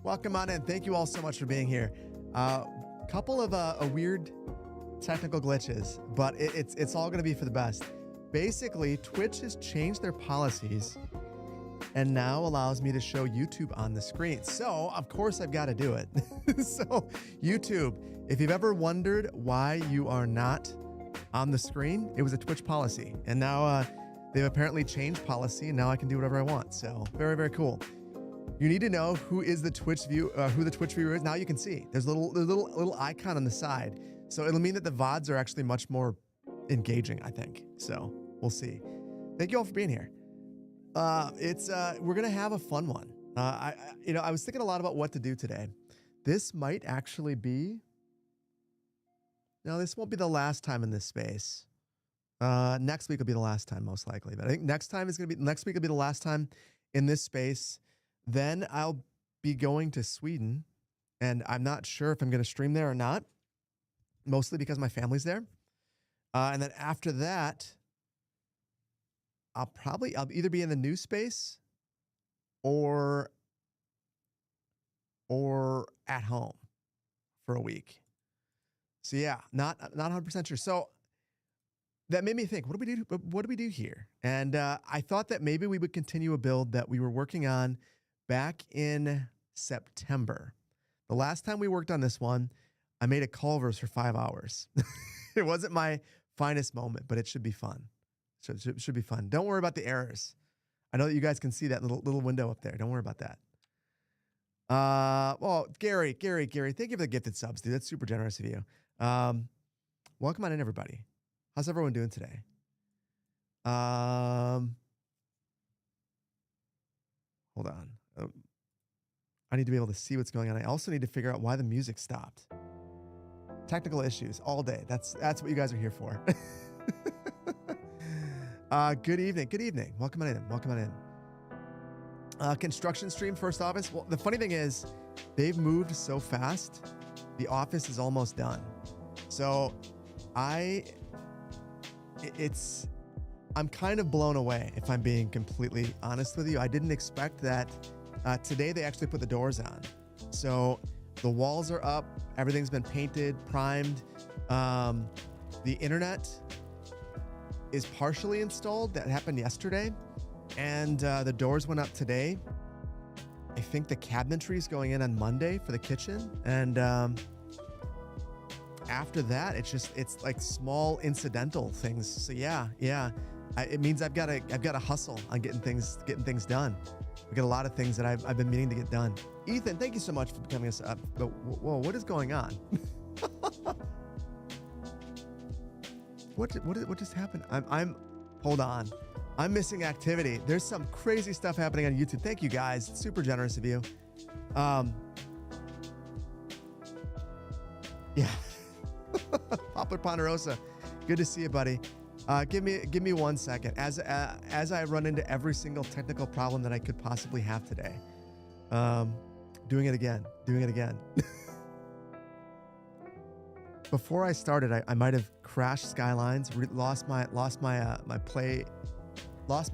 Welcome on in. Thank you all so much for being here. Couple of a weird technical glitches, but it's all going to be for the best. Basically, Twitch has changed their policies and now allows me to show YouTube on the screen. So, of course, I've got to do it. So, YouTube, if you've ever wondered why you are not on the screen, it was a Twitch policy. And now they've apparently changed policy, and now I can do whatever I want. So, very, very cool. You need to know who is the Twitch who the Twitch viewer is. Now you can see there's a little icon on the side. So it'll mean that the VODs are actually much more engaging, I think. So we'll see. Thank you all for being here. We're going to have a fun one. I was thinking a lot about what to do today. This might actually be, no, this won't be the last time in this space. Next week will be the last time, most likely. But I think next week will be the last time in this space. Then I'll be going to Sweden, and I'm not sure if I'm going to stream there or not, mostly because my family's there. And then after that, I'll either be in the new space or at home for a week. So yeah, not 100% sure. So that made me think, what do we do here? And I thought that maybe we would continue a build that we were working on back in September. The last time we worked on this one, I made a Culvers for 5 hours. It wasn't my finest moment, but it should be fun. So it should be fun. Don't worry about the errors. I know that you guys can see that little window up there. Don't worry about that. Well, Gary, thank you for the gifted subs, dude. That's super generous of you. Welcome on in, everybody. How's everyone doing today? Hold on. I need to be able to see what's going on. I also need to figure out why the music stopped. Technical issues all day. That's what you guys are here for. Good evening. Welcome on in. Construction stream, first office. Well, the funny thing is, they've moved so fast. The office is almost done. So I'm kind of blown away, if I'm being completely honest with you. I didn't expect that. Today, they actually put the doors on. So the walls are up. Everything's been painted, primed. The internet is partially installed. That happened yesterday. And the doors went up today. I think the cabinetry is going in on Monday for the kitchen. And after that, it's like small incidental things. So yeah. It means I've got to hustle on getting things done. We got a lot of things that I've been meaning to get done. Ethan, thank you so much for becoming us up. But whoa, what is going on? What just happened? Hold on. I'm missing activity. There's some crazy stuff happening on YouTube. Thank you guys. It's super generous of you. Yeah. Poplar Ponderosa. Good to see you, buddy. Give me 1 second as I run into every single technical problem that I could possibly have today. Doing it again. before I started, I might have crashed Skylines, lost my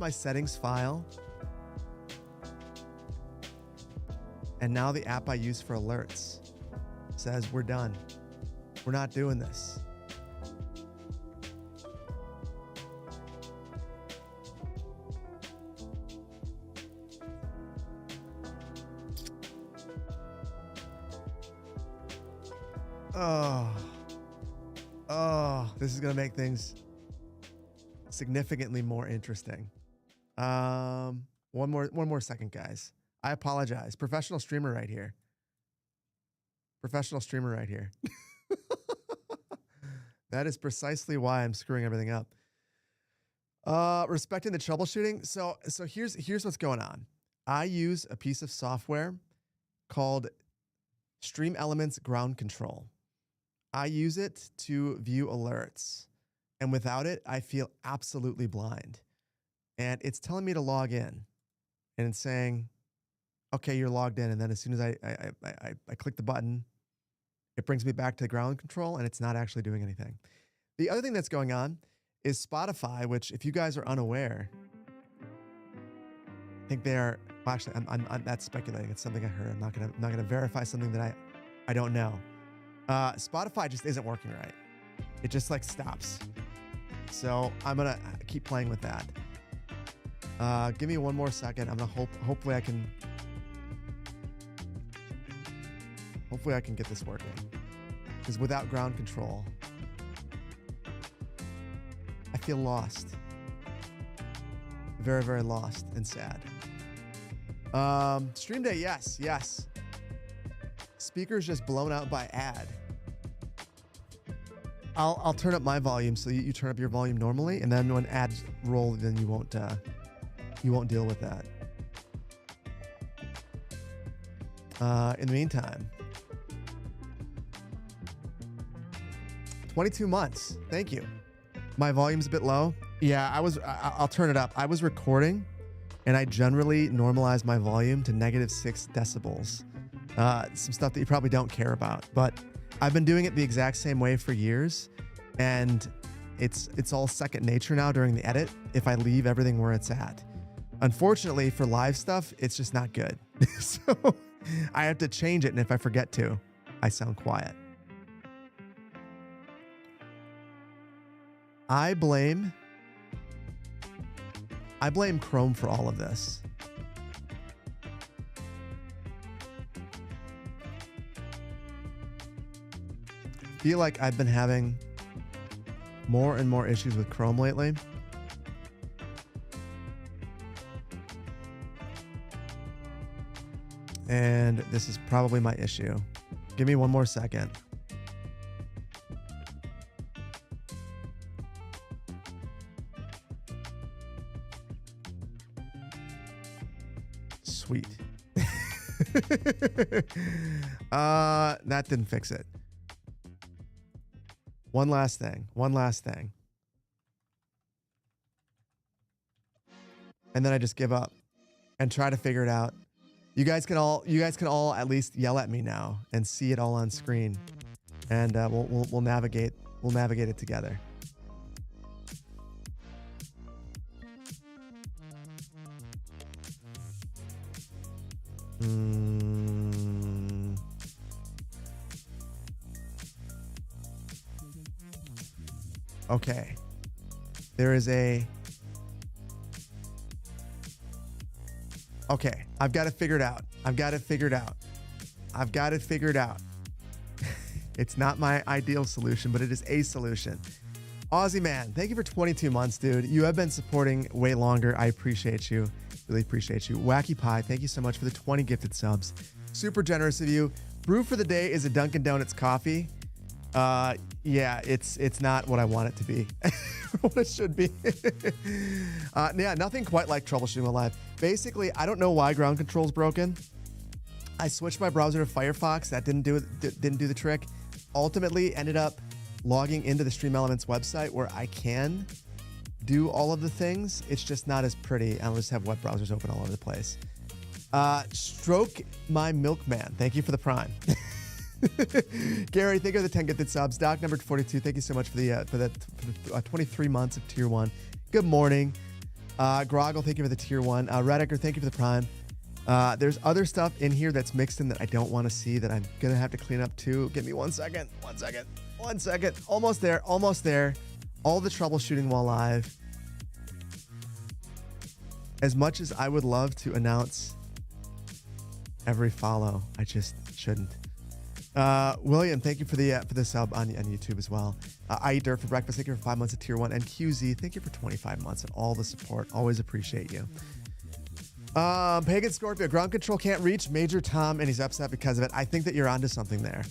settings file, and now the app I use for alerts says we're done. We're not doing this. This is going to make things significantly more interesting. One more second, guys. I apologize. Professional streamer right here. That is precisely why I'm screwing everything up. Respecting the troubleshooting. So here's what's going on. I use a piece of software called Stream Elements Ground Control. I use it to view alerts, and without it, I feel absolutely blind. And it's telling me to log in, and it's saying, okay, you're logged in. And then as soon as I click the button, it brings me back to ground control, and it's not actually doing anything. The other thing that's going on is Spotify, which, if you guys are unaware, I think they are. Well, actually, I'm that's speculating. It's something I heard. I'm not gonna verify something that I don't know. Spotify just isn't working right. It just like stops. So I'm gonna keep playing with that. Give me one more second. I'm gonna hopefully I can get this working. Because without ground control, I feel lost. Very, very lost and sad. Stream day, yes. Speakers just blown out by ad. I'll turn up my volume so you turn up your volume normally, and then when ads roll, then you won't deal with that. In the meantime, 22 months. Thank you. My volume's a bit low. Yeah, I'll turn it up. I was recording, and I generally normalize my volume to -6 decibels. Some stuff that you probably don't care about, but I've been doing it the exact same way for years, and it's all second nature now during the edit if I leave everything where it's at. Unfortunately, for live stuff, it's just not good. So I have to change it, and if I forget to, I sound quiet. I blame Chrome for all of this. I feel like I've been having more and more issues with Chrome lately. And this is probably my issue. Give me one more second. Sweet. That didn't fix it. One last thing. And then I just give up and try to figure it out. You guys can all at least yell at me now and see it all on screen, and we'll navigate it together. Okay. There is a... Okay, I've got it figured out. It's not my ideal solution, but it is a solution. Aussie man, thank you for 22 months, dude. You have been supporting way longer. I appreciate you. Really appreciate you. Wacky Pie, thank you so much for the 20 gifted subs. Super generous of you. Brew for the day is a Dunkin' Donuts coffee. Yeah, it's not what I want it to be. What it should be. Yeah, nothing quite like troubleshooting live. Basically, I don't know why ground control's broken. I switched my browser to Firefox. That didn't do the trick. Ultimately, ended up logging into the Stream Elements website where I can do all of the things. It's just not as pretty. I'll just have web browsers open all over the place. Stroke my milkman. Thank you for the prime. Gary, thank you for the 10 gifted subs. Doc number 42, thank you so much for the 23 months of tier 1. Good morning. Groggle, thank you for the tier 1. Rediker, thank you for the prime. There's other stuff in here that's mixed in that I don't want to see that I'm going to have to clean up too. Give me 1 second. 1 second. 1 second. Almost there. Almost there. All the troubleshooting while live. As much as I would love to announce every follow, I just shouldn't. William, thank you for the sub on YouTube as well. I Eat Dirt for breakfast. Thank you for 5 months of tier 1. And QZ, thank you for 25 months and all the support. Always appreciate you. Pagan Scorpio, ground control can't reach Major Tom, and he's upset because of it. I think that you're onto something there.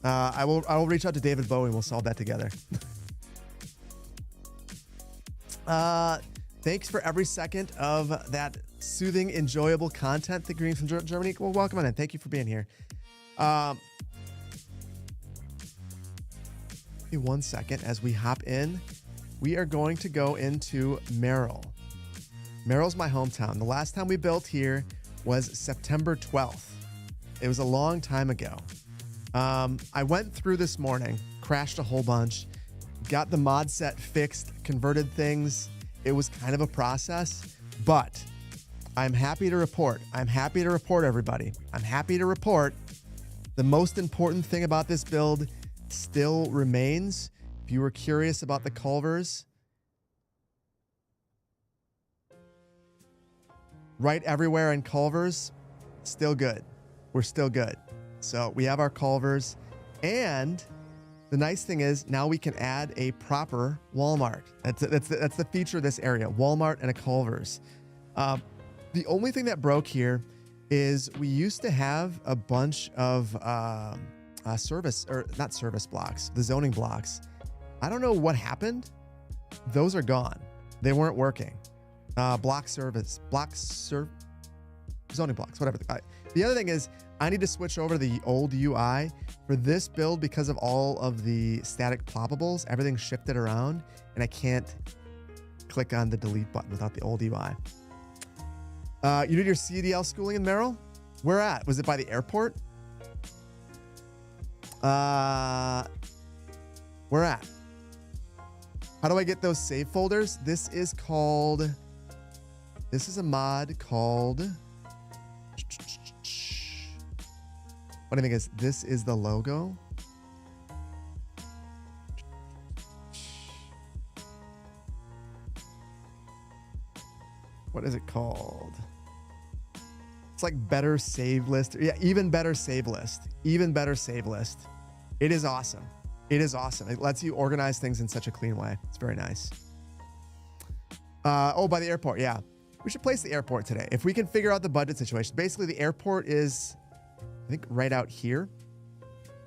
I will reach out to David Bowie and we'll solve that together. Thanks for every second of that soothing, enjoyable content. The Green from Germany. Well, welcome on in. Thank you for being here. Give me 1 second as we hop in. We are going to go into Merrill. Merrill's my hometown. The last time we built here was September 12th. It was a long time ago. I went through this morning, crashed a whole bunch, got the mod set fixed, converted things. It was kind of a process, but I'm happy to report. Everybody. I'm happy to report the most important thing about this build still remains. If you were curious about the Culvers, right everywhere in Culvers, still good. We're still good. So we have our Culvers, and the nice thing is now we can add a proper Walmart. That's the feature of this area, Walmart and a Culvers. The only thing that broke here is we used to have a bunch of not service blocks, the zoning blocks. I don't know what happened. Those are gone. They weren't working. Zoning blocks, whatever. The other thing is I need to switch over to the old UI for this build because of all of the static ploppables. Everything's shifted around and I can't click on the delete button without the old UI. You did your CDL schooling in Merrill? Where at? Was it by the airport? Where at? How do I get those save folders? This is a mod called, what do you think is, this is the logo. What is it called? It's like better save list. Yeah, even better save list. Even better save list. It is awesome. It is awesome. It lets you organize things in such a clean way. It's very nice. Oh, by the airport. Yeah. We should place the airport today. If we can figure out the budget situation. Basically, the airport is, I think, right out here.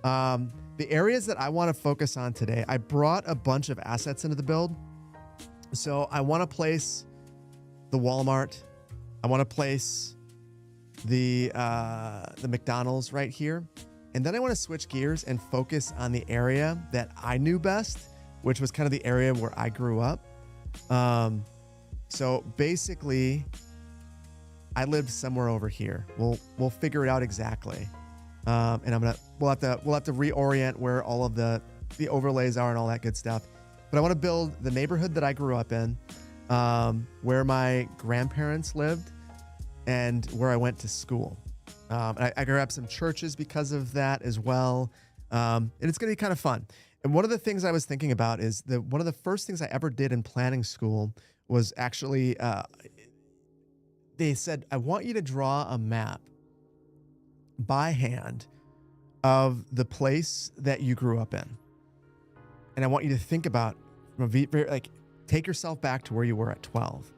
The areas that I want to focus on today, I brought a bunch of assets into the build. So I want to place the Walmart. I want to place the McDonald's right here. And then I want to switch gears and focus on the area that I knew best, which was kind of the area where I grew up. So basically, I lived somewhere over here. We'll figure it out exactly. And we'll have to reorient where all of the overlays are and all that good stuff. But I want to build the neighborhood that I grew up in, where my grandparents lived, and where I went to school. And I grabbed some churches because of that as well. And it's going to be kind of fun. And one of the things I was thinking about is that one of the first things I ever did in planning school was actually, they said, I want you to draw a map by hand of the place that you grew up in. And I want you to think about, take yourself back to where you were at 12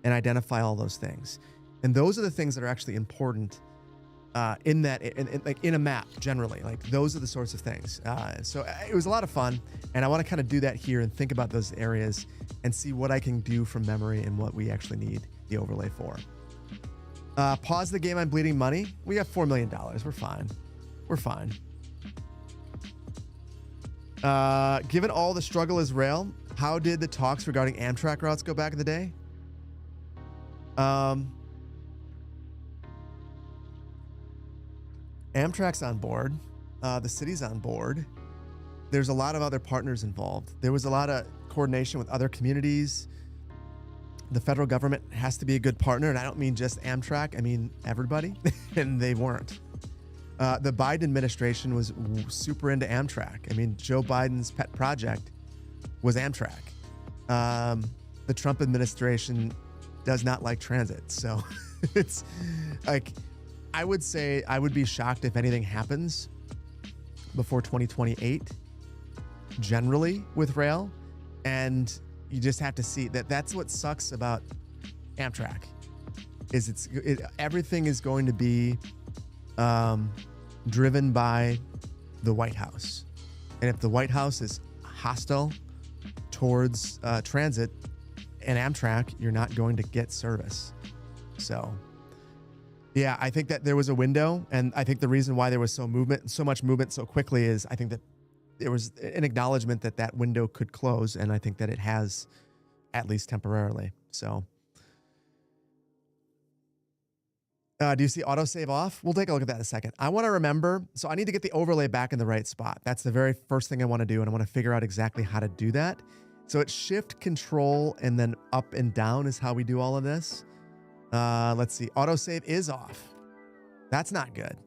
and identify all those things. And those are the things that are actually important in a map generally. Like those are the sorts of things. So it was a lot of fun, and I want to kind of do that here and think about those areas and see what I can do from memory and what we actually need the overlay for. Pause the game. I'm bleeding money. We got $4 million. We're fine. We're fine. Given all the struggle is rail, how did the talks regarding Amtrak routes go back in the day? Amtrak's on board. the city's on board. There's a lot of other partners involved. There was a lot of coordination with other communities. The federal government has to be a good partner, and I don't mean just Amtrak. I mean everybody, and they weren't. The Biden administration was super into Amtrak. I mean, Joe Biden's pet project was Amtrak. The Trump administration does not like transit. So it's like, I would say I would be shocked if anything happens before 2028, generally with rail. And you just have to see that's what sucks about Amtrak is everything is going to be driven by the White House. And if the White House is hostile towards transit and Amtrak, you're not going to get service. So yeah, I think that there was a window, and I think the reason why there was so much movement so quickly is I think that there was an acknowledgement that that window could close, and I think that it has, at least temporarily. So, do you see autosave off? We'll take a look at that in a second. I want to remember, so I need to get the overlay back in the right spot. That's the very first thing I want to do, and I want to figure out exactly how to do that. So it's Shift, Control, and then up and down is how we do all of this. Let's see. Autosave is off. That's not good.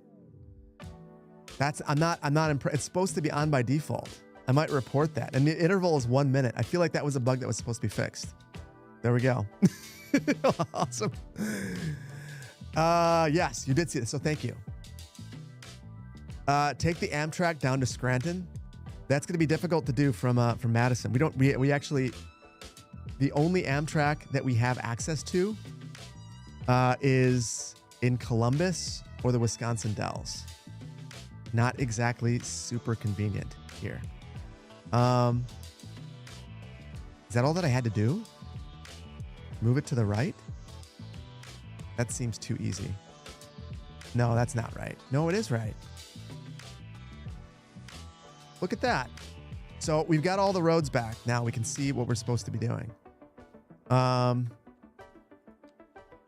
I'm not impressed. It's supposed to be on by default. I might report that. And the interval is 1 minute. I feel like that was a bug that was supposed to be fixed. There we go. Awesome. Yes, you did see this. So thank you. Take the Amtrak down to Scranton. That's going to be difficult to do from Madison. We actually, the only Amtrak that we have access to is in Columbus or the Wisconsin Dells. Not exactly super convenient here. Is that all that I had to do? Move it to the right? That seems too easy. No, that's not right. No, it is right. Look at that. So we've got all the roads back. Now we can see what we're supposed to be doing.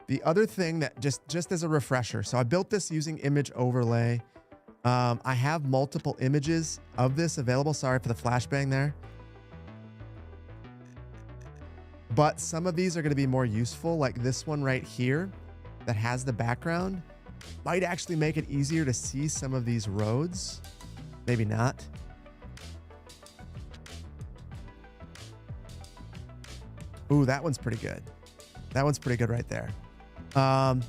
The other thing that just as a refresher, so I built this using image overlay. I have multiple images of this available. Sorry for the flashbang there. But some of these are going to be more useful, like this one right here that has the background. Might actually make it easier to see some of these roads. Maybe not. Ooh, that one's pretty good. That one's pretty good right there. And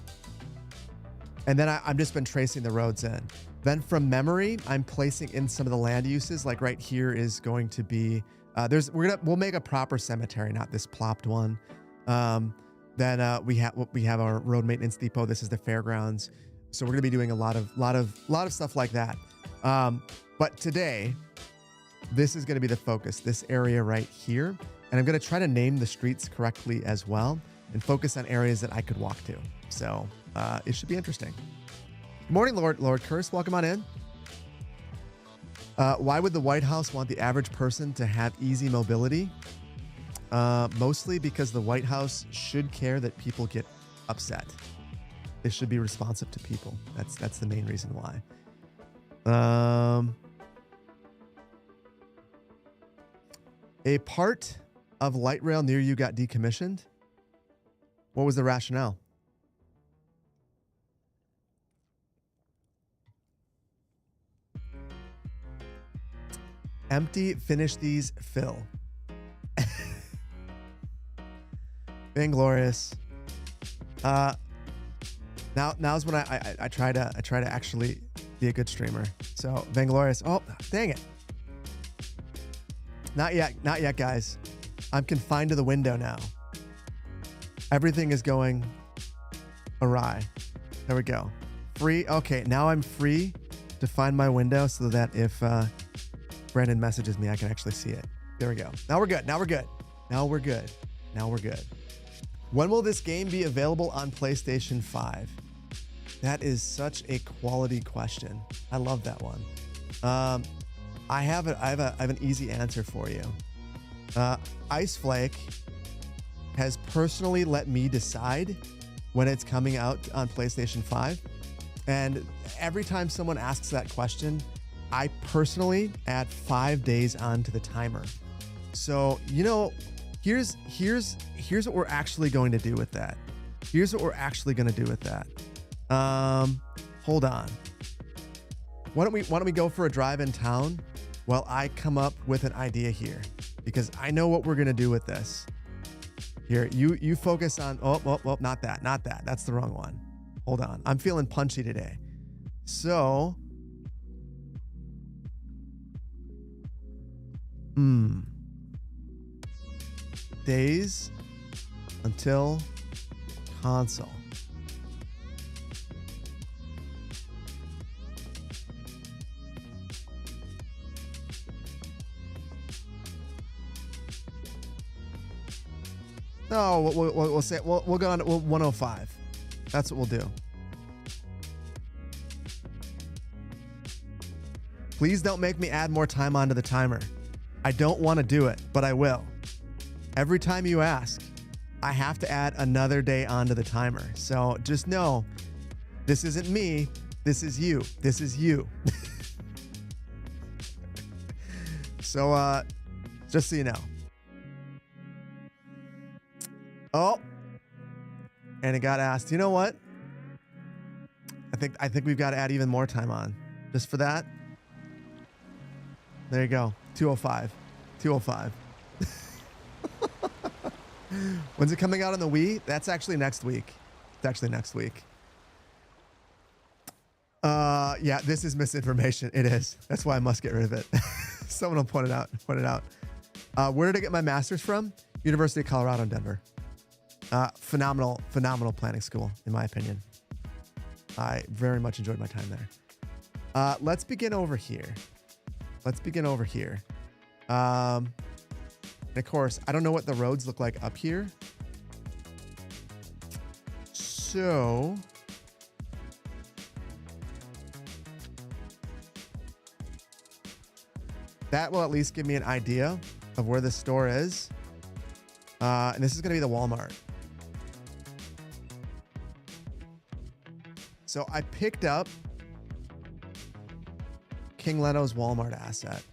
then I've just been tracing the roads in. Then from memory, I'm placing in some of the land uses. Like right here is going to be we'll make a proper cemetery, not this plopped one. Then we have our road maintenance depot. This is the fairgrounds. So we're gonna be doing a lot of stuff like that. But today, this is gonna be the focus. This area right here, and I'm gonna try to name the streets correctly as well, and focus on areas that I could walk to. So it should be interesting. Good morning, Lord Curse. Welcome on in. Why would the White House want the average person to have easy mobility? Mostly because the White House should care that people get upset. They should be responsive to people. That's the main reason why. A part of light rail near you got decommissioned. What was the rationale? Empty, finish these, fill. Vainglorious. Now's when I try to actually be a good streamer. So Vainglorious. Oh, dang it. Not yet, guys. I'm confined to the window now. Everything is going awry. There we go. Free. Okay, now I'm free to find my window so that if Brandon messages me, I can actually see it. There we go. Now we're good. Now we're good. Now we're good. Now we're good. When will this game be available on PlayStation 5? That is such a quality question. I love that one. I have an easy answer for you. Iceflake has personally let me decide when it's coming out on PlayStation 5. And every time someone asks that question, I personally add 5 days onto the timer. So, you know, here's what we're actually going to do with that. Here's what we're actually going to do with that. Hold on. Why don't we go for a drive in town while I come up with an idea here, because I know what we're going to do with this. Here, you focus on, not that. That's the wrong one. Hold on. I'm feeling punchy today. So, days until console. No, we'll say we'll go on to 105. That's what we'll do. Please don't make me add more time onto the timer. I don't want to do it, but I will. Every time you ask, I have to add another day onto the timer. So just know, this isn't me. This is you. This is you. So, just so you know. Oh, and it got asked, you know what? I think we've got to add even more time on. Just for that. There you go. 205. 205. When's it coming out on the Wii? That's actually next week. It's actually next week. Yeah, this is misinformation. It is. That's why I must get rid of it. Someone will point it out. Where did I get my master's from? University of Colorado in Denver. Phenomenal planning school, in my opinion. I very much enjoyed my time there. Let's begin over here. And of course, I don't know what the roads look like up here. So that will at least give me an idea of where the store is. And this is going to be the Walmart. So I picked up King Leno's Walmart asset.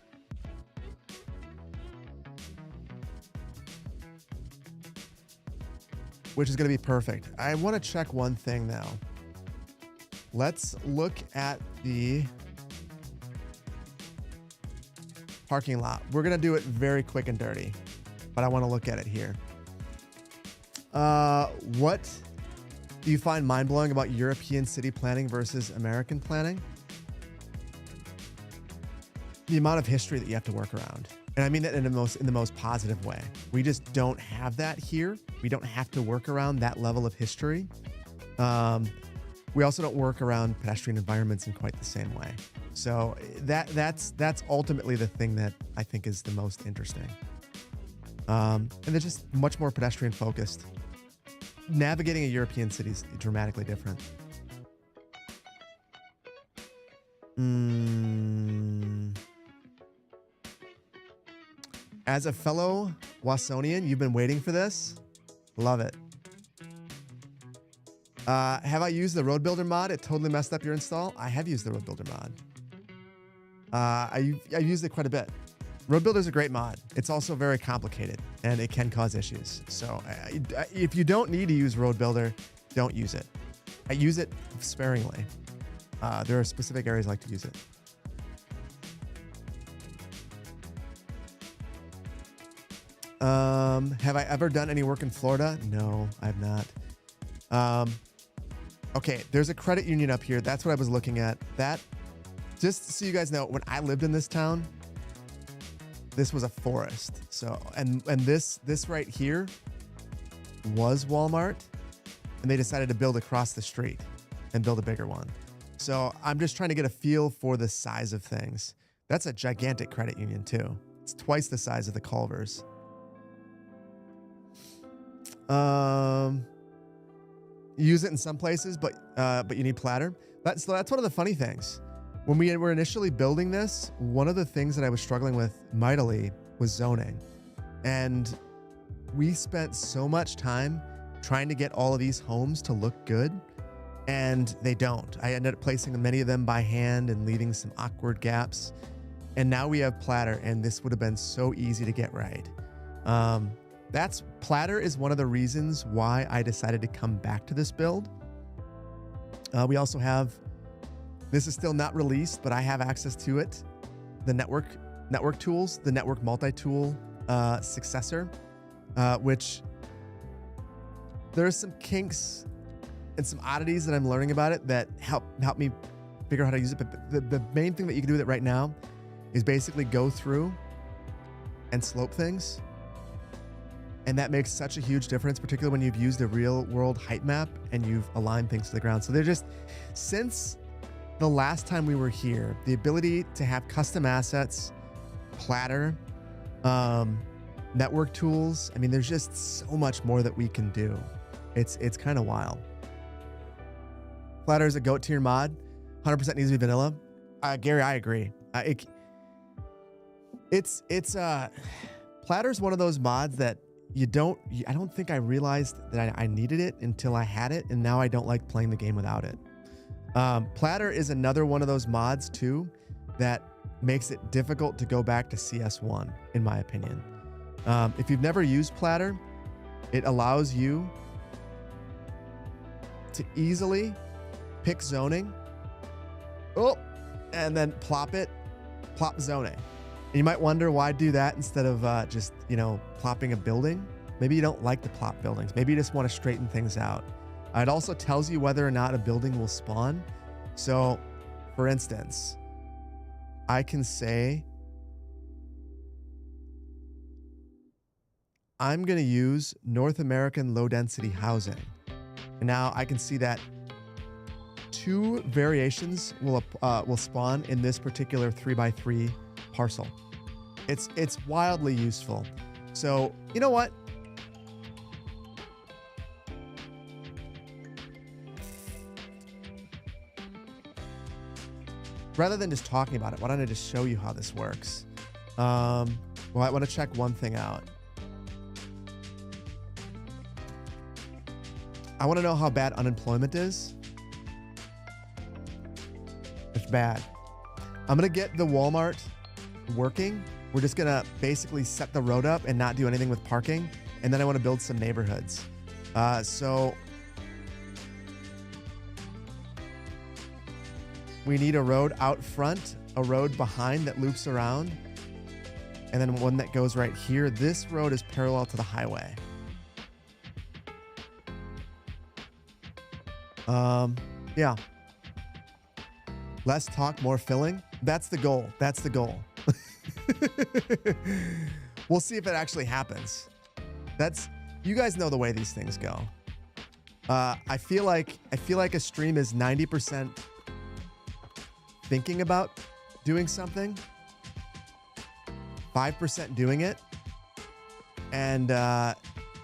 Which is going to be perfect. I want to check one thing now. Let's look at the parking lot. We're going to do it very quick and dirty, but I want to look at it here. What do you find mind-blowing about European city planning versus American planning? The amount of history that you have to work around. And I mean that in the most positive way. We just don't have that here. We don't have to work around that level of history. We also don't work around pedestrian environments in quite the same way. So that's ultimately the thing that I think is the most interesting. And they're just much more pedestrian focused. Navigating a European city is dramatically different. As a fellow Watsonian, you've been waiting for this. Love it. Have I used the Road Builder mod? It totally messed up your install. I have used the Road Builder mod. I've used it quite a bit. Road Builder is a great mod. It's also very complicated and it can cause issues. So if you don't need to use Road Builder, don't use it. I use it sparingly. There are specific areas I like to use it. Have I ever done any work in Florida? No, I have not. Okay, there's a credit union up here. That's what I was looking at. That, just so you guys know, when I lived in this town, this was a forest. So, and this right here was Walmart, and they decided to build across the street and build a bigger one. So I'm just trying to get a feel for the size of things. That's a gigantic credit union too. It's twice the size of the Culvers. Use it in some places, but you need platter. That's one of the funny things. When we were initially building this, one of the things that I was struggling with mightily was zoning. And we spent so much time trying to get all of these homes to look good and they don't. I ended up placing many of them by hand and leaving some awkward gaps. And now we have platter, and this would have been so easy to get right. Platter is one of the reasons why I decided to come back to this build. We also have, this is still not released, but I have access to it. The network tools, the network multi-tool successor, which there's some kinks and some oddities that I'm learning about it that help me figure out how to use it. But the main thing that you can do with it right now is basically go through and slope things. And that makes such a huge difference, particularly when you've used a real world height map and you've aligned things to the ground. So they're just, since the last time we were here, the ability to have custom assets, platter, network tools. I mean, there's just so much more that we can do. It's kind of wild. Platter is a goat tier mod. 100% needs to be vanilla. Gary, I agree. Platter's one of those mods that I don't think I realized that I needed it until I had it, and now I don't like playing the game without it. Platter is another one of those mods too that makes it difficult to go back to CS1, in my opinion. If you've never used Platter, it allows you to easily pick zoning, and then plop zoning. And you might wonder why do that instead of just, plopping a building. Maybe you don't like to plop buildings. Maybe you just want to straighten things out. It also tells you whether or not a building will spawn. So, for instance, I can say, I'm going to use North American low density housing. And now I can see that 2 variations will spawn in this particular 3x3 parcel. It's wildly useful. So, you know what? Rather than just talking about it, why don't I just show you how this works? Well, I want to check one thing out. I want to know how bad unemployment is. It's bad. I'm going to get the Walmart working. We're just going to basically set the road up and not do anything with parking. And then I want to build some neighborhoods. So we need a road out front, a road behind that loops around, and then one that goes right here. This road is parallel to the highway. Yeah. Less talk, more filling. That's the goal. That's the goal. We'll see if it actually happens. You guys know the way these things go. I feel like a stream is 90% thinking about doing something, 5% doing it, and the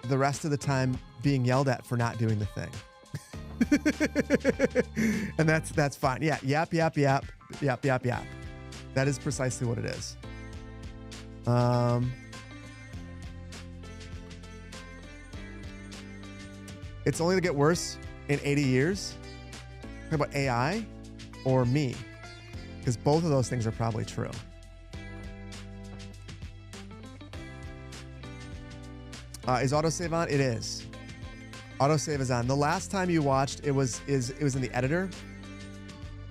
rest of the time being yelled at for not doing the thing. And that's fine. Yeah, yap. That is precisely what it is. It's only to get worse in 80 years. Talk about AI or me, because both of those things are probably true. Is autosave on? It is. Autosave is on. The last time you watched, it was in the editor,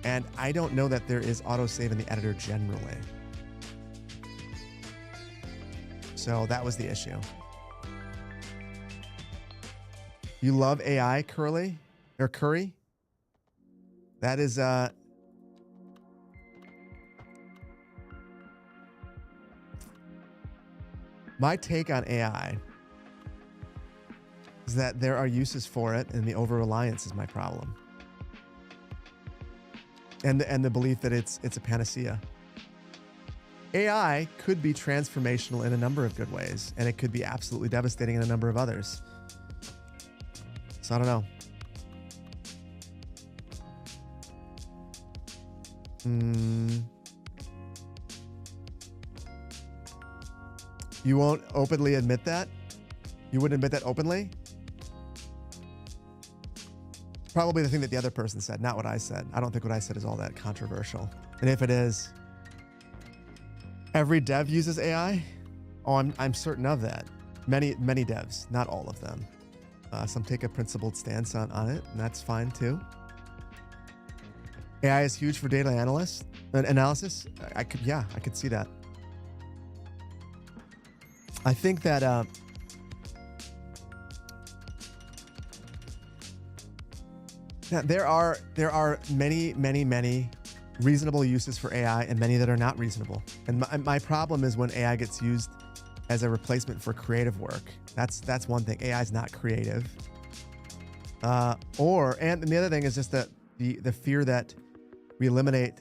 and I don't know that there is autosave in the editor generally. So that was the issue. You love AI, Curry? That is my take on AI is that there are uses for it, and the over-reliance is my problem. And the belief that it's a panacea. AI could be transformational in a number of good ways, and it could be absolutely devastating in a number of others. So I don't know. You won't openly admit that? You wouldn't admit that openly? probably the thing that the other person said, not what I said. I don't think what I said is all that controversial. And if it is, every dev uses AI? Oh, I'm certain of that. Many devs, not all of them. Some take a principled stance on it, and that's fine too. AI is huge for data analysis. I could see that. I think that there are many reasonable uses for AI and many that are not reasonable. And my problem is when AI gets used as a replacement for creative work. That's one thing. AI is not creative. And the other thing is just that the fear that we eliminate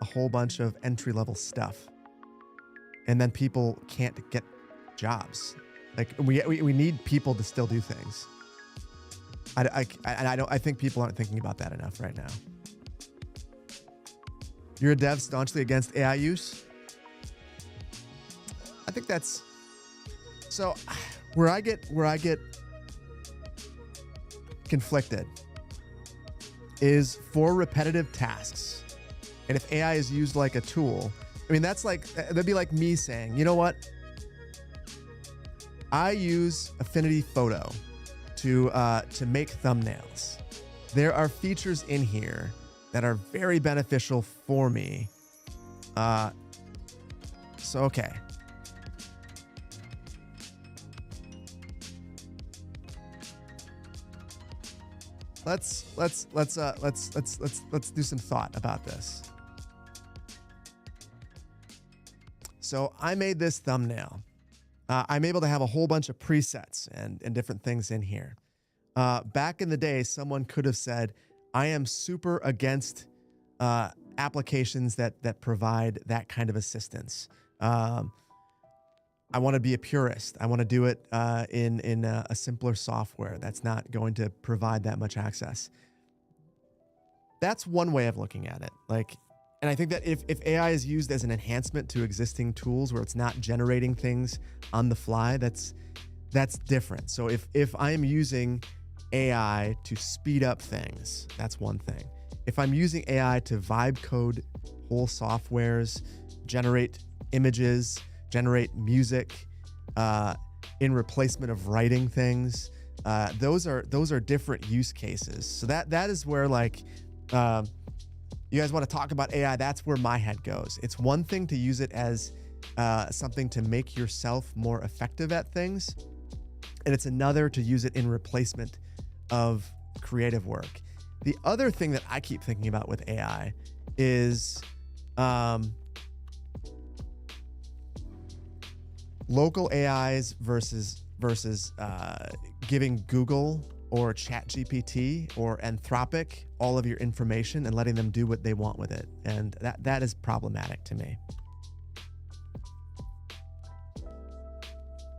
a whole bunch of entry-level stuff, and then people can't get jobs. Like we need people to still do things. I think people aren't thinking about that enough right now. You're a dev staunchly against AI use? I think that's so where I get conflicted is for repetitive tasks. And if AI is used like a tool, I mean, that'd be like me saying, you know what? I use Affinity Photo to make thumbnails. There are features in here that are very beneficial for me. So okay. Let's do some thought about this. So I made this thumbnail. I'm able to have a whole bunch of presets and different things in here. Back in the day, someone could have said, I am super against applications that provide that kind of assistance. I want to be a purist. I want to do it in a simpler software that's not going to provide that much access. That's one way of looking at it. And I think that if AI is used as an enhancement to existing tools where it's not generating things on the fly, that's different. So if I am using AI to speed up things, that's one thing. If I'm using AI to vibe code whole softwares, generate images, generate music, in replacement of writing things, those are different use cases. So that is where you guys want to talk about AI, that's where my head goes. It's one thing to use it as something to make yourself more effective at things, and it's another to use it in replacement of creative work. The other thing that I keep thinking about with AI is local AIs versus giving Google or ChatGPT or Anthropic all of your information and letting them do what they want with it. And that is problematic to me.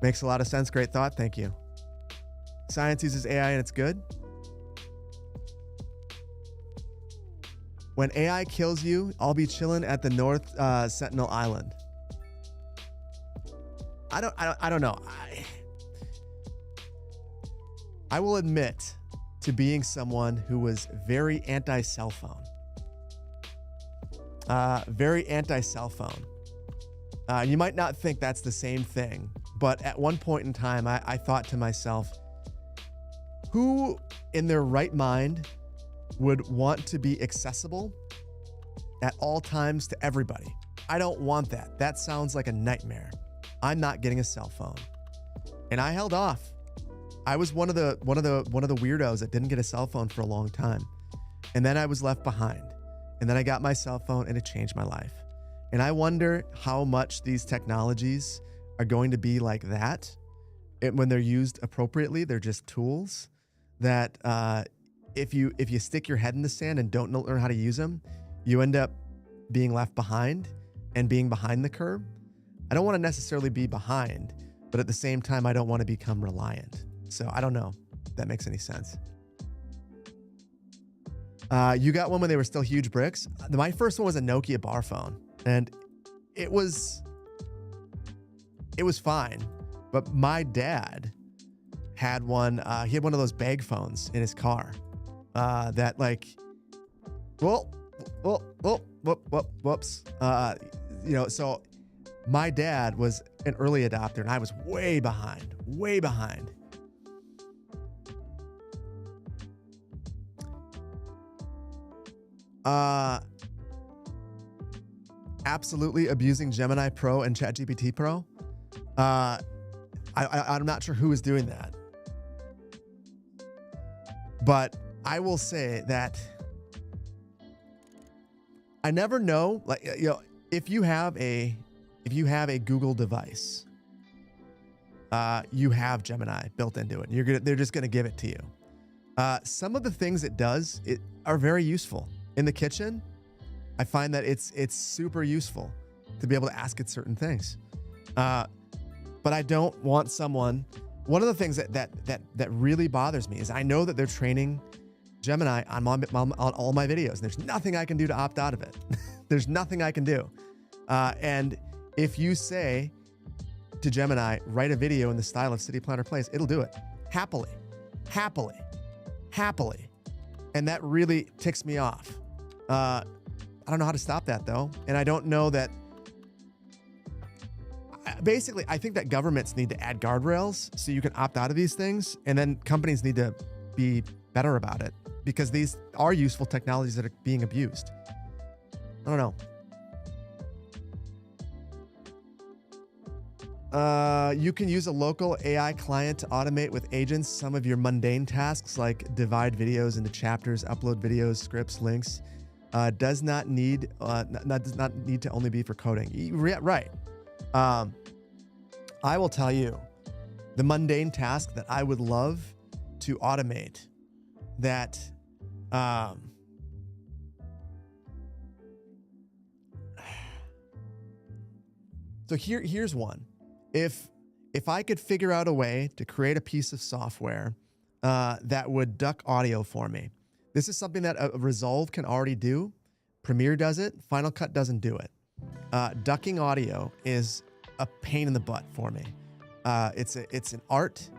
Makes a lot of sense. Great thought. Thank you. Science uses AI and it's good. When AI kills you, I'll be chilling at the North Sentinel Island. I don't know. I will admit to being someone who was very anti-cell phone. Very anti-cell phone. You might not think that's the same thing, but at one point in time, I thought to myself, who in their right mind would want to be accessible at all times to everybody? I don't want that. That sounds like a nightmare. I'm not getting a cell phone. And I held off. I was one of the weirdos that didn't get a cell phone for a long time. And then I was left behind. And then I got my cell phone and it changed my life. And I wonder how much these technologies are going to be like that. When they're used appropriately, they're just tools that if you stick your head in the sand and don't learn how to use them, you end up being left behind and being behind the curve. I don't want to necessarily be behind, but at the same time, I don't want to become reliant. So I don't know if that makes any sense. You got one when they were still huge bricks. My first one was a Nokia bar phone, and it was fine. But my dad had one. He had one of those bag phones in his car, that like, whoops. So my dad was an early adopter and I was way behind. Absolutely abusing Gemini Pro and ChatGPT Pro. I'm not sure who is doing that, but I will say that I never know, like, if you have a Google device, you have Gemini built into it. They're just gonna give it to you. Some of the things it does are very useful in the kitchen. I find that it's super useful to be able to ask it certain things. But I don't want someone. One of the things that really bothers me is I know that they're training Gemini on all my videos, and there's nothing I can do to opt out of it. There's nothing I can do. And if you say to Gemini, write a video in the style of City Planner Plays, it'll do it happily. And that really ticks me off. I don't know how to stop that though. And I don't know that. Basically, I think that governments need to add guardrails so you can opt out of these things. And then companies need to be better about it because these are useful technologies that are being abused. I don't know. You can use a local AI client to automate with agents some of your mundane tasks like divide videos into chapters, upload videos, scripts, links. Does not need to only be for coding. Right. I will tell you the mundane task that I would love to automate that so here's one. If I could figure out a way to create a piece of software that would duck audio for me. This is something that Resolve can already do. Premiere does it. Final Cut doesn't do it. Ducking audio is a pain in the butt for me. It's an art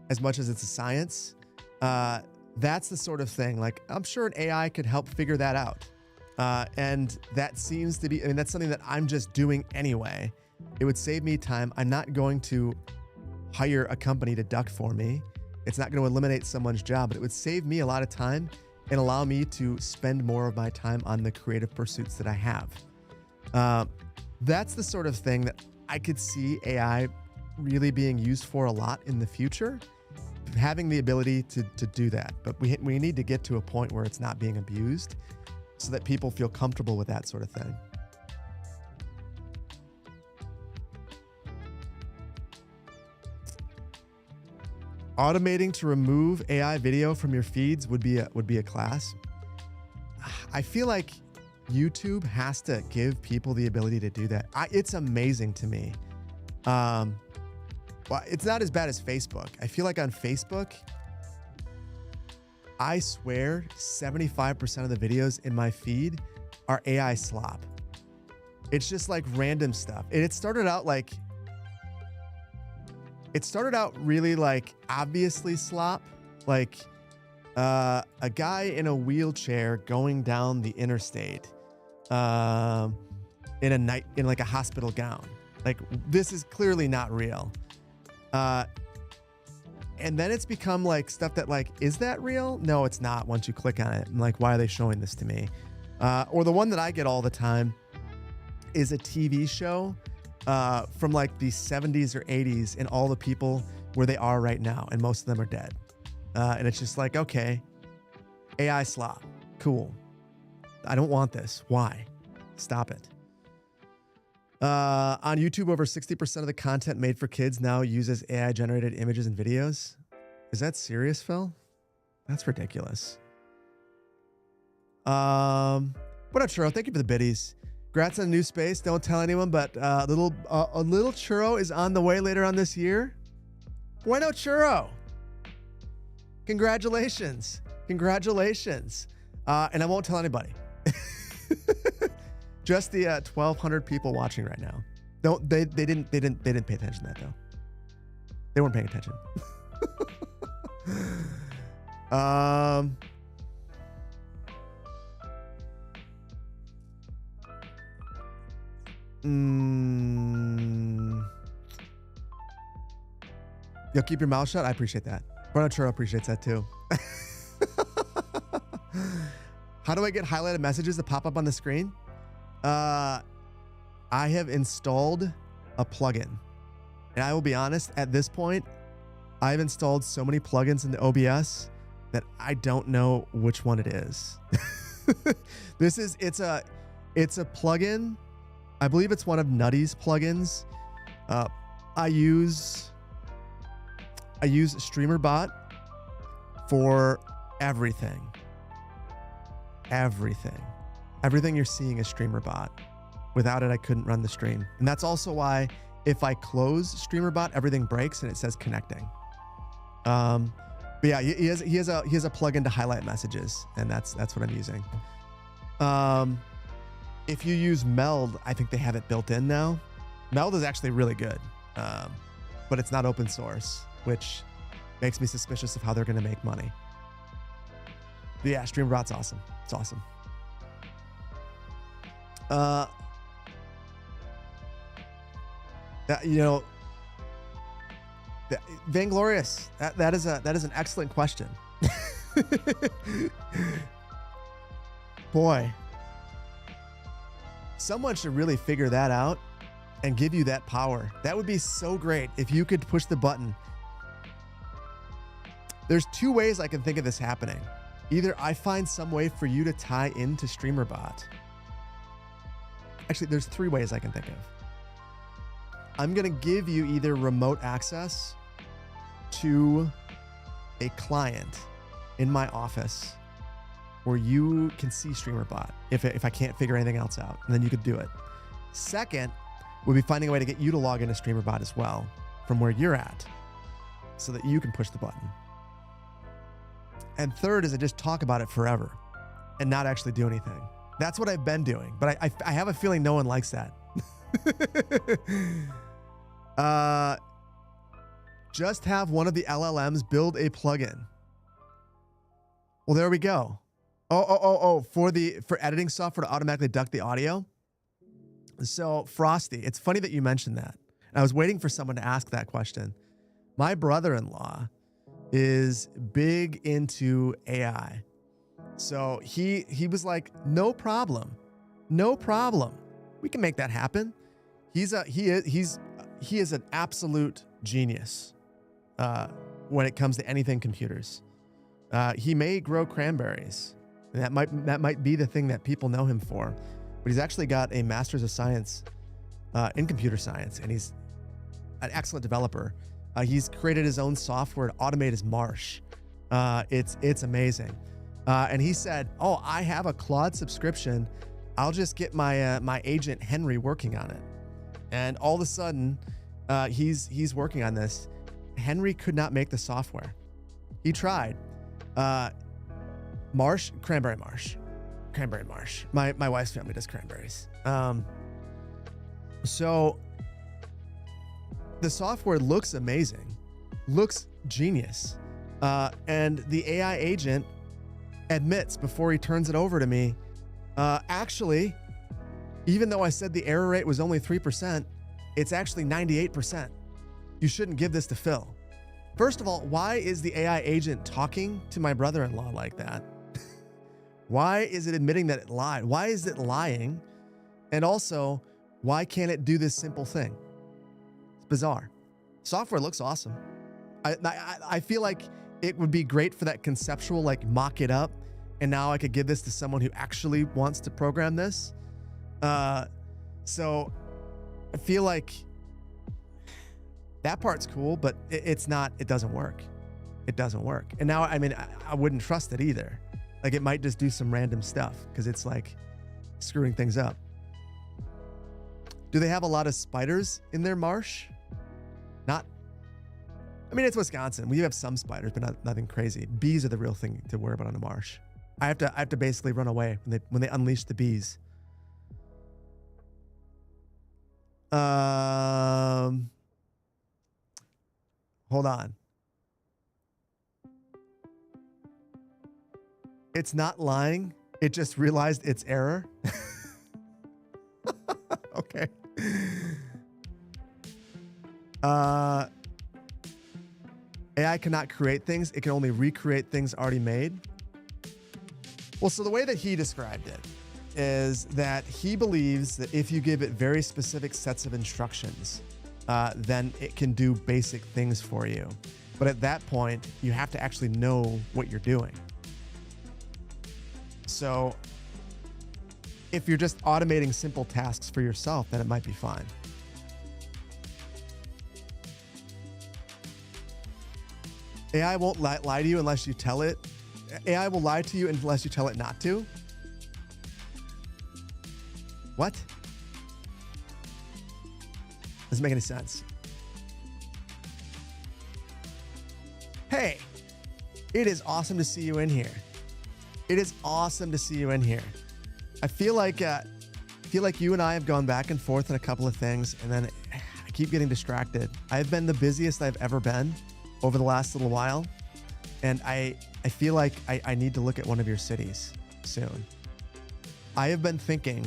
as much as it's a science. That's the sort of thing, like, I'm sure an AI could help figure that out. And that seems to be, that's something that I'm just doing anyway. It would save me time. I'm not going to hire a company to duck for me. It's not going to eliminate someone's job, but it would save me a lot of time and allow me to spend more of my time on the creative pursuits that I have. That's the sort of thing that I could see AI really being used for a lot in the future, having the ability to do that. But we need to get to a point where it's not being abused so that people feel comfortable with that sort of thing. Automating to remove AI video from your feeds would be a class. I feel like YouTube has to give people the ability to do that. It's amazing to me. Well, it's not as bad as Facebook. I feel like on Facebook, I swear 75% of the videos in my feed are AI slop. It's just like random stuff. And it started out really like obviously slop, like a guy in a wheelchair going down the interstate in like a hospital gown. Like, this is clearly not real. And then it's become like stuff that like, is that real? No, it's not. Once you click on it, I'm like, why are they showing this to me? Or the one that I get all the time is a TV show from like the 70s or 80s and all the people where they are right now. And most of them are dead. And it's just like, okay, AI slop. Cool. I don't want this. Why? Stop it. On YouTube, over 60% of the content made for kids now uses AI generated images and videos. Is that serious, Phil? That's ridiculous. What up, Churro? Thank you for the biddies. Congrats on a new space. Don't tell anyone, but a little Churro is on the way later on this year. Bueno, Churro. Congratulations. Congratulations. And I won't tell anybody. Just the 1,200 people watching right now. They didn't pay attention to that though. They weren't paying attention. You'll keep your mouth shut? I appreciate that. Churro appreciates that too. How do I get highlighted messages to pop up on the screen? I have installed a plugin. And I will be honest, at this point, I've installed so many plugins into OBS that I don't know which one it is. It's a plugin. I believe it's one of Nutty's plugins. I use StreamerBot for everything. Everything you're seeing is StreamerBot. Without it, I couldn't run the stream. And that's also why if I close StreamerBot, everything breaks and it says connecting. But yeah, he has a plugin to highlight messages, and that's what I'm using. If you use Meld, I think they have it built in now. Meld is actually really good, but it's not open source, which makes me suspicious of how they're going to make money. But yeah, StreamerBot's awesome. It's awesome. Vainglorious. That is an excellent question. Boy, someone should really figure that out and give you that power. That would be so great if you could push the button. There's two ways I can think of this happening. Either I find some way for you to tie into StreamerBot. Actually, there's three ways I can think of. I'm going to give you either remote access to a client in my office where you can see StreamerBot if I can't figure anything else out, and then you could do it. Second would be finding a way to get you to log into StreamerBot as well from where you're at so that you can push the button. And third is I just talk about it forever and not actually do anything. That's what I've been doing, but I have a feeling no one likes that. Just have one of the LLMs build a plugin. Well, there we go. For editing software to automatically duck the audio. So Frosty, it's funny that you mentioned that. I was waiting for someone to ask that question. My brother-in-law is big into AI. So he was like, no problem. We can make that happen. He is an absolute genius when it comes to anything computers. He may grow cranberries. And that might be the thing that people know him for. But he's actually got a master's of science in computer science, and he's an excellent developer. He's created his own software to automate his marsh. It's amazing. And he said, "Oh, I have a Claude subscription. I'll just get my agent Henry working on it." And all of a sudden, he's working on this. Henry could not make the software. He tried. Cranberry marsh. My wife's family does cranberries. So the software looks amazing, looks genius. And the AI agent admits before he turns it over to me, actually, even though I said the error rate was only 3%, it's actually 98%. You shouldn't give this to Phil. First of all, why is the AI agent talking to my brother-in-law like that? Why is it admitting that it lied? Why is it lying? And also, why can't it do this simple thing? It's bizarre. Software looks awesome. I feel like it would be great for that conceptual, like mock it up. And now I could give this to someone who actually wants to program this. So I feel like that part's cool, but it doesn't work. It doesn't work. And now, I mean, I wouldn't trust it either. Like it might just do some random stuff because it's like screwing things up. Do they have a lot of spiders in their marsh? Not. I mean, it's Wisconsin. We have some spiders, but nothing crazy. Bees are the real thing to worry about on a marsh. I have to basically run away when they unleash the bees. Hold on. It's not lying. It just realized its error. Okay. Uh, AI cannot create things. It can only recreate things already made. Well, so the way that he described it is that he believes that if you give it very specific sets of instructions, then it can do basic things for you. But at that point, you have to actually know what you're doing. So if you're just automating simple tasks for yourself, then it might be fine. AI won't lie to you unless you tell it. AI will lie to you unless you tell it not to. What? Doesn't make any sense. Hey, it is awesome to see you in here. It is awesome to see you in here. I feel like you and I have gone back and forth on a couple of things, and then I keep getting distracted. I've been the busiest I've ever been over the last little while, and I feel like I need to look at one of your cities soon. I have been thinking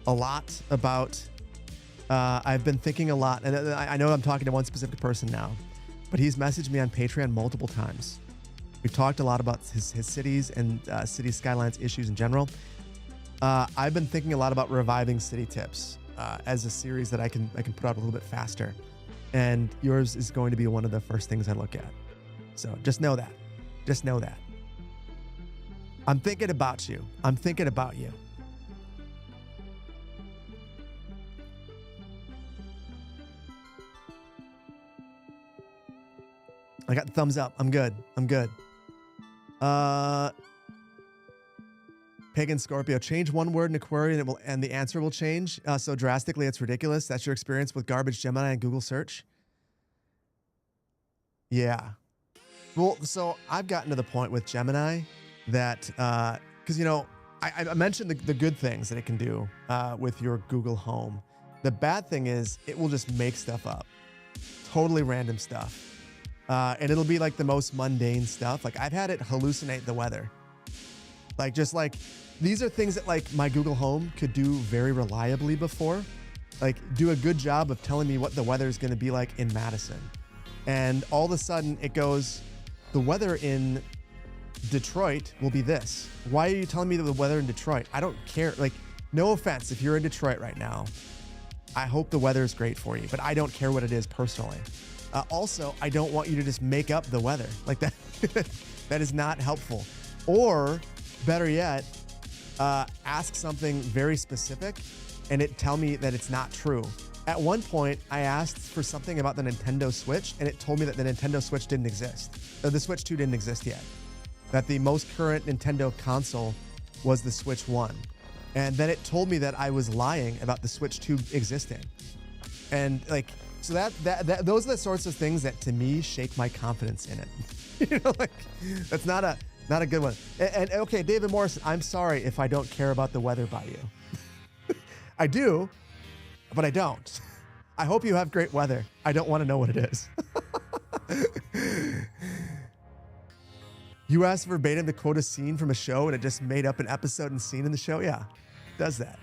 a lot about, and I know I'm talking to one specific person now, but he's messaged me on Patreon multiple times. We've talked a lot about his cities and city skylines issues in general. I've been thinking a lot about reviving City Tips as a series that I can put out a little bit faster. And yours is going to be one of the first things I look at. So just know that. Just know that. I'm thinking about you. I'm thinking about you. I got the thumbs up. I'm good. I'm good. Pagan Scorpio, change one word in a query and the answer will change so drastically it's ridiculous. That's your experience with garbage Gemini and Google search? Yeah. Well, so I've gotten to the point with Gemini that, because, I mentioned the good things that it can do with your Google Home. The bad thing is it will just make stuff up. Totally random stuff. And it'll be like the most mundane stuff. Like I've had it hallucinate the weather. These are things that like my Google Home could do very reliably before. Like do a good job of telling me what the weather is going to be like in Madison. And all of a sudden it goes, the weather in Detroit will be this. Why are you telling me the weather in Detroit? I don't care. Like, no offense if you're in Detroit right now. I hope the weather is great for you, but I don't care what it is personally. Also, I don't want you to just make up the weather like that. That is not helpful. Or better yet, ask something very specific and it tell me that it's not true. At one point, I asked for something about the Nintendo Switch and it told me that the Nintendo Switch didn't exist. The Switch 2 didn't exist yet. That the most current Nintendo console was the Switch 1. And then it told me that I was lying about the Switch 2 existing. And like, so that those are the sorts of things that to me shake my confidence in it. That's not a good one. And okay, David Morrison, I'm sorry if I don't care about the weather by you. I do, but I don't. I hope you have great weather. I don't want to know what it is. You asked verbatim to quote a scene from a show and it just made up an episode and scene in the show? Yeah, it does that.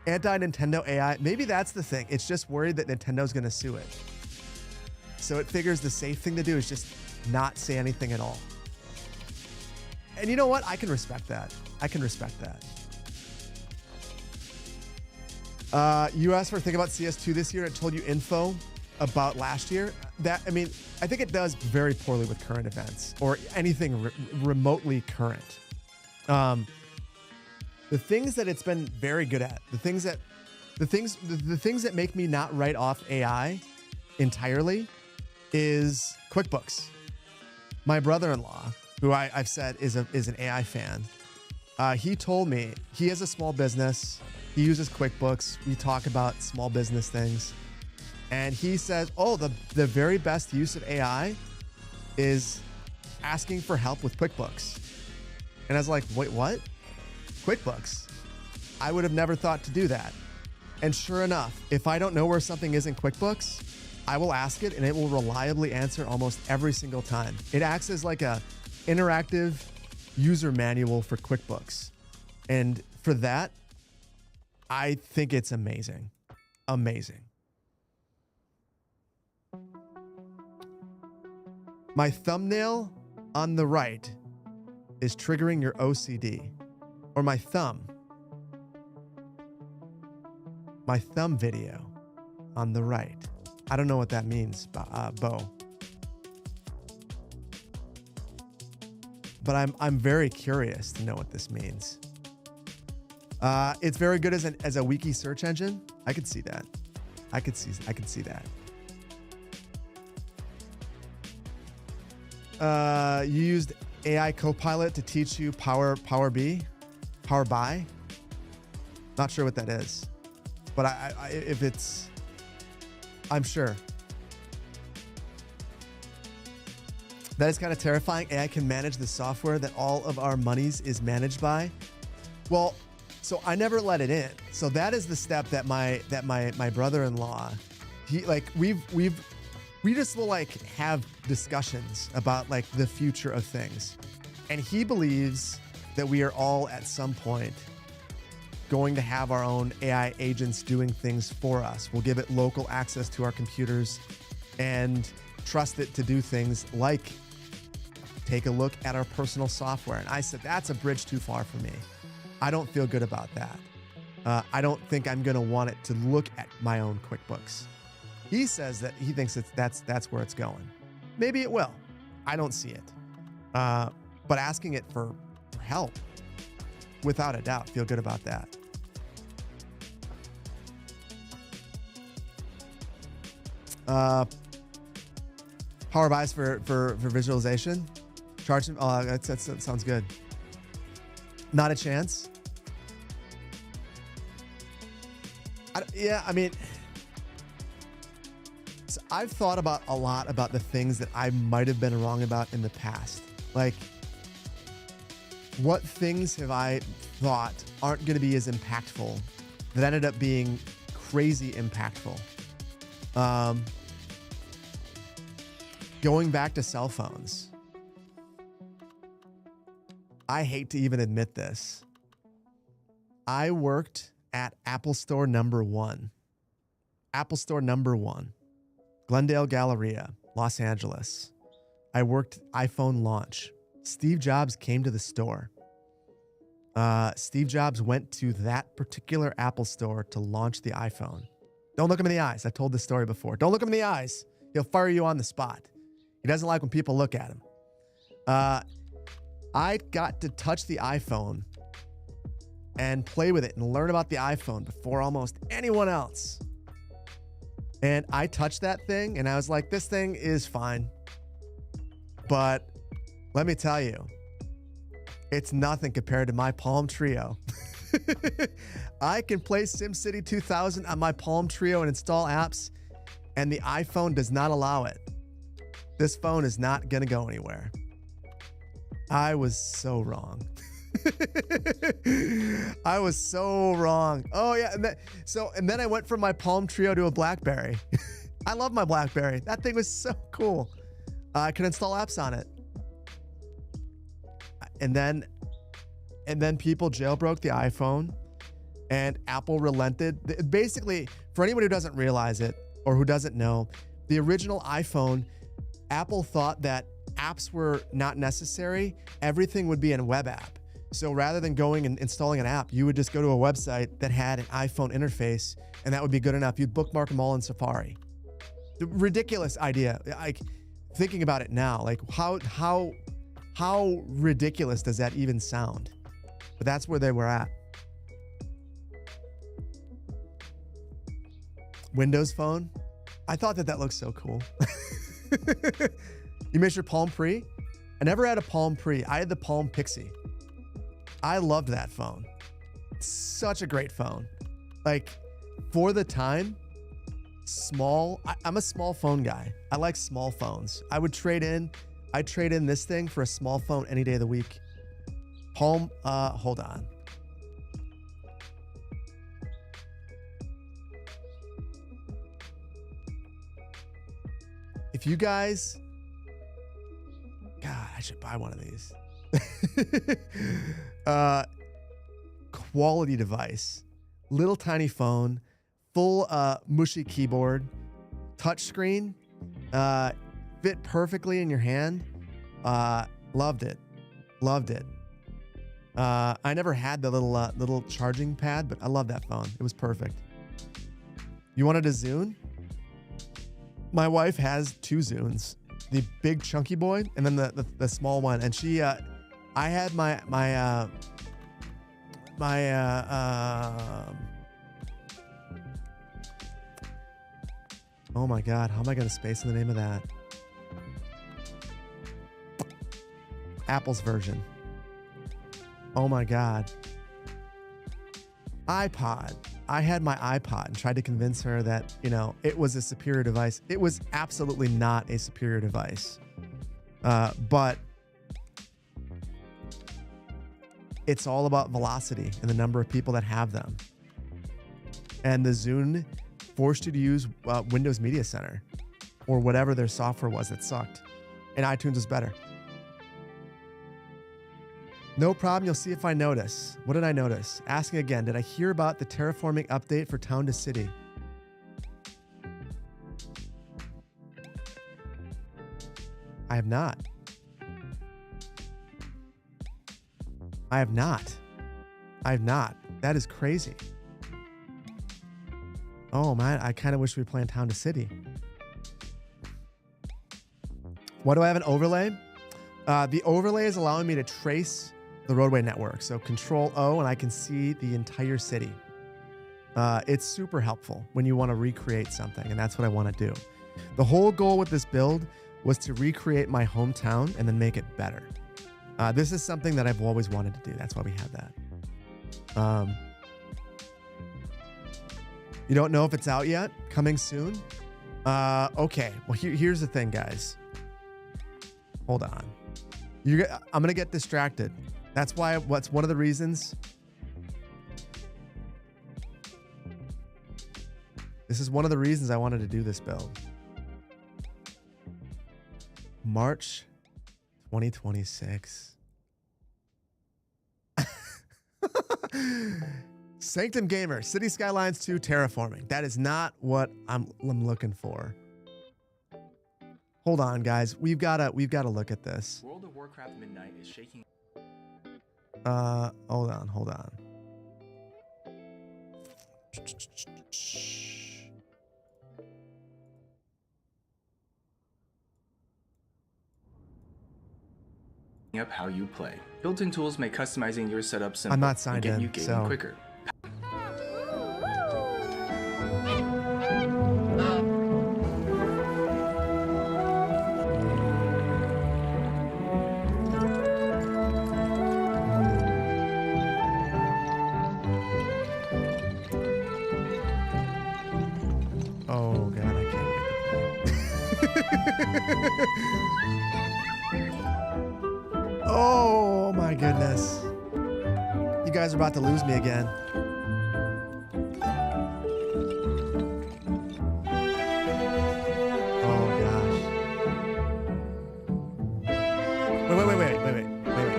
Anti-Nintendo AI, maybe that's the thing. It's just worried that Nintendo's going to sue it. So it figures the safe thing to do is just not say anything at all. And you know what? I can respect that. I can respect that. You asked for a thing about CS2 this year. It told you info about last year. I think it does very poorly with current events or anything remotely current. The things that it's been very good at, the things that make me not write off AI entirely is QuickBooks. My brother-in-law, who I've said is an AI fan, he told me he has a small business. He uses QuickBooks. We talk about small business things. And he says, the very best use of AI is asking for help with QuickBooks. And I was like, wait, what? QuickBooks? I would have never thought to do that. And sure enough, if I don't know where something is in QuickBooks, I will ask it and it will reliably answer almost every single time. It acts as like a interactive user manual for QuickBooks. And for that, I think it's amazing. Amazing. My thumbnail on the right is triggering your OCD. Or my thumb video on the right. I don't know what that means, Bo. But I'm very curious to know what this means. It's very good as a wiki search engine. I could see that. I could see that. You used AI Copilot to teach you Power BI. Not sure what that is, but I'm sure. That is kind of terrifying. AI can manage the software that all of our monies is managed by. Well, so I never let it in. So that is the step that my brother-in-law, we just will have discussions about the future of things. And he believes that we are all at some point going to have our own AI agents doing things for us. We'll give it local access to our computers and trust it to do things like take a look at our personal software. And I said, that's a bridge too far for me. I don't feel good about that. I don't think I'm going to want it to look at my own QuickBooks. He says that he thinks that's where it's going. Maybe it will. I don't see it. But asking it for help, without a doubt, feel good about that. Power buys for visualization. Charge them. Oh, that sounds good. Not a chance. I've thought a lot about the things that I might have been wrong about in the past. Like, what things have I thought aren't going to be as impactful that ended up being crazy impactful? Going back to cell phones. I hate to even admit this. I worked at Apple Store number 1. Apple Store number 1. Glendale Galleria, Los Angeles. I worked iPhone launch. Steve Jobs came to the store. Steve Jobs went to that particular Apple store to launch the iPhone. Don't look him in the eyes. I've told this story before. Don't look him in the eyes. He'll fire you on the spot. He doesn't like when people look at him. I got to touch the iPhone and play with it and learn about the iPhone before almost anyone else. And I touched that thing and I was like, this thing is fine. But let me tell you, it's nothing compared to my Palm Trio. I can play SimCity 2000 on my Palm Trio and install apps, and the iPhone does not allow it. This phone is not going to go anywhere. I was so wrong. I was so wrong. Oh yeah, and then I went from my Palm Trio to a BlackBerry. I love my BlackBerry. That thing was so cool. I could install apps on it. And then people jailbroke the iPhone, and Apple relented. Basically, for anyone who doesn't realize it or who doesn't know, the original iPhone, Apple thought that apps were not necessary. Everything would be in a web app. So rather than going and installing an app, you would just go to a website that had an iPhone interface, and that would be good enough. You'd bookmark them all in Safari. The ridiculous idea. Like, thinking about it now, like how ridiculous does that even sound? But that's where they were at. Windows Phone. I thought that looked so cool. You miss your Palm Pre? I never had a Palm Pre. I had the Palm Pixie. I loved that phone. Such a great phone. Like, for the time, small. I'm a small phone guy. I like small phones. I'd trade in this thing for a small phone any day of the week. Palm, hold on. If you guys, God, I should buy one of these. Quality device, little tiny phone, full mushy keyboard, touchscreen, fit perfectly in your hand. Loved it. Loved it. I never had the little charging pad, but I love that phone. It was perfect. You wanted a Zune? My wife has 2 Zunes, the big chunky boy and then the small one. And she, I had my oh my God, how am I going to space in the name of that? Apple's version. Oh my God. iPod. I had my iPod and tried to convince her that, you know, it was a superior device. It was absolutely not a superior device. But it's all about velocity and the number of people that have them. And the Zune forced you to use Windows Media Center or whatever their software was that sucked. And iTunes was better. No problem. You'll see if I notice. What did I notice? Asking again, did I hear about the terraforming update for Town to City? I have not. I have not. I have not. That is crazy. Oh man, I kind of wish we were playing Town to City. Why do I have an overlay? The overlay is allowing me to trace the roadway network. So Control O and I can see the entire city. It's super helpful when you want to recreate something, and that's what I want to do. The whole goal with this build was to recreate my hometown and then make it better. This is something that I've always wanted to do. That's why we have that. You don't know if it's out yet? Coming soon? Okay. Well, here's the thing, guys. Hold on. I'm going to get distracted. That's why, what's one of the reasons. This is one of the reasons I wanted to do this build. March 2026. Sanctum Gamer, City Skylines 2 terraforming. That is not what I'm looking for. Hold on, guys. We've got to look at this. World of Warcraft Midnight is shaking. Hold on. Up how you play. Built-in tools make customizing your setup simple. I'm not signed and get in, you gaming so quicker. oh god, I can't wait to play. Oh my goodness. You guys are about to lose me again. Oh gosh. Wait.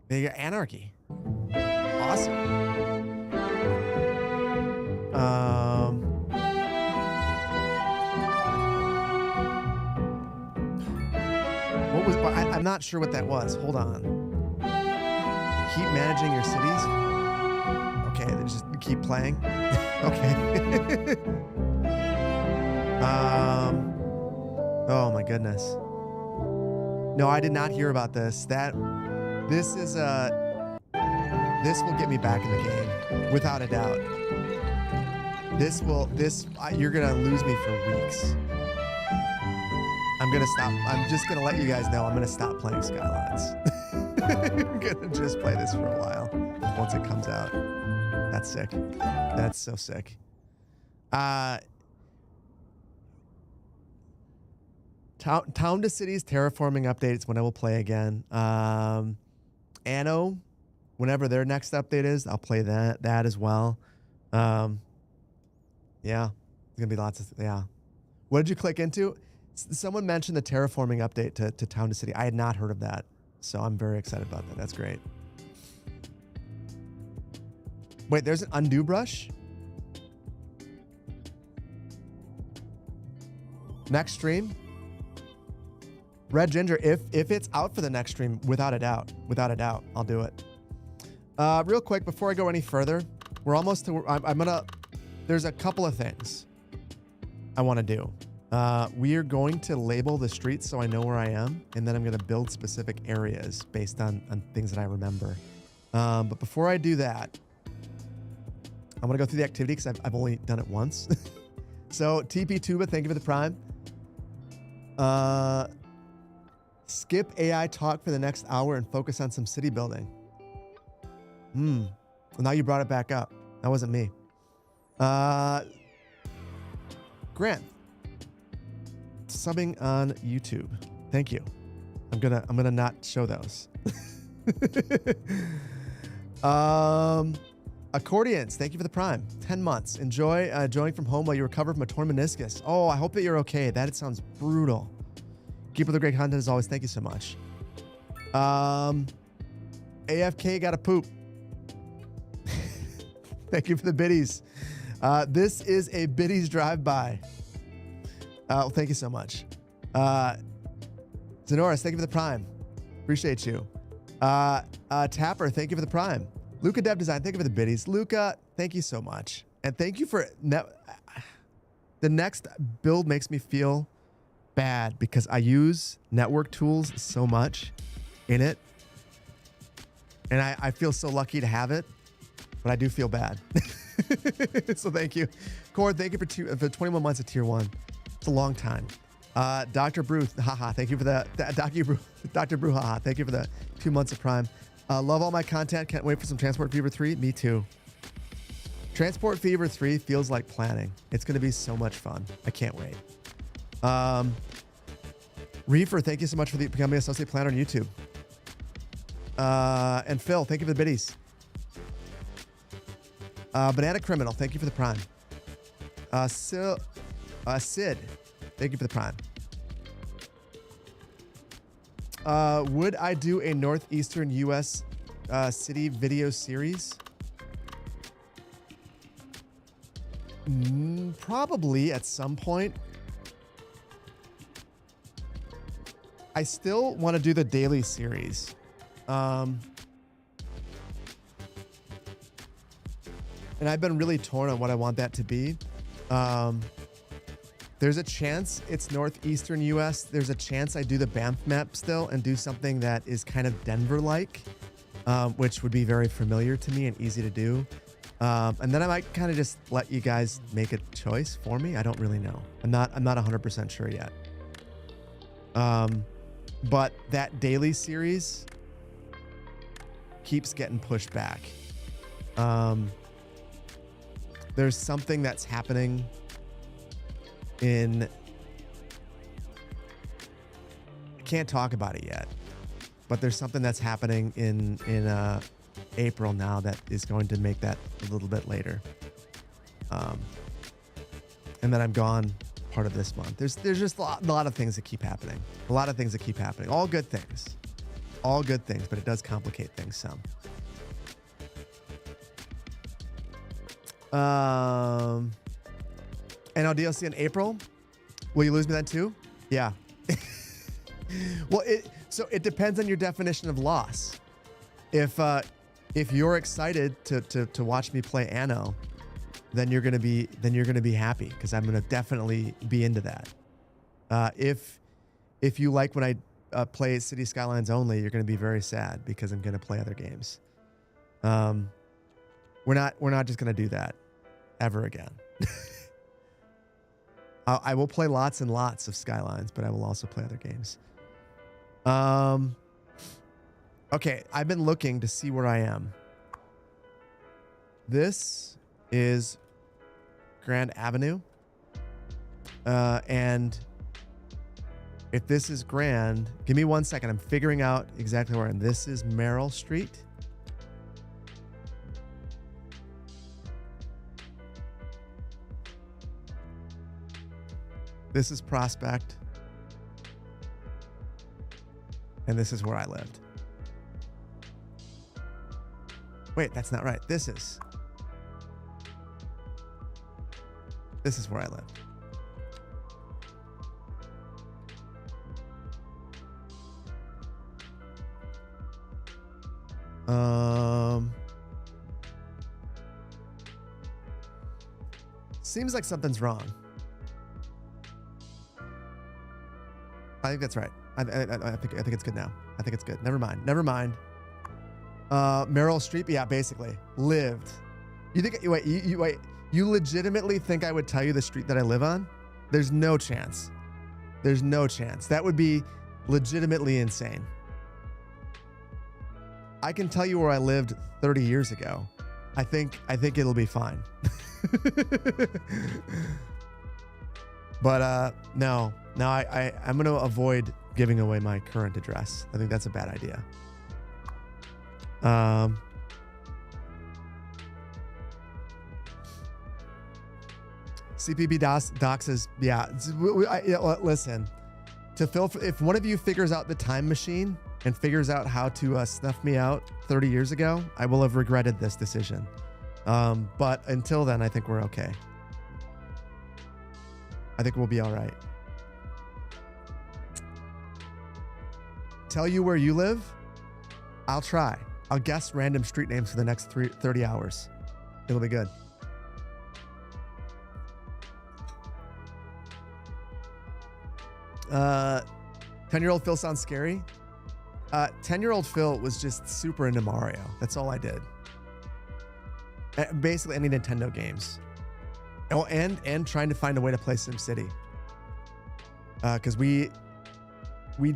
They got anarchy. Awesome. What was? I'm not sure what that was. Hold on. Keep managing your cities. Okay, then just keep playing. Okay. Oh my goodness. No, I did not hear about this. This will get me back in the game, without a doubt. You're gonna lose me for weeks. I'm gonna stop. I'm just gonna let you guys know I'm gonna stop playing Skylines. I'm gonna just play this for a while once it comes out. That's sick. That's so sick. Town to Cities terraforming updates when I will play again. Anno, whenever their next update is, I'll play that as well. Yeah, there's gonna be lots of What did you click into? Someone mentioned the terraforming update to Town to City. I had not heard of that, so I'm very excited about that. That's great. Wait, there's an undo brush? Next stream? Red Ginger, if it's out for the next stream, without a doubt, I'll do it. Real quick, before I go any further, we're almost to, there's a couple of things I want to do. We are going to label the streets so I know where I am, and then I'm going to build specific areas based on things that I remember. But before I do that, I'm going to go through the activity because I've only done it once. So, TP Tuba, thank you for the prime. Skip AI talk for the next hour and focus on some city building. Well, now you brought it back up. That wasn't me. Grant, subbing on YouTube. Thank you. I'm gonna not show those. Accordions, thank you for the prime. 10 months. Enjoy joining from home while you recover from a torn meniscus. Oh, I hope that you're okay. That sounds brutal. Keep up the great content as always. Thank you so much. AFK gotta poop. Thank you for the biddies. This is a biddies drive-by. Well, thank you so much. Zenoris, thank you for the prime. Appreciate you. Tapper, thank you for the prime. Luca Dev Design, thank you for the biddies. Luca, thank you so much. And thank you for... The next build makes me feel bad because I use network tools so much in it. And I feel so lucky to have it, but I do feel bad. So thank you. Cord, thank you for 21 months of tier 1. It's a long time. Dr. Brew, haha, thank you for the... Dr. Brew, haha, thank you for the 2 months of prime. Love all my content. Can't wait for some Transport Fever 3. Me too. Transport Fever 3 feels like planning. It's going to be so much fun. I can't wait. Reefer, thank you so much for becoming an associate planner on YouTube. And Phil, thank you for the biddies. Banana Criminal, thank you for the prime. Sid, thank you for the prime. Would I do a northeastern U.S. City video series? Probably at some point. I still want to do the daily series. And I've been really torn on what I want that to be. There's a chance it's northeastern U.S. There's a chance I do the Banff map still and do something that is kind of Denver-like, which would be very familiar to me and easy to do. And then I might kind of just let you guys make a choice for me. I don't really know. I'm not 100% sure yet. But that daily series keeps getting pushed back. There's something that's happening I can't talk about it yet, but there's something that's happening in April now that is going to make that a little bit later. And then I'm gone part of this month. There's just a lot of things that keep happening. All good things, but it does complicate things some. And DLC in April. Will you lose me then too? Yeah. Well, it depends on your definition of loss. If you're excited to watch me play Anno, then you're gonna be happy because I'm gonna definitely be into that. If you like when I play City Skylines only, you're gonna be very sad because I'm gonna play other games. We're not just gonna do that ever again. I will play lots and lots of Skylines, but I will also play other games. Okay, I've been looking to see where I am. This is Grand Avenue. And if this is Grand, give me 1 second. I'm figuring out exactly where I am. This is Merrill Street. This is Prospect. And this is where I lived. Wait, that's not right. This is This is where I live. Seems like something's wrong. I think that's right. I think it's good now. I think it's good. Never mind. Meryl Streep, yeah, basically lived. You think? Wait, wait. You legitimately think I would tell you the street that I live on? There's no chance. There's no chance. That would be legitimately insane. I can tell you where I lived 30 years ago. I think it'll be fine. But no, I'm going to avoid giving away my current address. I think that's a bad idea. CPB doxes, yeah. Listen, if one of you figures out the time machine and figures out how to snuff me out 30 years ago, I will have regretted this decision. But until then, I think we're okay. I think we'll be all right. Tell you where you live? I'll try. I'll guess random street names for the next 30 hours. It'll be good. Uh, 10-year-old Phil sounds scary. 10-year-old Phil was just super into Mario. That's all I did. Basically any Nintendo games. Oh, and trying to find a way to play SimCity. Because we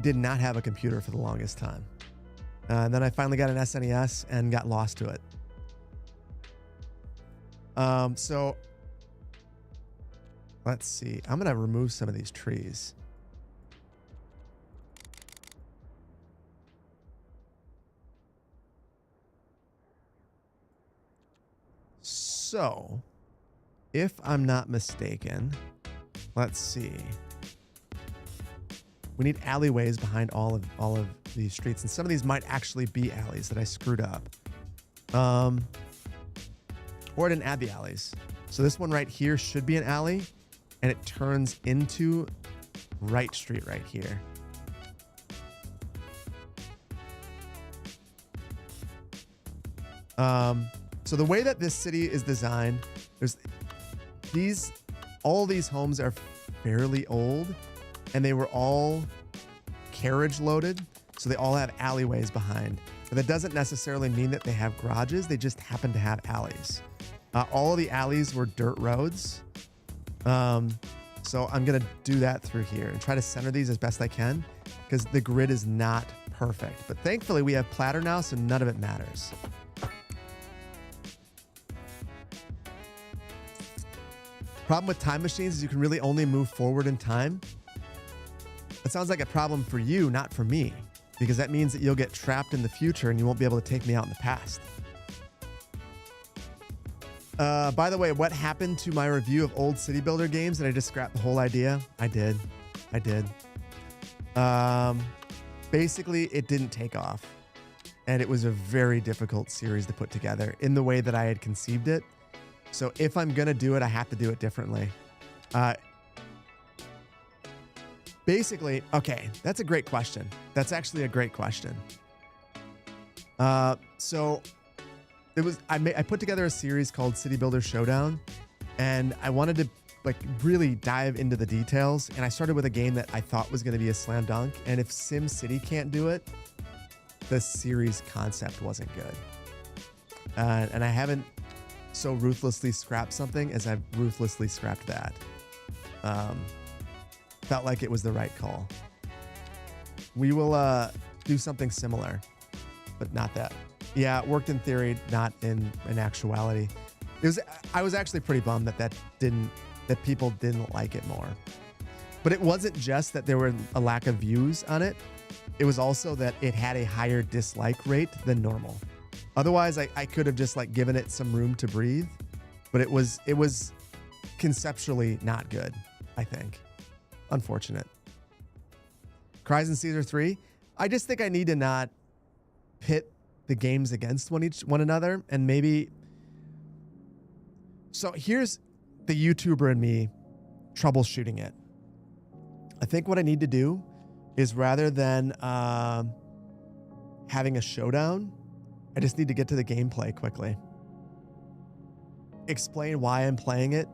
did not have a computer for the longest time. And then I finally got an SNES and got lost to it. So let's see. I'm gonna remove some of these trees. So, if I'm not mistaken, let's see. We need alleyways behind all of these streets, and some of these might actually be alleys that I screwed up. Or I didn't add the alleys. So this one right here should be an alley, and it turns into Wright Street right here. So the way that this city is designed, all these homes are fairly old, and they were all carriage loaded, so they all have alleyways behind. But that doesn't necessarily mean that they have garages. They just happen to have alleys. All of the alleys were dirt roads. So I'm gonna do that through here and try to center these as best I can, because the grid is not perfect. But thankfully we have platter now, so none of it matters. Problem with time machines is you can really only move forward in time. That sounds like a problem for you, not for me, because that means that you'll get trapped in the future and you won't be able to take me out in the past. By the way, what happened to my review of old city builder games? Did I just scrap the whole idea? I did. Basically, it didn't take off, and it was a very difficult series to put together in the way that I had conceived it. So if I'm going to do it, I have to do it differently. Basically, okay, that's a great question. That's actually a great question. So I put together a series called City Builder Showdown, and I wanted to really dive into the details. And I started with a game that I thought was going to be a slam dunk. And if SimCity can't do it, the series concept wasn't good. And I haven't so ruthlessly scrapped something as I've ruthlessly scrapped that. Felt like it was the right call. We will do something similar, but not that. Yeah, it worked in theory, not in actuality. I was actually pretty bummed that people didn't like it more. But it wasn't just that there were a lack of views on it. It was also that it had a higher dislike rate than normal. Otherwise, I could have just given it some room to breathe, but it was conceptually not good, I think. Unfortunate. Cries and Caesar 3. I just think I need to not pit the games against one another, and maybe. So the YouTuber in me troubleshooting it. I think what I need to do is rather than having a showdown, I just need to get to the gameplay quickly. Explain why I'm playing it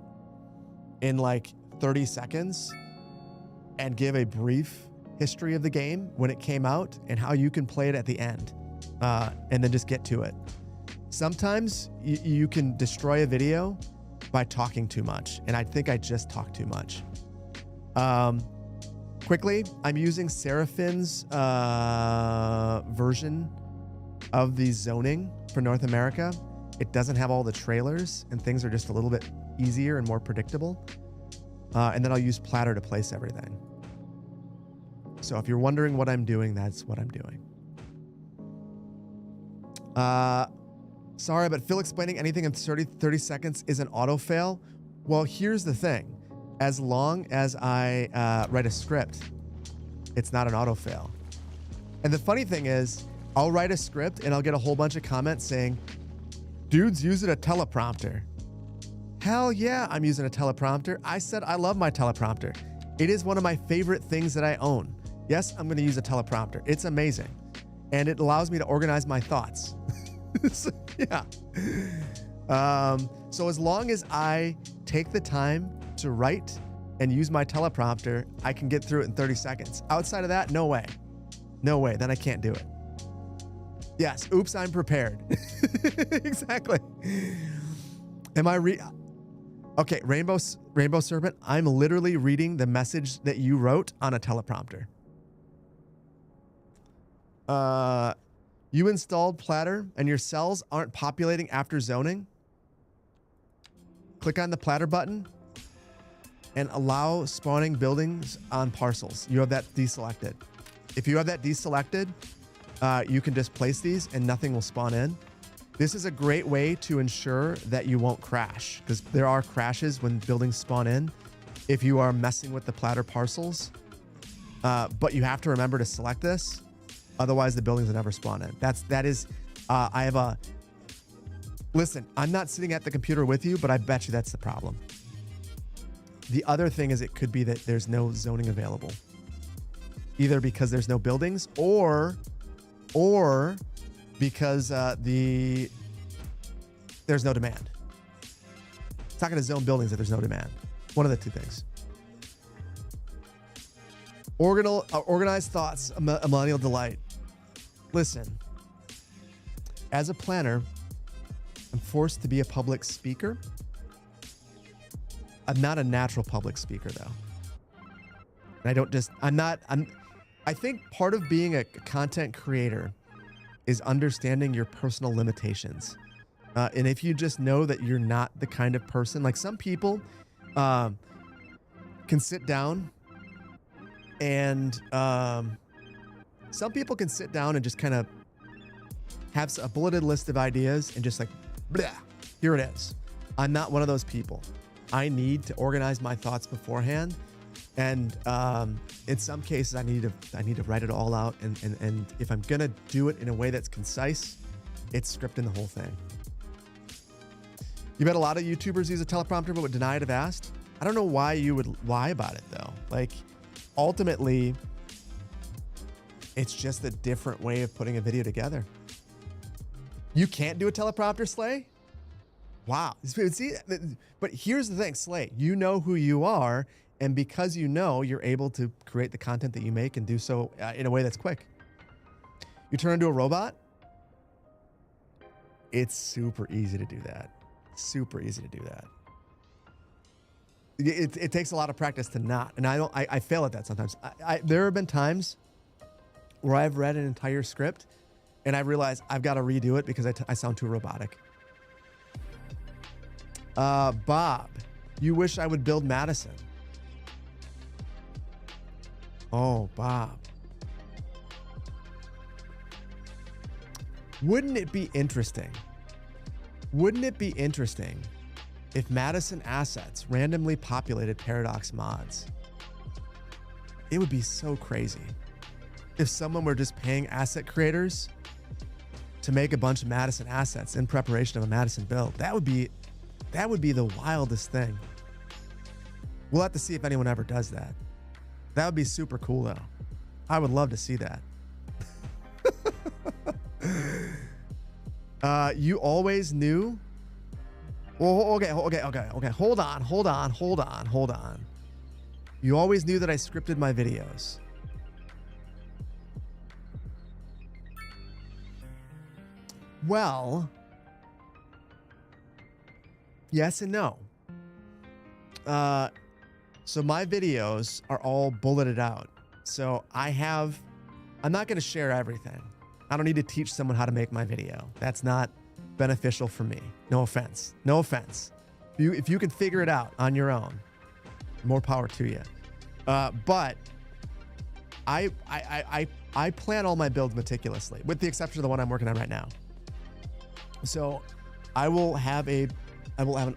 in like 30 seconds and give a brief history of the game when it came out and how you can play it at the end, and then just get to it. Sometimes you can destroy a video by talking too much, and I think I just talked too much. Quickly, I'm using Seraphin's version of the zoning for North America. It doesn't have all the trailers, and things are just a little bit easier and more predictable. And then I'll use Platter to place everything. So if you're wondering what I'm doing, that's what I'm doing. Sorry, but Phil explaining anything in 30 seconds is an auto fail. Well, here's the thing. As long as I write a script, it's not an auto fail. And the funny thing is, I'll write a script and I'll get a whole bunch of comments saying, dude's using a teleprompter. Hell yeah, I'm using a teleprompter. I said I love my teleprompter. It is one of my favorite things that I own. Yes, I'm going to use a teleprompter. It's amazing. And it allows me to organize my thoughts. So, yeah. So as long as I take the time to write and use my teleprompter, I can get through it in 30 seconds. Outside of that, no way. No way. Then I can't do it. Yes. Oops, I'm prepared. Exactly. Am I Okay, Rainbow Serpent, I'm literally reading the message that you wrote on a teleprompter. You installed Platter and your cells aren't populating after zoning? Click on the Platter button and allow spawning buildings on parcels. You have that deselected. If you have that deselected, you can just place these and nothing will spawn in. This is a great way to ensure that you won't crash, because there are crashes when buildings spawn in if you are messing with the Platter parcels. But you have to remember to select this. Otherwise, the buildings will never spawn in. Listen, I'm not sitting at the computer with you, but I bet you that's the problem. The other thing is it could be that there's no zoning available. Either because there's no buildings or because there's no demand. It's not going to zone buildings if there's no demand. One of the two things. Organized thoughts, a millennial delight. Listen, as a planner, I'm forced to be a public speaker. I'm not a natural public speaker, though. And I think part of being a content creator is understanding your personal limitations. And if you just know that you're not the kind of person, like some people can sit down and some people can sit down and just kind of have a bulleted list of ideas and just like, blah, here it is. I'm not one of those people. I need to organize my thoughts beforehand. And in some cases, I need to write it all out. And if I'm going to do it in a way that's concise, it's scripting the whole thing. You bet a lot of YouTubers use a teleprompter but would deny it if asked. I don't know why you would lie about it, though. Like, ultimately, it's just a different way of putting a video together. You can't do a teleprompter, Slay? Wow. See, but here's the thing, Slay. You know who you are, and because you know, you're able to create the content that you make and do so in a way that's quick. You turn into a robot? It's super easy to do that. Super easy to do that. It takes a lot of practice to not, and I fail at that sometimes. There have been times where I've read an entire script and I realize I've got to redo it because I sound too robotic. Bob, you wish I would build Madison. Oh, Bob. Wouldn't it be interesting? Wouldn't it be interesting if Madison assets randomly populated Paradox mods? It would be so crazy if someone were just paying asset creators to make a bunch of Madison assets in preparation of a Madison build. That would be the wildest thing. We'll have to see if anyone ever does that. That would be super cool, though. I would love to see that. You always knew? Well, okay. Hold on. You always knew that I scripted my videos. Well, yes and no. So my videos are all bulleted out. So I'm not going to share everything. I don't need to teach someone how to make my video. That's not beneficial for me. No offense. If you can figure it out on your own, more power to you. But I plan all my builds meticulously, with the exception of the one I'm working on right now. So I will have an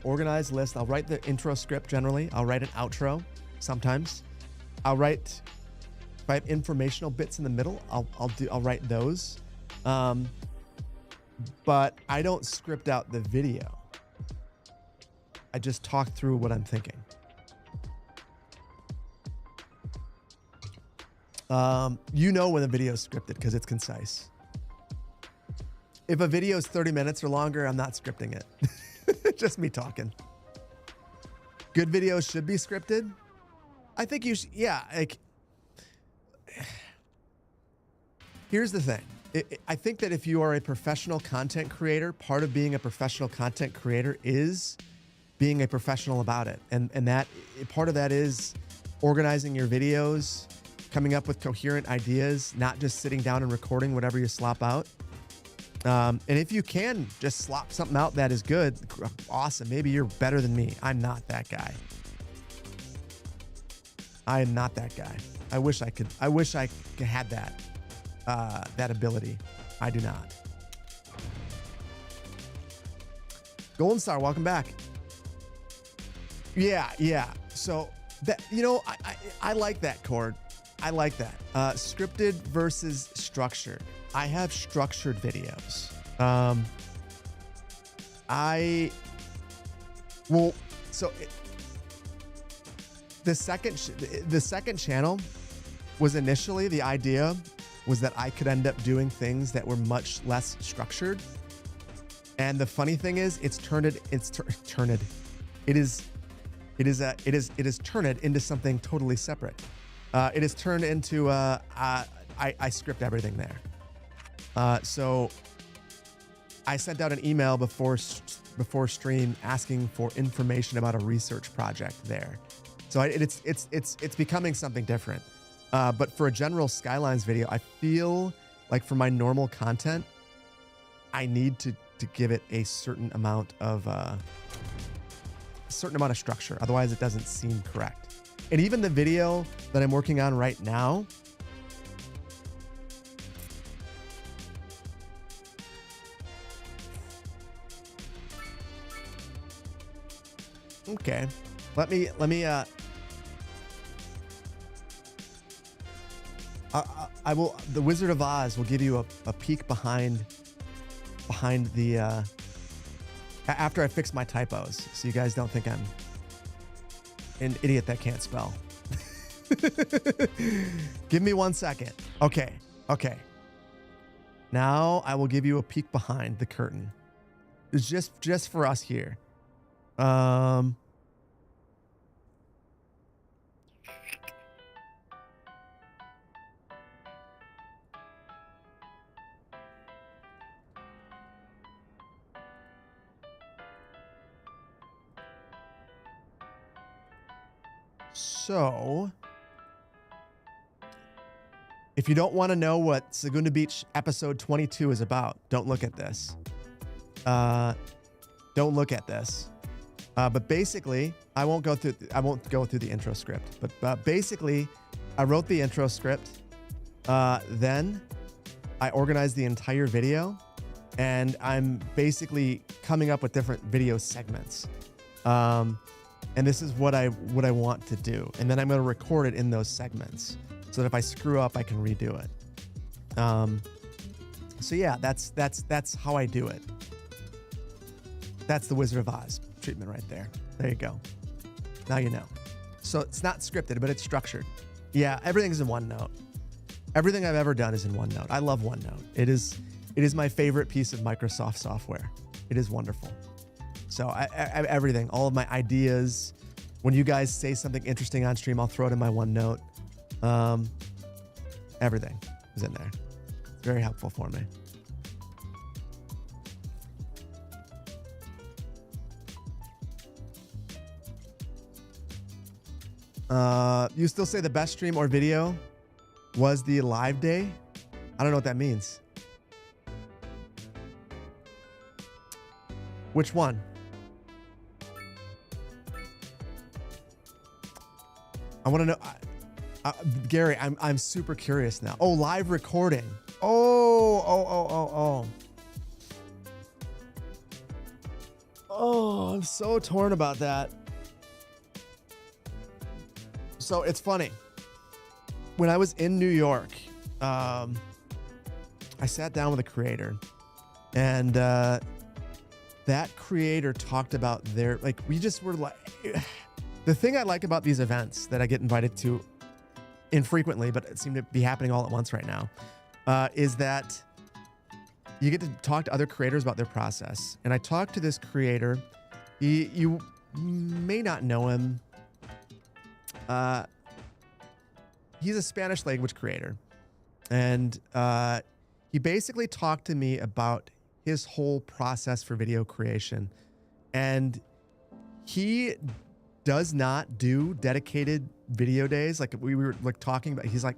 organized list. I'll write the intro script generally. I'll write an outro sometimes. If I have informational bits in the middle, I'll write those. But I don't script out the video. I just talk through what I'm thinking. You know when the video is scripted because it's concise. If a video is 30 minutes or longer, I'm not scripting it. Just me talking. Good videos should be scripted. I think you should, yeah. Like, here's the thing. I think that if you are a professional content creator, part of being a professional content creator is being a professional about it. And that part of that is organizing your videos, coming up with coherent ideas, not just sitting down and recording whatever you slop out. And if you can just slop something out that is good, awesome. Maybe you're better than me. I'm not that guy. I am not that guy. I wish I had that ability. I do not. Golden Star, welcome back. Yeah. So that, I like that, Cord. I like that. Scripted versus structured. I have structured videos. The second channel was initially, the idea was that I could end up doing things that were much less structured. And the funny thing is, it is turned into something totally separate. It is turned into I script everything there. So I sent out an email before stream asking for information about a research project there. So it's becoming something different. But for a general Skylines video, I feel like for my normal content, I need to give it a certain amount of structure. Otherwise, it doesn't seem correct. And even the video that I'm working on right now, okay, let me I will, the Wizard of Oz will give you a peek behind the after I fix my typos, so you guys don't think I'm an idiot that can't spell. Give me 1 second. Okay. Now I will give you a peek behind the curtain. It's just for us here. So, if you don't want to know what Segunda Beach episode 22 is about, don't look at this. Don't look at this. But basically, I won't go through the intro script. But basically, I wrote the intro script. Then I organized the entire video, and I'm basically coming up with different video segments. And this is what I want to do. And then I'm going to record it in those segments so that if I screw up, I can redo it. So yeah, that's how I do it. That's the Wizard of Oz treatment right there. There you go. Now you know. So it's not scripted, but it's structured. Yeah, everything's in OneNote. Everything I've ever done is in OneNote. I love OneNote. It is my favorite piece of Microsoft software. It is wonderful. So everything, all of my ideas. When you guys say something interesting on stream, I'll throw it in my OneNote. Everything is in there. It's very helpful for me. You still say the best stream or video was the live day? I don't know what that means. Which one? I want to know. Gary, I'm super curious now. Oh, live recording. Oh. Oh, I'm so torn about that. So it's funny. When I was in New York, I sat down with a creator, and that creator talked about their, like, we just were like, the thing I like about these events that I get invited to infrequently, but it seemed to be happening all at once right now, is that you get to talk to other creators about their process. And I talked to this creator. You may not know him. He's a Spanish language creator, and he basically talked to me about his whole process for video creation. And he does not do dedicated video days. Like we were like talking about, he's like,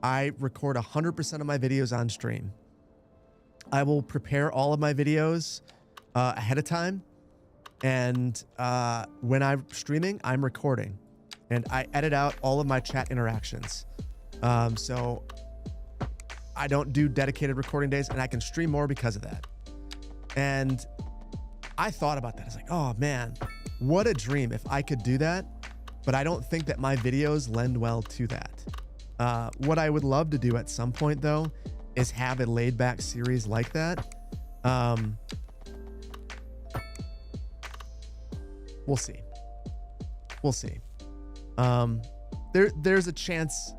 I record 100% of my videos on stream. I will prepare all of my videos ahead of time. And when I'm streaming, I'm recording. And I edit out all of my chat interactions. So I don't do dedicated recording days, and I can stream more because of that. And I thought about that. I was like, oh man, what a dream if I could do that. But I don't think that my videos lend well to that. What I would love to do at some point, though, is have a laid back series like that. We'll see. We'll see. There's a chance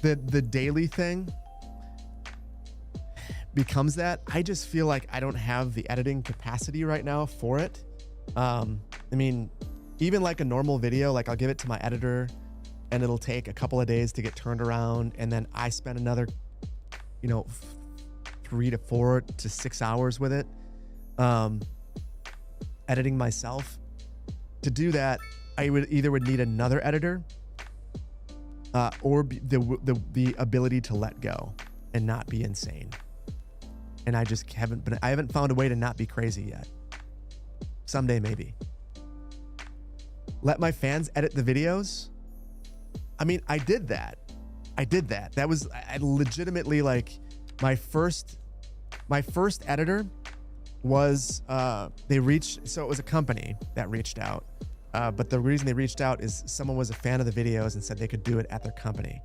that the daily thing becomes that. I just feel like I don't have the editing capacity right now for it. I mean, even like a normal video, like I'll give it to my editor and it'll take a couple of days to get turned around. And then I spend another, 3 to 4 to 6 hours with it, editing myself. To do that, I would need another editor, or the ability to let go and not be insane. And I just haven't found a way to not be crazy yet. Someday maybe. Let my fans edit the videos. I mean, I did that. That was, I legitimately, like, my first editor was, so it was a company that reached out. But the reason they reached out is someone was a fan of the videos and said they could do it at their company.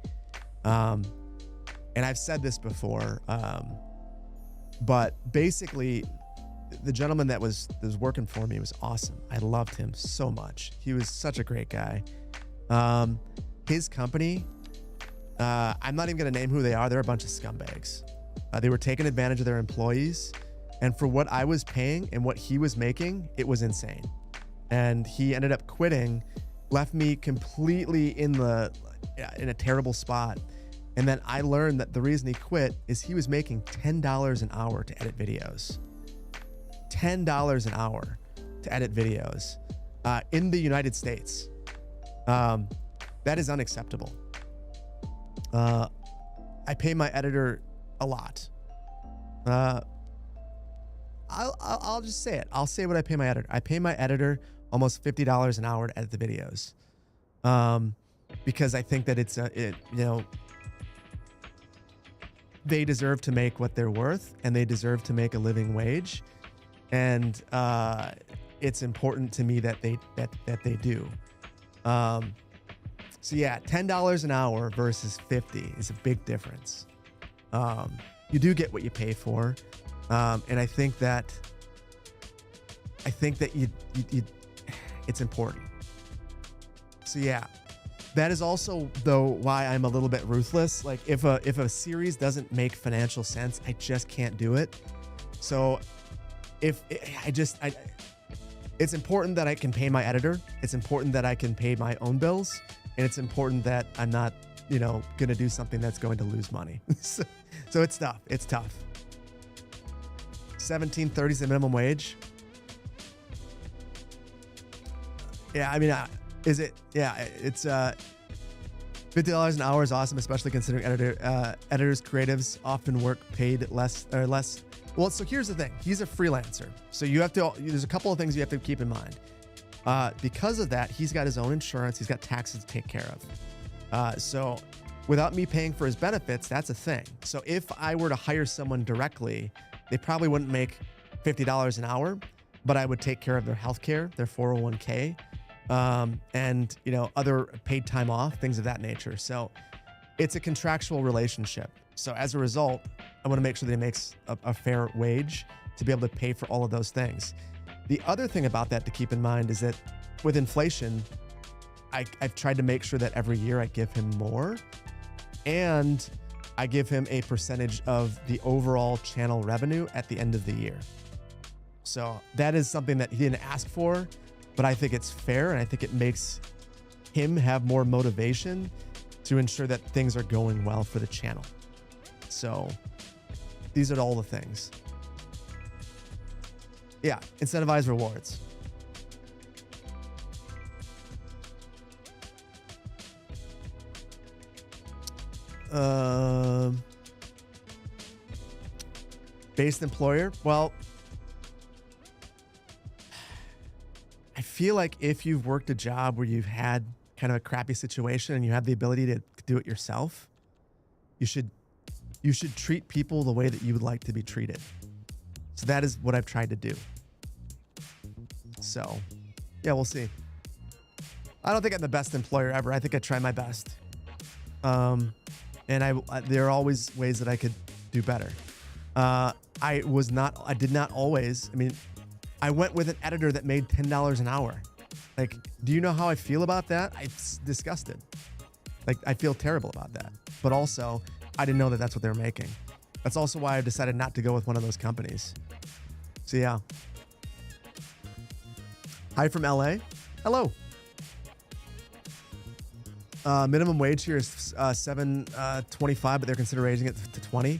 And I've said this before, but basically the gentleman that was working for me was awesome. I loved him so much. He was such a great guy. His company, I'm not even going to name who they are. They're a bunch of scumbags. They were taking advantage of their employees. And for what I was paying and what he was making, it was insane. And he ended up quitting, left me completely in a terrible spot. And then I learned that the reason he quit is he was making $10 an hour to edit videos. $10 an hour to edit videos in the United States. That is unacceptable. I pay my editor a lot. I'll just say it. I'll say what I pay my editor. I pay my editor almost $50 an hour to edit the videos, because I think that they deserve to make what they're worth, and they deserve to make a living wage, and it's important to me that they do. So yeah, $10 an hour versus $50 is a big difference. You do get what you pay for, and I think that you it's important. So yeah, that is also though why I'm a little bit ruthless. Like if a series doesn't make financial sense, I just can't do it. So if it's important that I can pay my editor. It's important that I can pay my own bills, and it's important that I'm not, going to do something that's going to lose money. so it's tough. It's tough. 17.30 is the minimum wage. Yeah, I mean, is it? Yeah, it's $50 an hour is awesome, especially considering editors, creatives often work paid less or less. Well, so here's the thing. He's a freelancer. So there's a couple of things you have to keep in mind. Because of that, he's got his own insurance. He's got taxes to take care of. So without me paying for his benefits, that's a thing. So if I were to hire someone directly, they probably wouldn't make $50 an hour, but I would take care of their healthcare, their 401k, and other paid time off, things of that nature. So it's a contractual relationship. So as a result, I want to make sure that he makes a fair wage to be able to pay for all of those things. The other thing about that to keep in mind is that with inflation, I've tried to make sure that every year I give him more, and I give him a percentage of the overall channel revenue at the end of the year. So that is something that he didn't ask for, but I think it's fair, and I think it makes him have more motivation to ensure that things are going well for the channel. So these are all the things. Yeah, incentivize rewards. Based employer. Well, I feel like if you've worked a job where you've had kind of a crappy situation and you have the ability to do it yourself, you should treat people the way that you would like to be treated. So that is what I've tried to do. So, yeah, we'll see. I don't think I'm the best employer ever. I think I try my best. And there are always ways that I could do better. I did not always. I mean, I went with an editor that made $10 an hour. Like, do you know how I feel about that? I'm disgusted. Like, I feel terrible about that. But also, I didn't know that that's what they were making. That's also why I decided not to go with one of those companies. So yeah. Hi from LA. Hello. Minimum wage here is $7.25, but they're considering raising it to $20.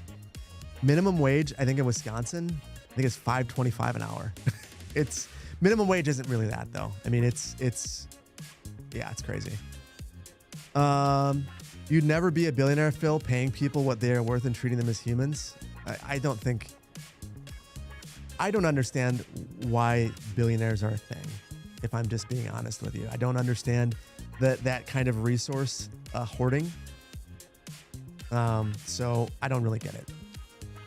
Minimum wage, I think in Wisconsin, I think it's $5.25 an hour. It's minimum wage isn't really that though. I mean, it's crazy. You'd never be a billionaire, Phil, paying people what they are worth and treating them as humans. I don't understand why billionaires are a thing, if I'm just being honest with you. I don't understand that kind of resource hoarding. So I don't really get it.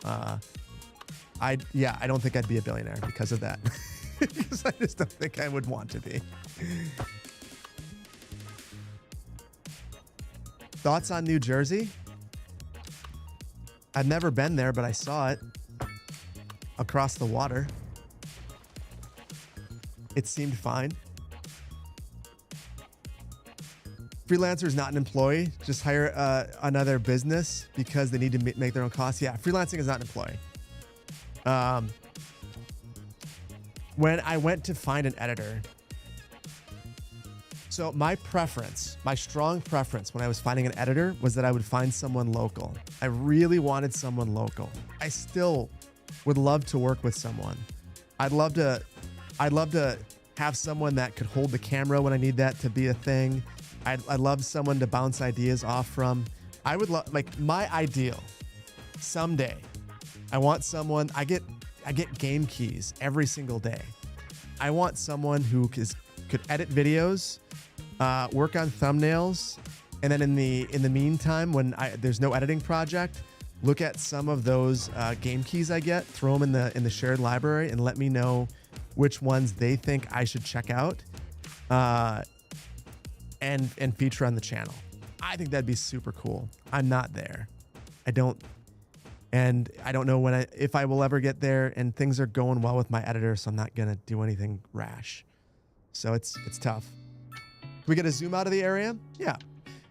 I don't think I'd be a billionaire because of that. Because I just don't think I would want to be. Thoughts on New Jersey? I've never been there, but I saw it across the water. It seemed fine. Freelancer is not an employee. Just hire another business because they need to make their own costs. Yeah, freelancing is not an employee. When I went to find an editor, so my strong preference when I was finding an editor was that I would find someone local. I really wanted someone local. I still would love to work with someone. I'd love to have someone that could hold the camera when I need that to be a thing. I'd love someone to bounce ideas off from. I would love, like, my ideal someday. I want someone, I get game keys every single day. I want someone who could edit videos, work on thumbnails, and then in the meantime, when there's no editing project, look at some of those game keys I get, throw them in the shared library, and let me know which ones they think I should check out, and feature on the channel. I think that'd be super cool. I'm not there. I don't know if I will ever get there, and things are going well with my editor, so I'm not gonna do anything rash. So it's tough. we get a zoom out of the area? Yeah.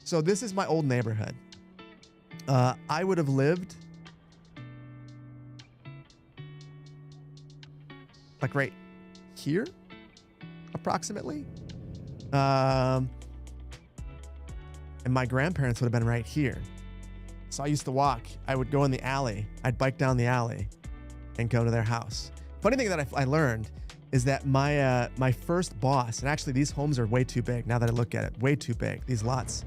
So this is my old neighborhood. I would have lived like right here, approximately. And my grandparents would have been right here. So I used to walk. I would go in the alley. I'd bike down the alley and go to their house. Funny thing that I learned is that my first boss, and actually these homes are way too big now that I look at it, way too big. These lots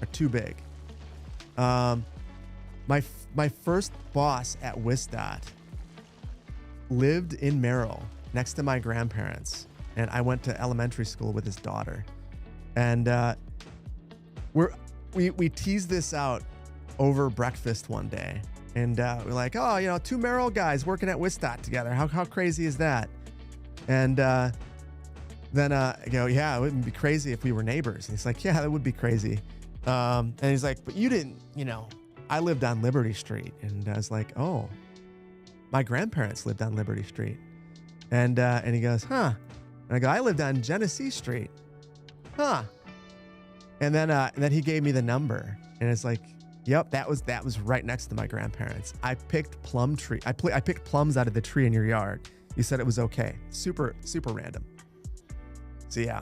are too big. My first boss at Wisdot lived in Merrill next to my grandparents, and I went to elementary school with his daughter. And we teased this out over breakfast one day, and we're like, oh, you know, 2 Merrill guys working at Wisdot together. How crazy is that? And then I go, yeah, it wouldn't be crazy if we were neighbors. And he's like, yeah, that would be crazy. And he's like, but you didn't, you know, I lived on Liberty Street. And I was like, oh, my grandparents lived on Liberty Street. And he goes, huh? And I go, I lived on Genesee Street. Huh? And then he gave me the number, and it's like, yep, that was right next to my grandparents. I picked I picked plums out of the tree in your yard. You said it was okay. Super random. So yeah.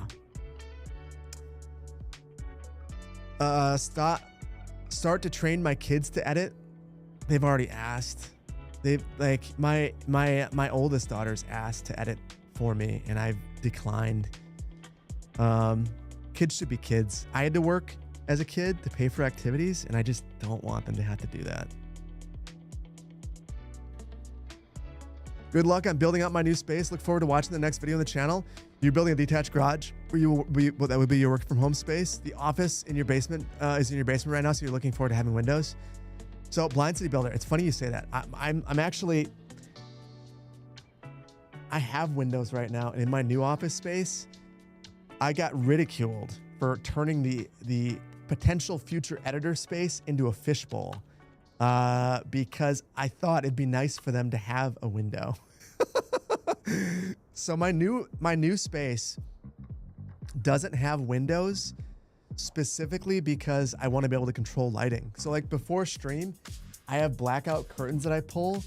Start to train my kids to edit. They've already asked. They've like my oldest daughter's asked to edit for me, and I've declined. Kids should be kids. I had to work as a kid to pay for activities, and I just don't want them to have to do that. Good luck on building out my new space. Look forward to watching the next video on the channel. You're building a detached garage where that would be your work from home space. The office in your basement is in your basement right now, so you're looking forward to having windows. So Blind City Builder, it's funny you say that. I'm actually, I have windows right now, and in my new office space, I got ridiculed for turning the potential future editor space into a fishbowl because I thought it'd be nice for them to have a window. So my new space doesn't have windows specifically because I want to be able to control lighting. So like before stream, I have blackout curtains that I pull,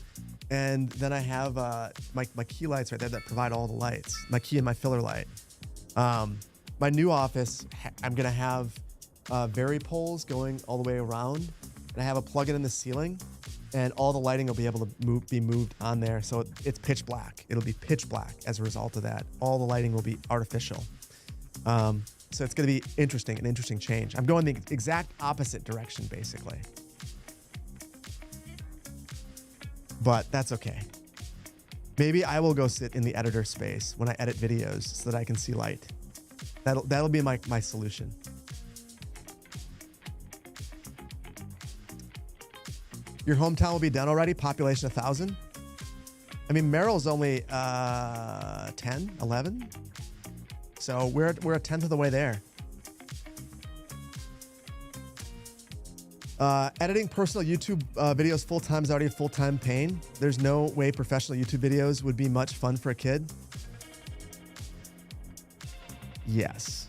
and then I have my key lights right there that provide all the lights, my key and my filler light. My new office, I'm gonna have Vary poles going all the way around, and I have a plug-in in the ceiling, and all the lighting will be able to be moved on there. So it's pitch black. It'll be pitch black as a result of that. All the lighting will be artificial. So it's gonna be an interesting change. I'm going the exact opposite direction, basically. But that's okay. Maybe I will go sit in the editor space when I edit videos so that I can see light. That'll be my solution. Your hometown will be done already. Population 1,000. I mean, Merrill's only 10, 11. So we're a tenth of the way there. Editing personal YouTube videos full-time is already a full-time pain. There's no way professional YouTube videos would be much fun for a kid. Yes.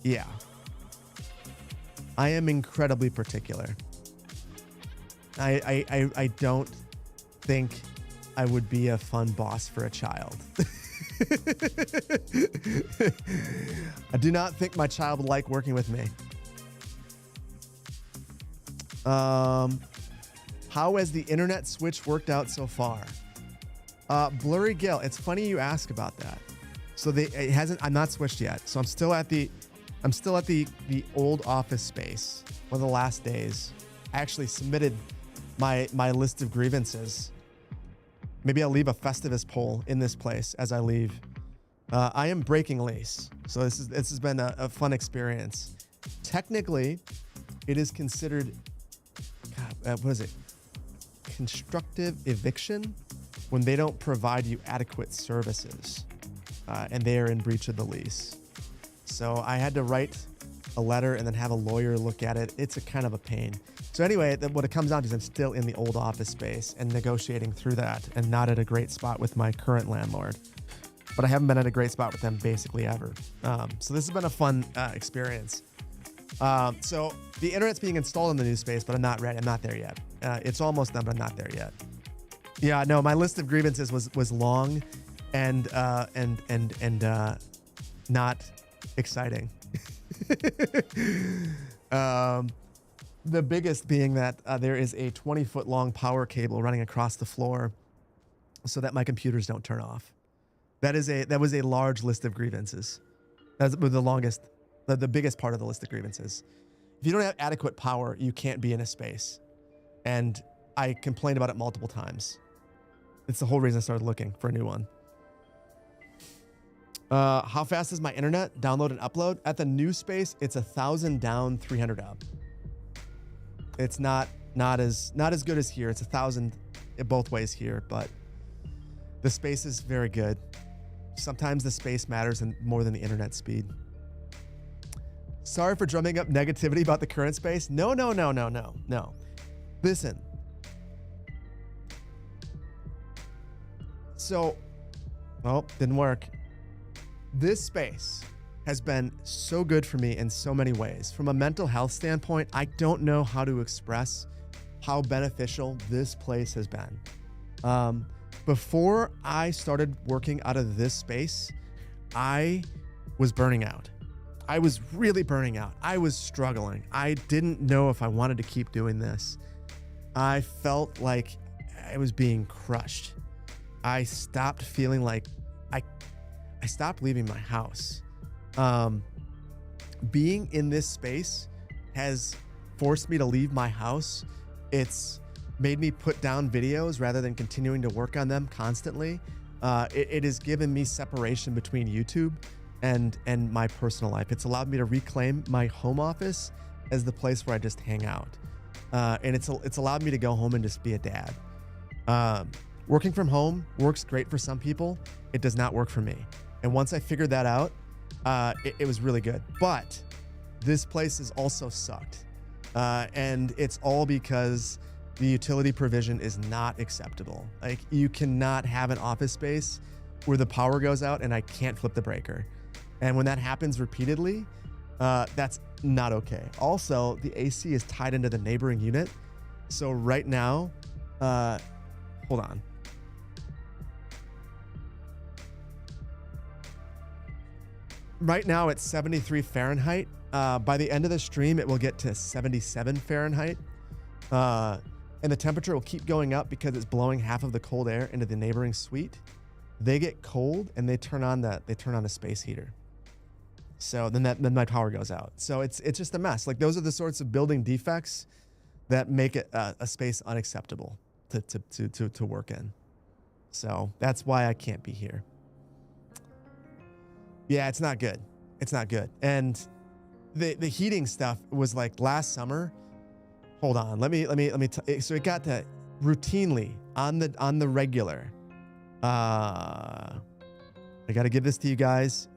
Yeah. I am incredibly particular. I don't think I would be a fun boss for a child. I do not think my child would like working with me. How has the internet switch worked out so far? Blurry Gil, it's funny you ask about that. So it hasn't. I'm not switched yet. So I'm still at the old office space. One of the last days. I actually submitted my list of grievances. Maybe I'll leave a Festivus poll in this place as I leave. I am breaking lease, so this has been a fun experience. Technically, it is considered, what is it? Constructive eviction when they don't provide you adequate services, and they are in breach of the lease. So I had to write a letter and then have a lawyer look at it. It's a kind of a pain. So anyway, what it comes down to is I'm still in the old office space and negotiating through that, and not at a great spot with my current landlord. but I haven't been at a great spot with them basically ever. So this has been a fun experience. So the internet's being installed in the new space, but I'm not ready. I'm not there yet. It's almost done, but I'm not there yet. Yeah, no, my list of grievances was long and not exciting. The biggest being that there is a 20-foot long power cable running across the floor so that my computers don't turn off. That was a large list of grievances. That's the biggest part of the list of grievances. If you don't have adequate power, you can't be in a space. And I complained about it multiple times. It's the whole reason I started looking for a new one. How fast is my internet? Download and upload. At the new space, it's 1,000 down, 300 up. It's not as good as here. It's 1,000 both ways here, but the space is very good. Sometimes the space matters more than the internet speed. Sorry for drumming up negativity about the current space. No. Listen. So, well, didn't work. This space has been so good for me in so many ways. From a mental health standpoint, I don't know how to express how beneficial this place has been. Before I started working out of this space, I was burning out. I was really burning out. I was struggling. I didn't know if I wanted to keep doing this. I felt like I was being crushed. I stopped feeling like I stopped leaving my house. Being in this space has forced me to leave my house. It's made me put down videos rather than continuing to work on them constantly. It has given me separation between YouTube and my personal life. It's allowed me to reclaim my home office as the place where I just hang out. And it's allowed me to go home and just be a dad. Working from home works great for some people. It does not work for me. And once I figured that out, it was really good. But this place has also sucked. And it's all because the utility provision is not acceptable. Like, you cannot have an office space where the power goes out and I can't flip the breaker. And when that happens repeatedly, that's not okay. Also, the AC is tied into the neighboring unit. So right now, hold on. Right now it's 73 Fahrenheit. By the end of the stream, it will get to 77 Fahrenheit. And the temperature will keep going up because it's blowing half of the cold air into the neighboring suite. They get cold and they turn on the space heater. So then my power goes out. So it's just a mess. Like, those are the sorts of building defects that make it a space unacceptable to work in. So that's why I can't be here. Yeah, it's not good. It's not good. And the heating stuff was like last summer. Hold on. Let me so it got to routinely on the regular. I got to give this to you guys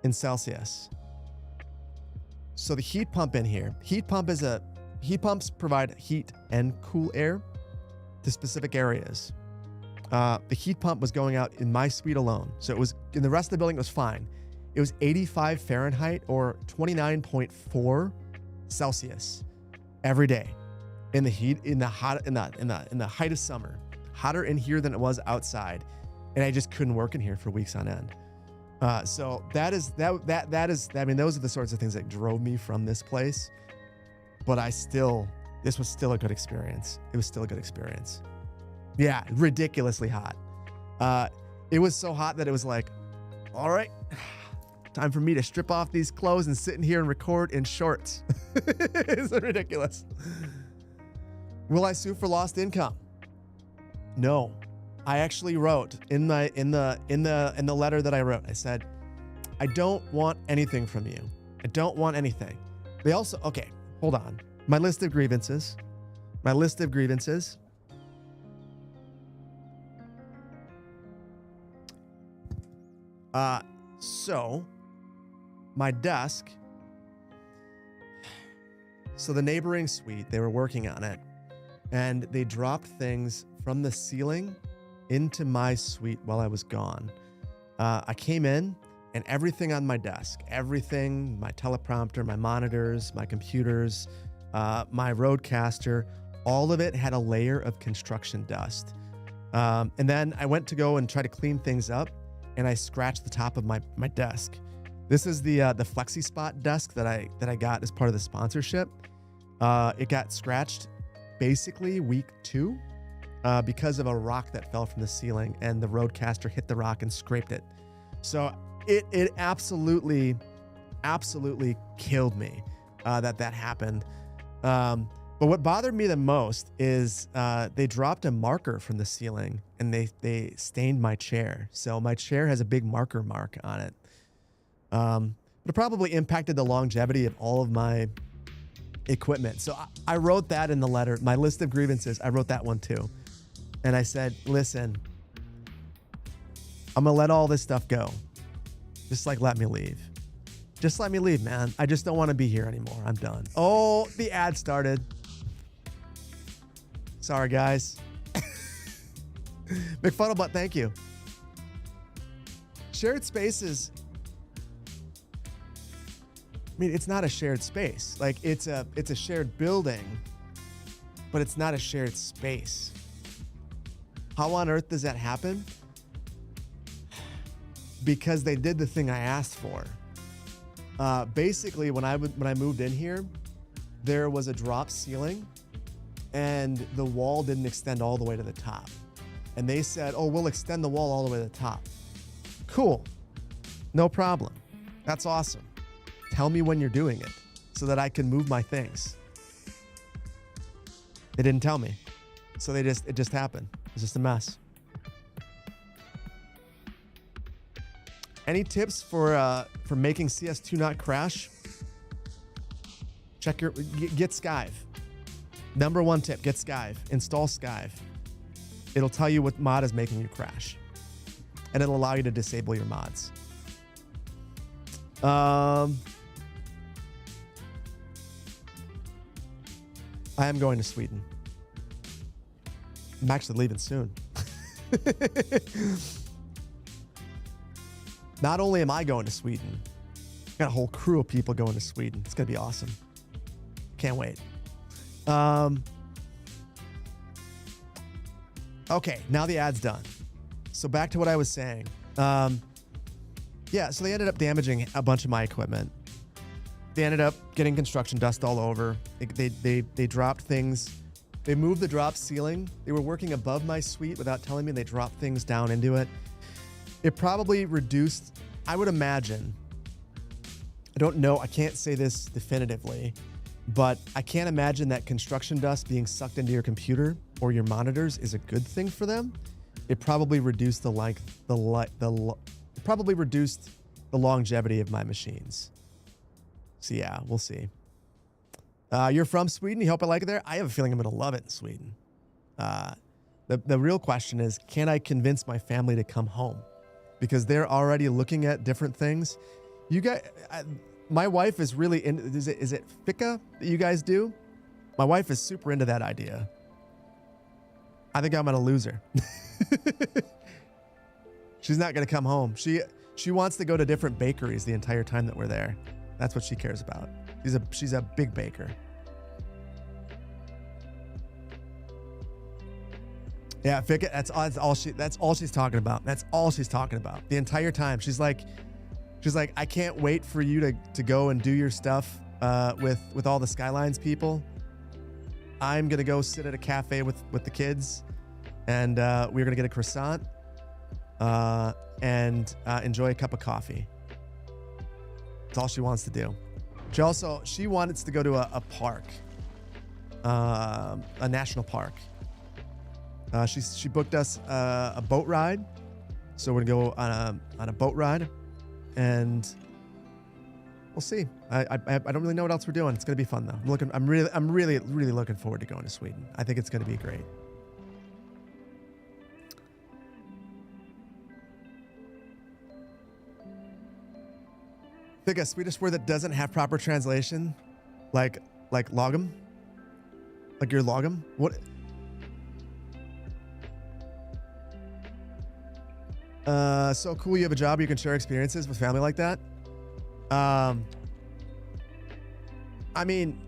in Celsius. So the heat pump in here, heat pumps provide heat and cool air to specific areas. The heat pump was going out in my suite alone. So it was in the rest of the building, it was fine. It was 85 Fahrenheit or 29.4 Celsius every day in the heat, in the height of summer, hotter in here than it was outside. And I just couldn't work in here for weeks on end. So that is, I mean, those are the sorts of things that drove me from this place, but this was still a good experience. It was still a good experience. Yeah, ridiculously hot. It was so hot that it was like, all right, time for me to strip off these clothes and sit in here and record in shorts. It's ridiculous. Will I sue for lost income? No. I actually wrote in the letter that I wrote, I said, I don't want anything from you. I don't want anything. They also, okay, hold on. My list of grievances. So my desk, so the neighboring suite, they were working on it and they dropped things from the ceiling into my suite while I was gone. I came in and everything on my desk, everything, my teleprompter, my monitors, my computers, my Rodecaster, all of it had a layer of construction dust. And then I went to go and try to clean things up, and I scratched the top of my desk. This is the Flexi Spot desk that I got as part of the sponsorship. It got scratched basically week 2 because of a rock that fell from the ceiling, and the Rodecaster hit the rock and scraped it. So it absolutely killed me that happened. But what bothered me the most is they dropped a marker from the ceiling, and they stained my chair. So my chair has a big marker mark on it. But it probably impacted the longevity of all of my equipment. So I wrote that in the letter, my list of grievances. I wrote that one too. And I said, listen, I'm going to let all this stuff go. Just let me leave. Just let me leave, man. I just don't want to be here anymore. I'm done. Oh, the ad started. Sorry, guys. McFunnelbutt, thank you. Shared spaces. I mean, it's not a shared space. It's a shared building, but it's not a shared space. How on earth does that happen? Because they did the thing I asked for. Basically, when I moved in here, there was a drop ceiling, and the wall didn't extend all the way to the top. And they said, "Oh, we'll extend the wall all the way to the top." Cool, no problem. That's awesome. Tell me when you're doing it so that I can move my things. They didn't tell me, so it just happened. It's just a mess. Any tips for making CS2 not crash? Get Skive. Number 1 tip, get Skive. Install Skive. It'll tell you what mod is making you crash, and it'll allow you to disable your mods. I am going to Sweden. I'm actually leaving soon. Not only am I going to Sweden, I've got a whole crew of people going to Sweden. It's going to be awesome. Can't wait. Okay, now the ad's done. So back to what I was saying. Yeah, so they ended up damaging a bunch of my equipment. They ended up getting construction dust all over. They dropped things. They moved the drop ceiling. They were working above my suite without telling me. They dropped things down into it. It probably reduced, I would imagine, I don't know, I can't say this definitively, but I can't imagine that construction dust being sucked into your computer or your monitors is a good thing for them. It probably reduced probably reduced the longevity of my machines. So yeah, we'll see. You're from Sweden. You hope I like it there. I have a feeling I'm going to love it in Sweden. The real question is, can I convince my family to come home? Because they're already looking at different things. You guys, my wife is really into, is it fika that you guys do? My wife is super into that idea. I think I'm going to lose her. She's not going to come home. She wants to go to different bakeries the entire time that we're there. That's what she cares about. She's a big baker. Yeah, fika, that's all she's talking about. That's all she's talking about the entire time. She's like, I can't wait for you to go and do your stuff with all the Skylines people. I'm gonna go sit at a cafe with the kids, and we're gonna get a croissant and enjoy a cup of coffee. That's all she wants to do. She wants to go to a park, a national park. She booked us a boat ride, so we're gonna go on a boat ride, and we'll see. I don't really know what else we're doing. It's gonna be fun though. I'm really looking forward to going to Sweden. I think it's gonna be great. Think a Swedish word that doesn't have proper translation, like lagom, like your lagom. What? So cool you have a job where you can share experiences with family like that. I mean,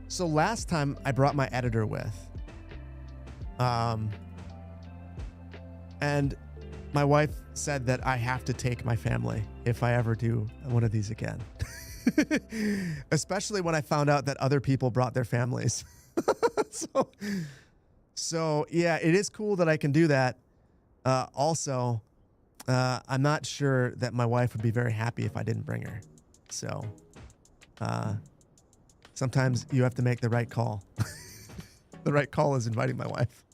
so last time I brought my editor with. And my wife said that I have to take my family if I ever do one of these again. Especially when I found out that other people brought their families. So yeah, it is cool that I can do that. Also, I'm not sure that my wife would be very happy if I didn't bring her. So, sometimes you have to make the right call. The right call is inviting my wife.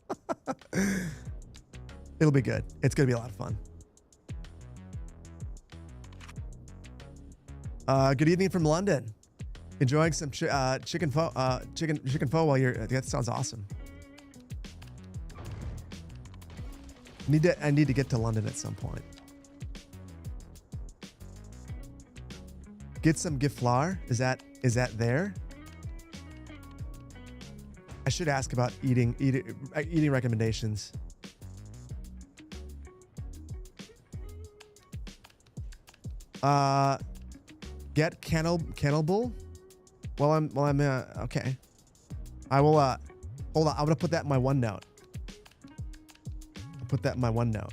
It'll be good. It's going to be a lot of fun. Good evening from London. Enjoying some chicken pho while you're. That sounds awesome. I need to get to London at some point. Get some giflar. Is that there? I should ask about eating recommendations. Get cannibal. Well, I'm okay. I will hold on. I'm gonna put that in my OneNote. I'll put that in my OneNote.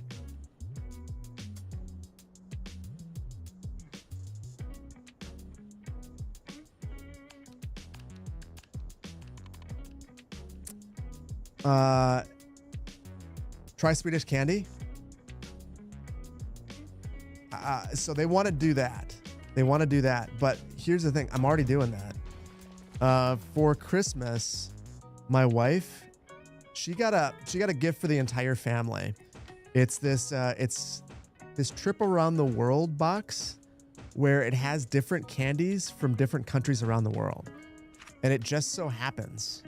Try Swedish candy. So they want to do that. But here's the thing. I'm already doing that. For Christmas, my wife, she got a gift for the entire family. It's this trip around the world box where it has different candies from different countries around the world. And it just so happens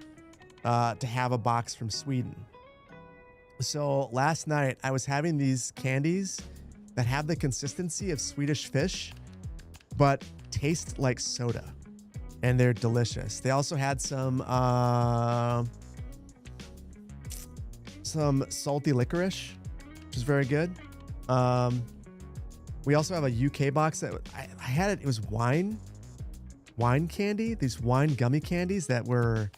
to have a box from Sweden. So last night I was having these candies that have the consistency of Swedish fish, but taste like soda, and they're delicious. They also had some salty licorice, which is very good. We also have a UK box that I had it. It was wine candy, these wine gummy candies that were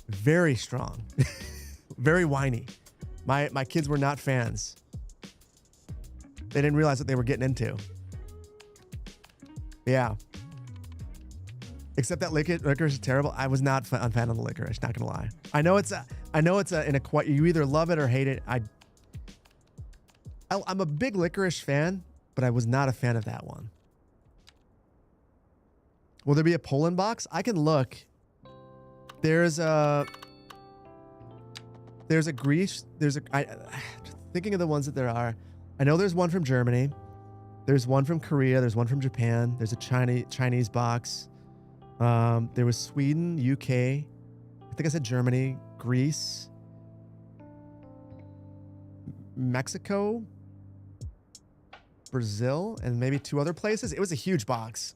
very strong, very whiny. My kids were not fans. They didn't realize what they were getting into. Yeah. Except that licorice is terrible. I was not a fan of the licorice, not gonna lie. I know it's you either love it or hate it. I'm a big licorice fan, but I was not a fan of that one. Will there be a Poland box? I can look. There's a Greece. Thinking of the ones that there are. I know there's one from Germany. There's one from Korea. There's one from Japan. There's a Chinese box. There was Sweden, UK. I think I said Germany, Greece, Mexico, Brazil, and maybe 2 other places. It was a huge box.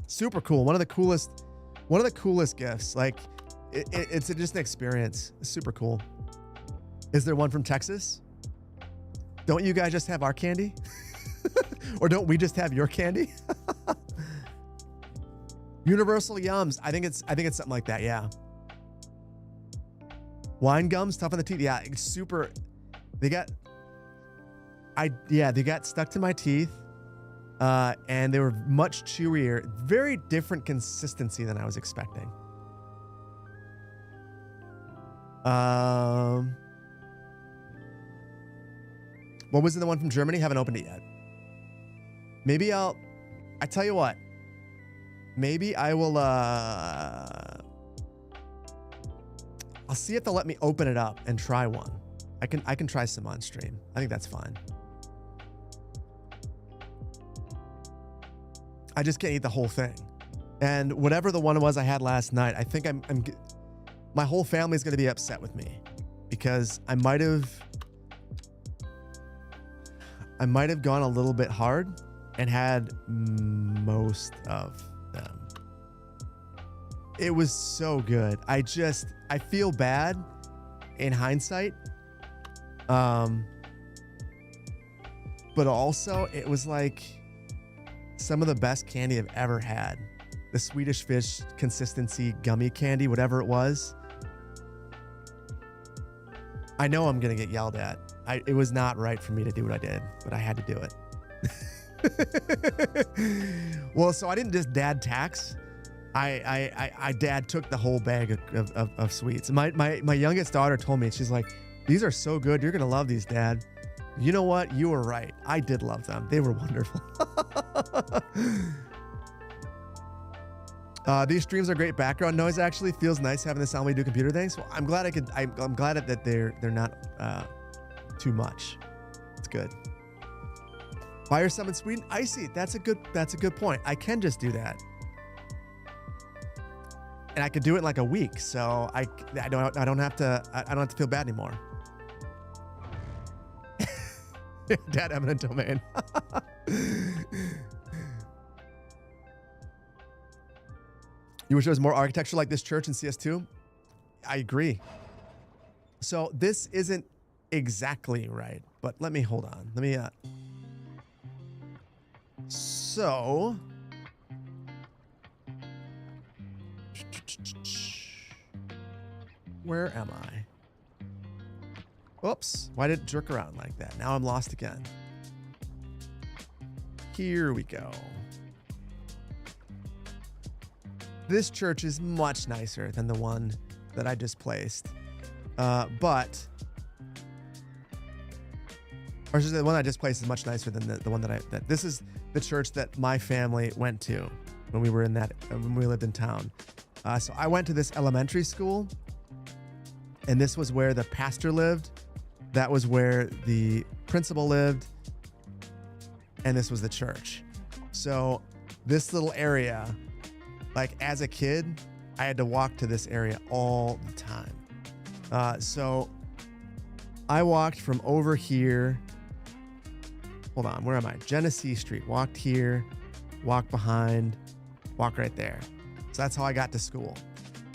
Super cool. One of the coolest gifts. Like it's just an experience. It's super cool. Is there one from Texas? Don't you guys just have our candy? Or don't we just have your candy? Universal Yums. I think it's something like that. Yeah. Wine gums, tough on the teeth. Yeah, it's super. They got stuck to my teeth. And they were much chewier. Very different consistency than I was expecting. What was the one from Germany? Haven't opened it yet. Maybe I tell you what. Maybe I will, I'll see if they'll let me open it up and try one. I can try some on stream. I think that's fine. I just can't eat the whole thing. And whatever the one was I had last night, I think my whole family's going to be upset with me because I might have gone a little bit hard and had most of them. It was so good. I feel bad in hindsight. but also it was like some of the best candy I've ever had. The Swedish Fish consistency gummy candy, whatever it was. I know I'm going to get yelled at. It was not right for me to do what I did, but I had to do it. Well, so I didn't just dad tax. I dad took the whole bag of sweets. My youngest daughter told me, she's like, these are so good. You're going to love these, Dad. You know what? You were right. I did love them. They were wonderful. These streams are great background noise. Actually, feels nice having the sound we do computer things. Well, I'm glad I'm glad that they're not too much. It's good. Fire summon Sweden icy. That's a good point. I can just do that, and I could do it in like a week. So I don't have to feel bad anymore. Dad, eminent domain. You wish there was more architecture like this church in CS2? I agree. So this isn't exactly right, but let me hold on. Let me so where am I? Oops, why did it jerk around like that? Now I'm lost again. Here we go. This church is much nicer than the one that I just placed. The one I just placed is much nicer than the one that this is the church that my family went to when we lived in town. So I went to this elementary school, and this was where the pastor lived. That was where the principal lived, and this was the church. So this little area, like as a kid, I had to walk to this area all the time. So I walked from over here. Hold on, where am I? Genesee Street. Walked here, walked behind, walk right there. So that's how I got to school.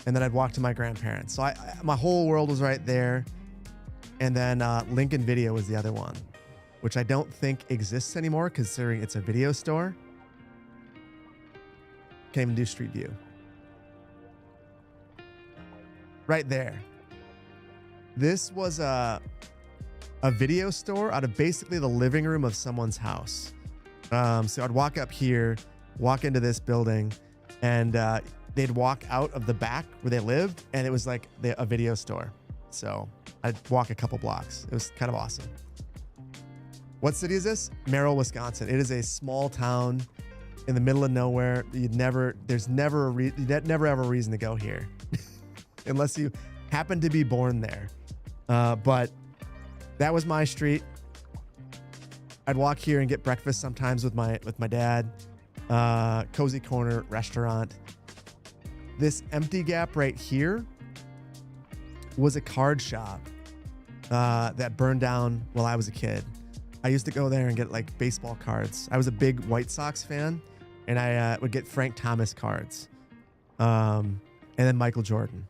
And then I'd walk to my grandparents. So my whole world was right there. And then Lincoln Video was the other one, which I don't think exists anymore considering it's a video store. Can't even do Street View. Right there. This was a video store out of basically the living room of someone's house. So I'd walk up here, walk into this building, and they'd walk out of the back where they lived, and it was like a video store. So I'd walk a couple blocks. It was kind of awesome. What city is this? Merrill, Wisconsin. It is a small town in the middle of nowhere. There's never ever a reason to go here unless you happen to be born there. But that was my street. I'd walk here and get breakfast sometimes with my dad. Cozy Corner restaurant. This empty gap right here was a card shop that burned down while I was a kid. I used to go there and get like baseball cards. I was a big White Sox fan, and I would get Frank Thomas cards, and then Michael Jordan,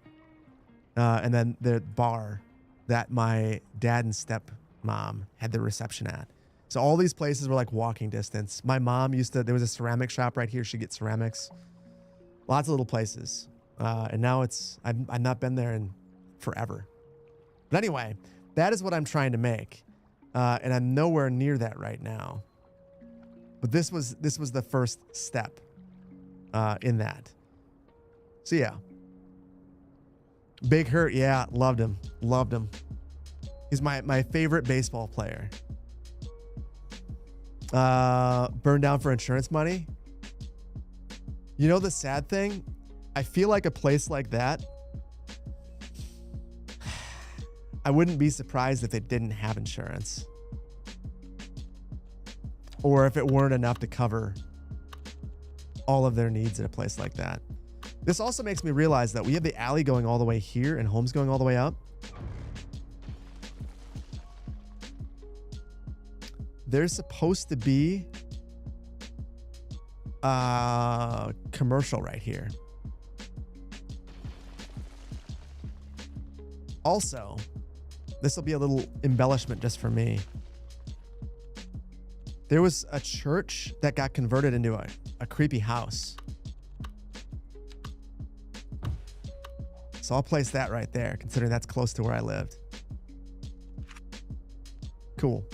and then the bar that my dad and stepmom had the reception at. So all these places were like walking distance. My mom there was a ceramic shop right here. She'd get ceramics. Lots of little places. And now I've not been there in forever. But anyway, that is what I'm trying to make. And I'm nowhere near that right now. But this was the first step in that. So yeah. Big Hurt, yeah, loved him. He's my favorite baseball player. Burned down for insurance money. You know the sad thing? I feel like a place like that, I wouldn't be surprised if it didn't have insurance. Or if it weren't enough to cover all of their needs at a place like that. This also makes me realize that we have the alley going all the way here and homes going all the way up. There's supposed to be a commercial right here. Also, this will be a little embellishment just for me. There was a church that got converted into a creepy house. So I'll place that right there, considering that's close to where I lived. Cool.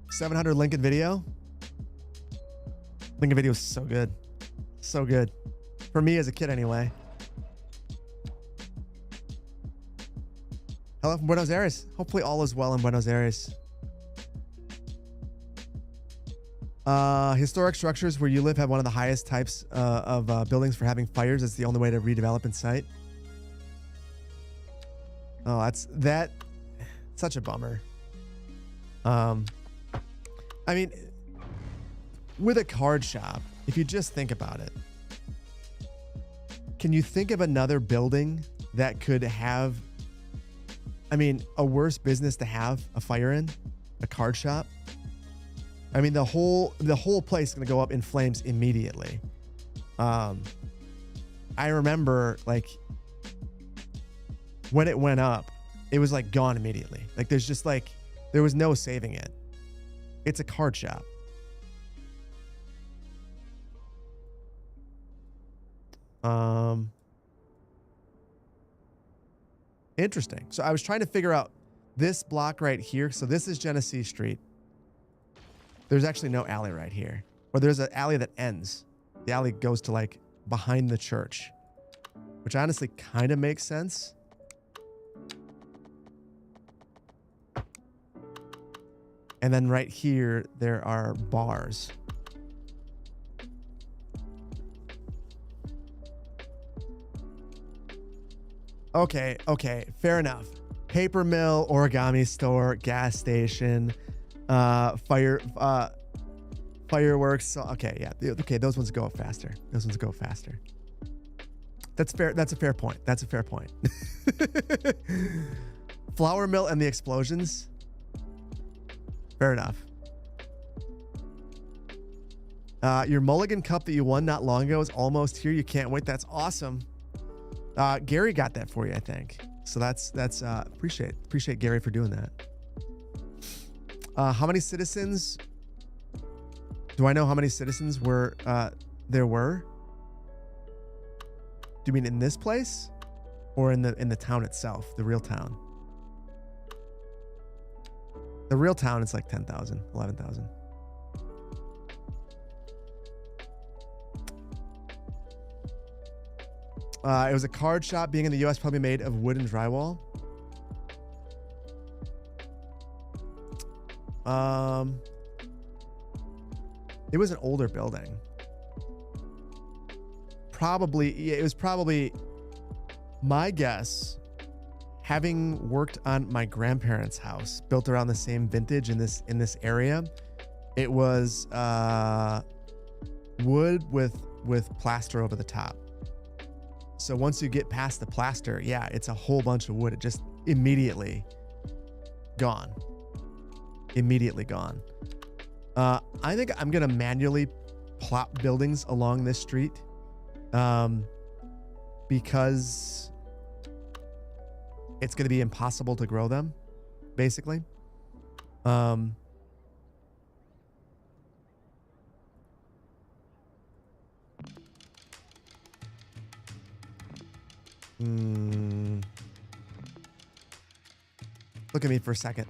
700 Lincoln video. Lincoln video is so good. So good. For me as a kid anyway. Hello from Buenos Aires. Hopefully all is well in Buenos Aires. Historic structures where you live have one of the highest types of buildings for having fires. It's the only way to redevelop in site. Oh, that's such a bummer. I mean, with a card shop, if you just think about it, can you think of another building that could have, I mean, a worse business to have a fire in? A card shop? I mean, the whole place is going to go up in flames immediately. I remember, like, when it went up, it was, like, gone immediately. Like, there's just, like, there was no saving it. It's a card shop. Interesting. So I was trying to figure out this block right here. So this is Genesee Street. There's actually no alley right here. Or there's an alley that ends. The alley goes to like behind the church, which honestly kind of makes sense. And then right here, there are bars. Okay, fair enough. Paper mill, origami store, gas station, fireworks. So, okay, yeah. Okay, those ones go up faster. That's fair. That's a fair point. Flour mill and the explosions. Fair enough. Your Mulligan Cup that you won not long ago is almost here. You can't wait. That's awesome. Gary got that for you, I think. So that's appreciate Gary for doing that. How many citizens? Do I know how many citizens there were? Do you mean in this place, or in the town itself, the real town? The real town is like 10,000, 11,000. It was a card shop. Being in the U.S., probably made of wood and drywall. It was an older building. It was probably my guess. Having worked on my grandparents' house, built around the same vintage in this area, it was wood with plaster over the top. So once you get past the plaster, yeah, it's a whole bunch of wood. It just immediately gone. I think I'm gonna manually plop buildings along this street, because it's going to be impossible to grow them, basically. Look at me for a second.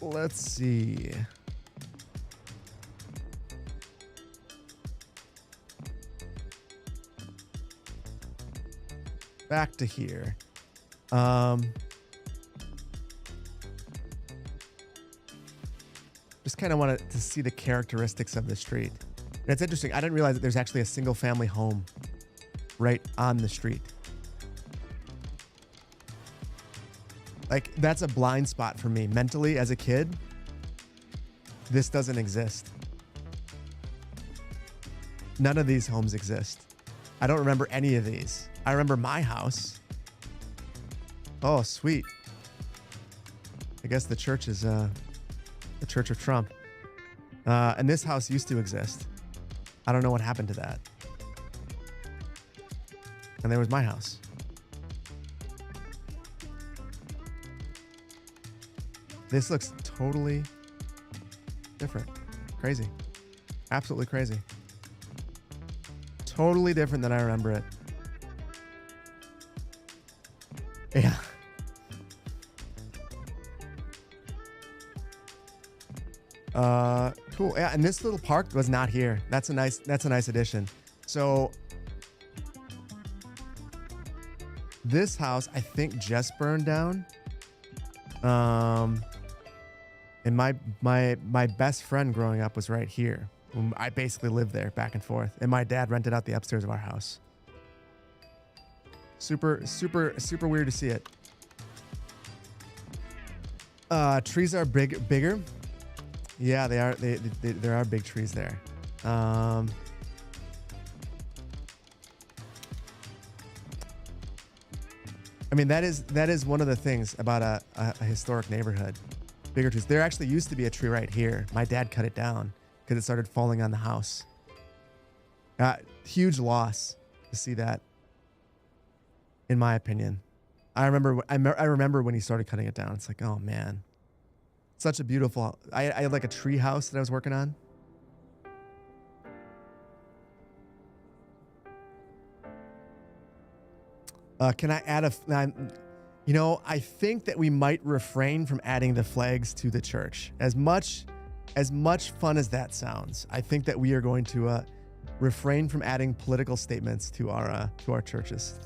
Let's see. Back to here. Just kind of wanted to see the characteristics of the street. And it's interesting. I didn't realize that there's actually a single family home right on the street. Like, that's a blind spot for me mentally as a kid. This doesn't exist. None of these homes exist. I don't remember any of these. I remember my house. Oh, sweet. I guess the church is the Church of Trump. And this house used to exist. I don't know what happened to that. And there was my house. This looks totally different. Crazy. Absolutely crazy. Totally different than I remember it. Yeah. Cool. Yeah, and this little park was not here. That's a nice addition. So this house, I think, just burned down. And my best friend growing up was right here. I basically lived there back and forth. And my dad rented out the upstairs of our house. Super weird to see it. Trees are bigger. Yeah, they are. There are big trees there. I mean, that is one of the things about a historic neighborhood. Bigger trees. There actually used to be a tree right here. My dad cut it down because it started falling on the house. Huge loss to see that, in my opinion. I remember when he started cutting it down. It's like, oh man, such a beautiful. I had like a tree house that I was working on. Can I add I think that we might refrain from adding the flags to the church. As much fun as that sounds, I think that we are going to refrain from adding political statements to our churches.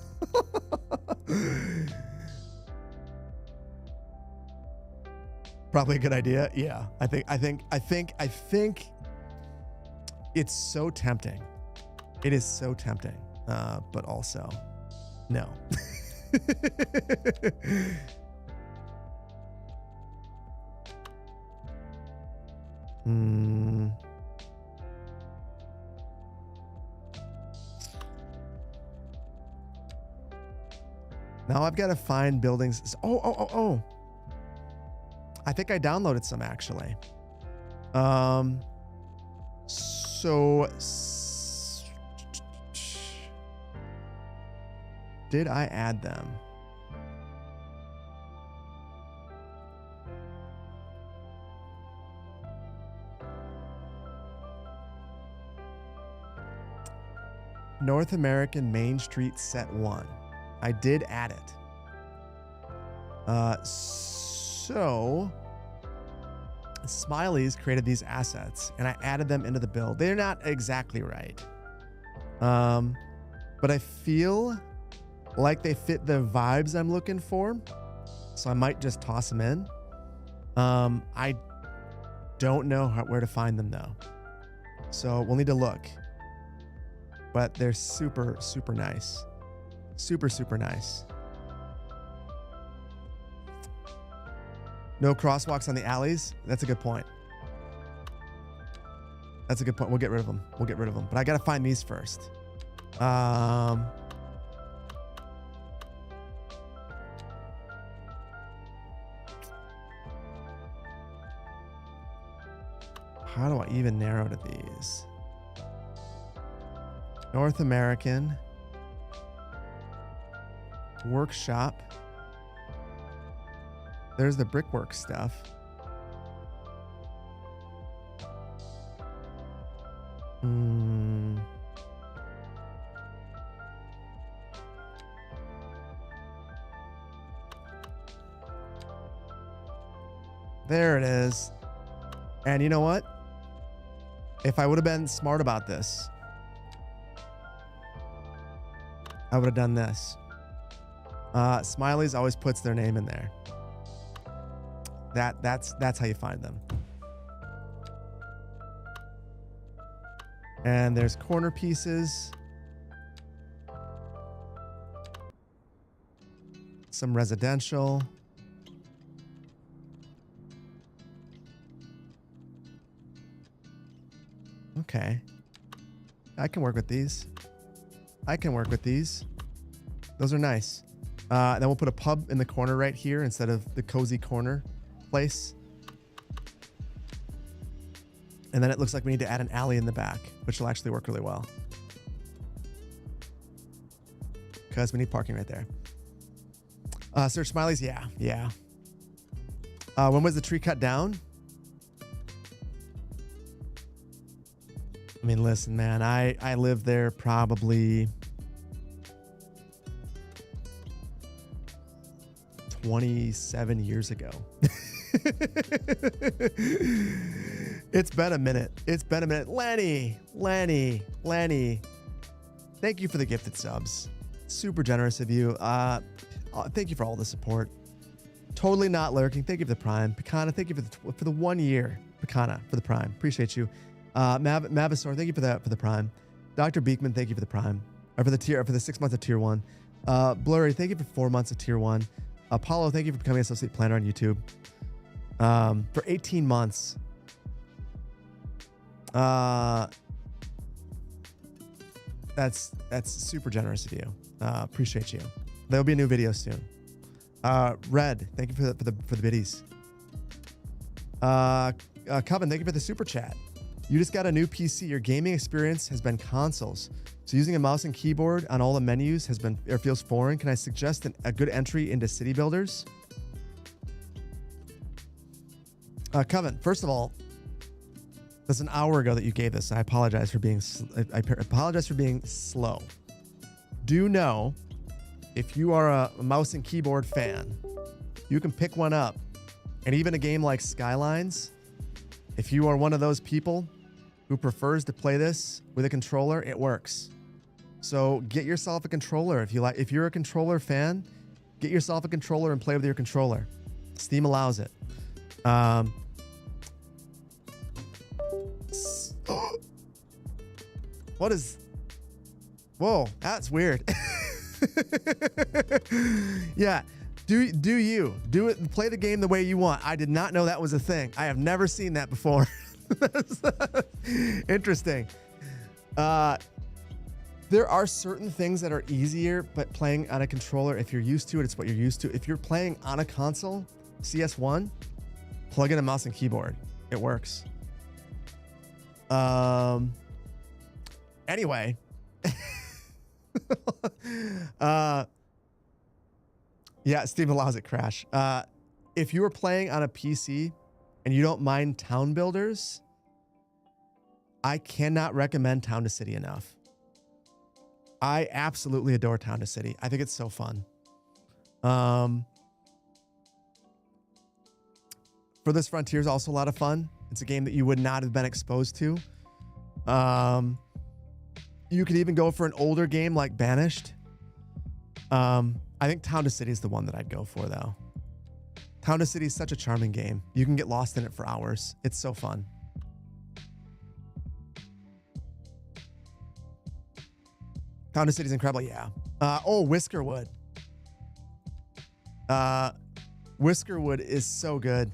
Probably a good idea. Yeah, I think it's so tempting. It is so tempting, but also no. Now I've got to find buildings. Oh. I think I downloaded some actually. Did I add them? North American Main Street Set 1. I did add it. So Smiley's created these assets and I added them into the build. They're not exactly right. But I feel like they fit the vibes I'm looking for. So I might just toss them in. I don't know where to find them though. So we'll need to look. But they're super nice. Super nice. No crosswalks on the alleys. That's a good point. We'll get rid of them. But I got to find these first. How do I even narrow to these? North American Workshop. There's the brickwork stuff. There it is. And you know what? If I would have been smart about this, I would have done this. Smiley's always puts their name in there. That's how you find them. And there's corner pieces. Some residential. Okay. I can work with these. Those are nice. Then we'll put a pub in the corner right here instead of the cozy corner place. And then it looks like we need to add an alley in the back, which will actually work really well. because we need parking right there. Search Smileys, yeah. When was the tree cut down? I mean, listen, man, I lived there probably 27 years ago. It's been a minute. Lenny. Thank you for the gifted subs. Super generous of you. Thank you for all the support. Totally not lurking. Thank you for the prime. Picana, thank you for the 1 year. Picana for the prime. Appreciate you. Mavasaur, thank you for the prime. Dr. Beekman, thank you for the prime. Or for the 6 months of tier 1. Blurry, thank you for 4 months of tier 1. Apollo, thank you for becoming an associate planner on YouTube. For 18 months. That's super generous of you. Appreciate you. There'll be a new video soon. Red, thank you for the biddies. Coven, thank you for the super chat. You just got a new PC. Your gaming experience has been consoles. So using a mouse and keyboard on all the menus feels foreign. Can I suggest a good entry into City Builders? Coven, first of all, that's an hour ago that you gave this. I apologize for being slow. Do know, if you are a mouse and keyboard fan, you can pick one up. And even a game like Skylines, if you are one of those people who prefers to play this with a controller, it works. So get yourself a controller. If you're a controller fan, get yourself a controller and play with your controller. Steam allows it. What is... Whoa, that's weird. Yeah, do it. Play the game the way you want. I did not know that was a thing. I have never seen that before. Interesting. There are certain things that are easier, but playing on a controller, if you're used to it, it's what you're used to. If you're playing on a console, CS1, plug in a mouse and keyboard. It works. Anyway. Yeah, Steam allows it crash. If you are playing on a PC and you don't mind town builders, I cannot recommend Town to City enough. I absolutely adore Town to City. I think it's so fun. Furthest Frontier is also a lot of fun. It's a game that you would not have been exposed to. You could even go for an older game like Banished. I think Town to City is the one that I'd go for, though. Town to City is such a charming game. You can get lost in it for hours. It's so fun. Town to City is incredible, yeah. Whiskerwood. Whiskerwood is so good.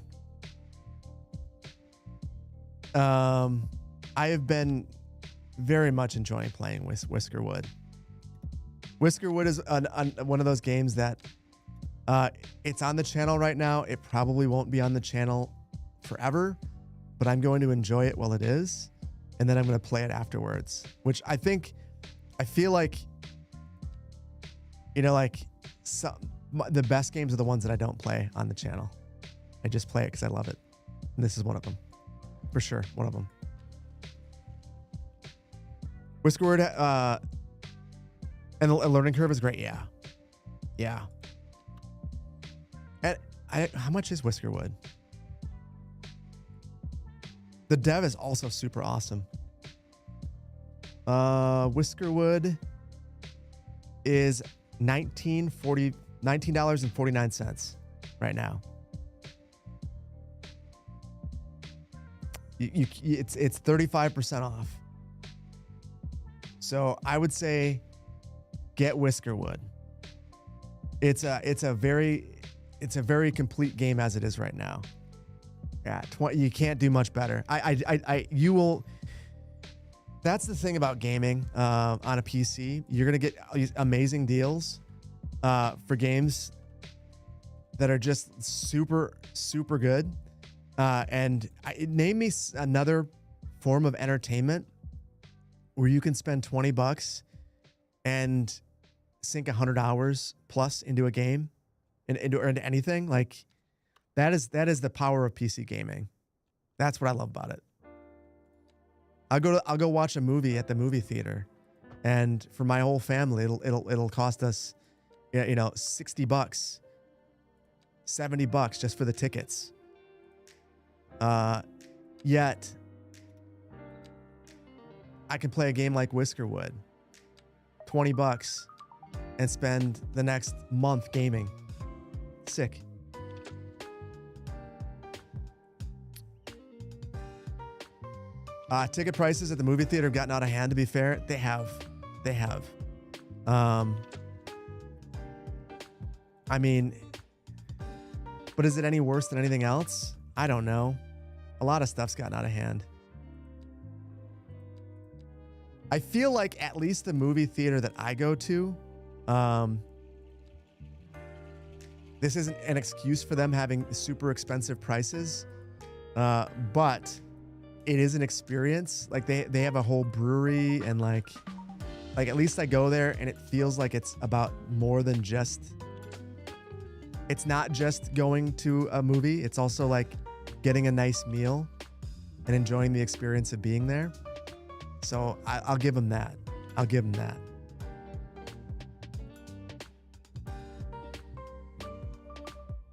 I have been very much enjoying playing with Whiskerwood. Whiskerwood is one of those games that it's on the channel right now. It probably won't be on the channel forever, but I'm going to enjoy it while it is, and then I'm going to play it afterwards, which I feel like, the best games are the ones that I don't play on the channel. I just play it because I love it. And this is one of them. For sure, one of them. Whiskerwood, and the learning curve is great. Yeah. Yeah. And how much is Whiskerwood? The dev is also super awesome. Whiskerwood is $19.49 right now. It's 35% off. So I would say get Whiskerwood. It's a very complete game as it is right now. Yeah, you can't do much better. You will. That's the thing about gaming on a PC. You're gonna get these amazing deals for games that are just super good. Name me another form of entertainment where you can spend $20 and sink 100 hours plus into a game and into anything. Like that is the power of PC gaming. That's what I love about it. I'll go watch a movie at the movie theater, and for my whole family, it'll cost us, $60, $70 just for the tickets. Yet I can play a game like Whiskerwood, $20, and spend the next month gaming. Sick. Ticket prices at the movie theater have gotten out of hand, to be fair. They have. I mean, but is it any worse than anything else? I don't know. A lot of stuff's gotten out of hand. I feel like at least the movie theater that I go to, this isn't an excuse for them having super expensive prices, but it is an experience. Like they have a whole brewery, and like at least I go there and it feels like it's about more than just, it's not just going to a movie. It's also like getting a nice meal and enjoying the experience of being there. So I'll give them that.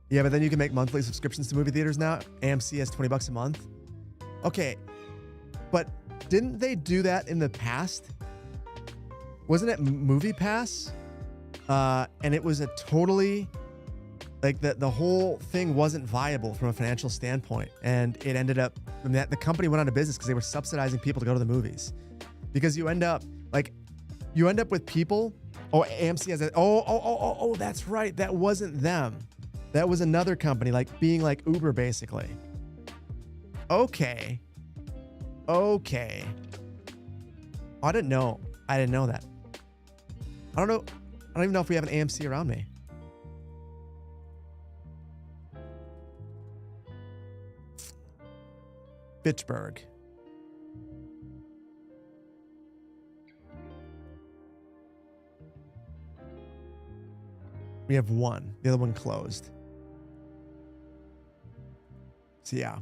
Yeah, but then you can make monthly subscriptions to movie theaters now. AMC has $20 a month. Okay, but didn't they do that in the past? Wasn't it Movie Pass? And it was a totally, like the whole thing wasn't viable from a financial standpoint. And it ended up, the company went out of business because they were subsidizing people to go to the movies. Because you end up with people, AMC has a, that's right. That wasn't them. That was another company, like being like Uber, basically. Okay. Oh, I didn't know that. I don't even know if we have an AMC around me. Fitchburg. We have one. The other one closed. So yeah.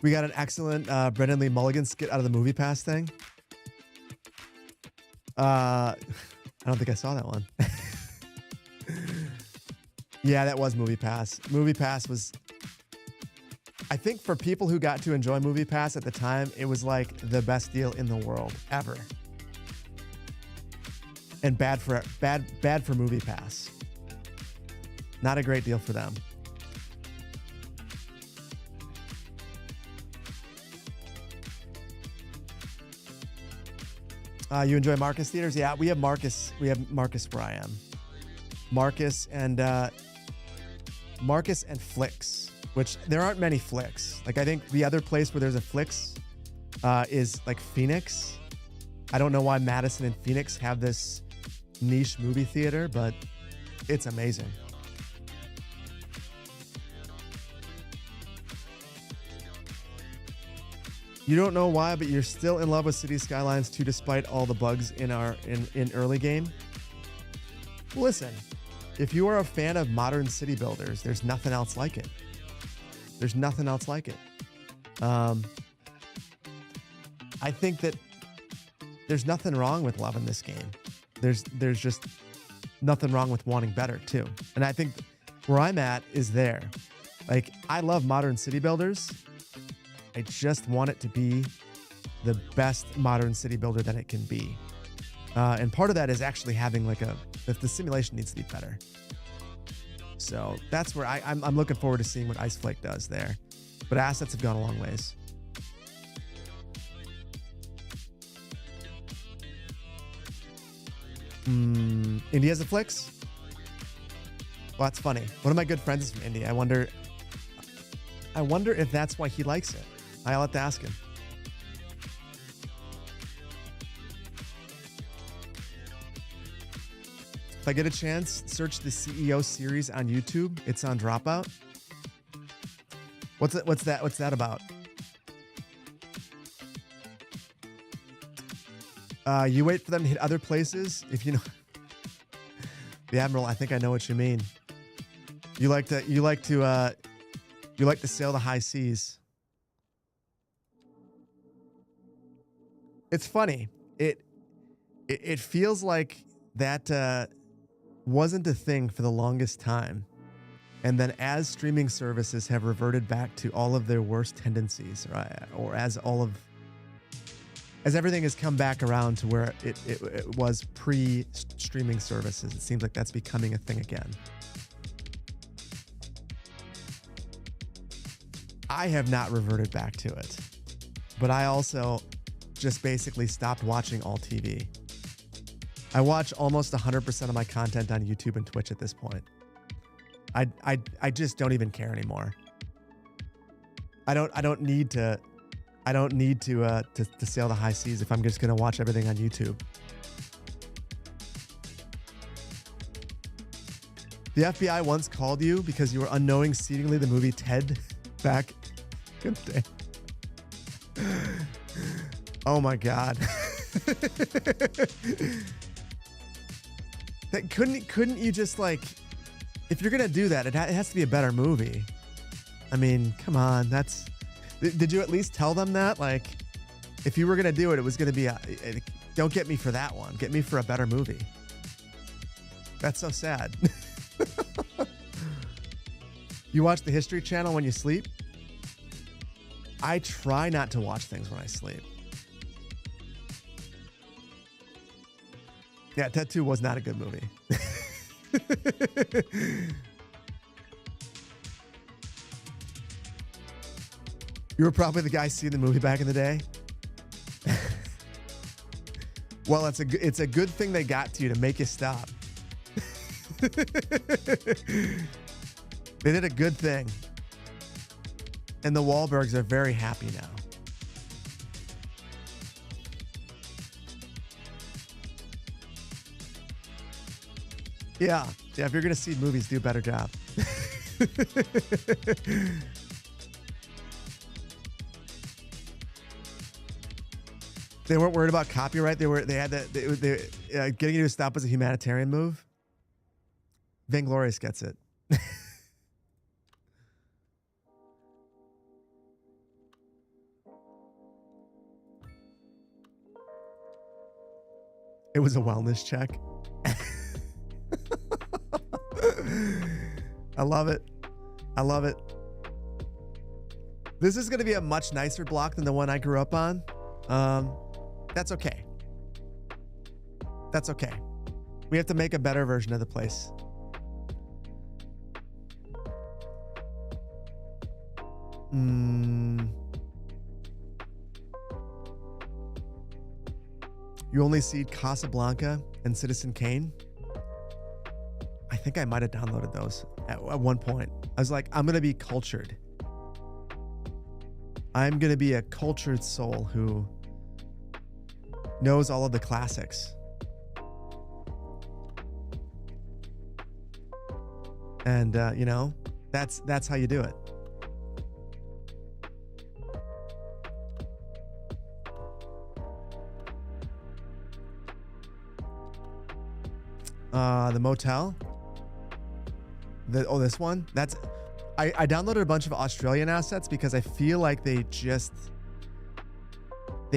We got an excellent Brendan Lee Mulligan skit out of the Movie Pass thing. I don't think I saw that one. Yeah, that was Movie Pass. Movie Pass was, I think for people who got to enjoy Movie Pass at the time, it was like the best deal in the world ever. And bad for Movie Pass. Not a great deal for them. You enjoy Marcus theaters? Yeah, we have Marcus. We have Marcus where I am. Marcus and Flicks, which there aren't many Flicks. Like I think the other place where there's a Flicks is like Phoenix. I don't know why Madison and Phoenix have this niche movie theater, but it's amazing. You don't know why, but you're still in love with City Skylines 2 despite all the bugs in early game. Listen, if you are a fan of modern city builders, there's nothing else like it. There's nothing else like it. I think that there's nothing wrong with loving this game. There's just nothing wrong with wanting better too. And I think where I'm at is there. Like I love modern city builders. I just want it to be the best modern city builder that it can be. And part of that is actually having if the simulation needs to be better. So that's where I'm looking forward to seeing what Iceflake does there. But assets have gone a long ways. Indy has a Flicks? Well, that's funny. One of my good friends is from Indy. I wonder if that's why he likes it. I'll have to ask him. If I get a chance, search the CEO series on YouTube. It's on Dropout. What's that about? You wait for them to hit other places. If you know the Admiral, I think I know what you mean. You like to sail the high seas. It's funny. It feels like that wasn't a thing for the longest time. And then as streaming services have reverted back to all of their worst tendencies, or as everything has come back around to where it was pre-streaming services, it seems like that's becoming a thing again. I have not reverted back to it, but I also just basically stopped watching all TV. I watch almost 100% of my content on YouTube and Twitch at this point. I just don't even care anymore. I don't need to sail the high seas if I'm just gonna watch everything on YouTube. The FBI once called you because you were unknowing seedingly the movie Ted back in the day. Oh my God. Couldn't you just like, if you're gonna do that, it has to be a better movie. I mean, come on, did you at least tell them that? Like, if you were gonna do it, it was gonna be don't get me for that one. Get me for a better movie. That's so sad. You watch the History Channel when you sleep? I try not to watch things when I sleep. Yeah, Ted 2 was not a good movie. You were probably the guy seeing the movie back in the day. Well, it's a good thing they got to you to make you stop. They did a good thing. And the Wahlbergs are very happy now. Yeah, if you're going to seed movies, do a better job. They weren't worried about copyright. Getting you to stop was a humanitarian move. Vainglorious gets it. It was a wellness check. I love it. I love it. This is going to be a much nicer block than the one I grew up on. That's okay. That's okay. We have to make a better version of the place. You only see Casablanca and Citizen Kane? I think I might have downloaded those at one point. I was like, I'm going to be cultured. I'm going to be a cultured soul who knows all of the classics. And, that's how you do it. The motel. This one. I downloaded a bunch of Australian assets because I feel like they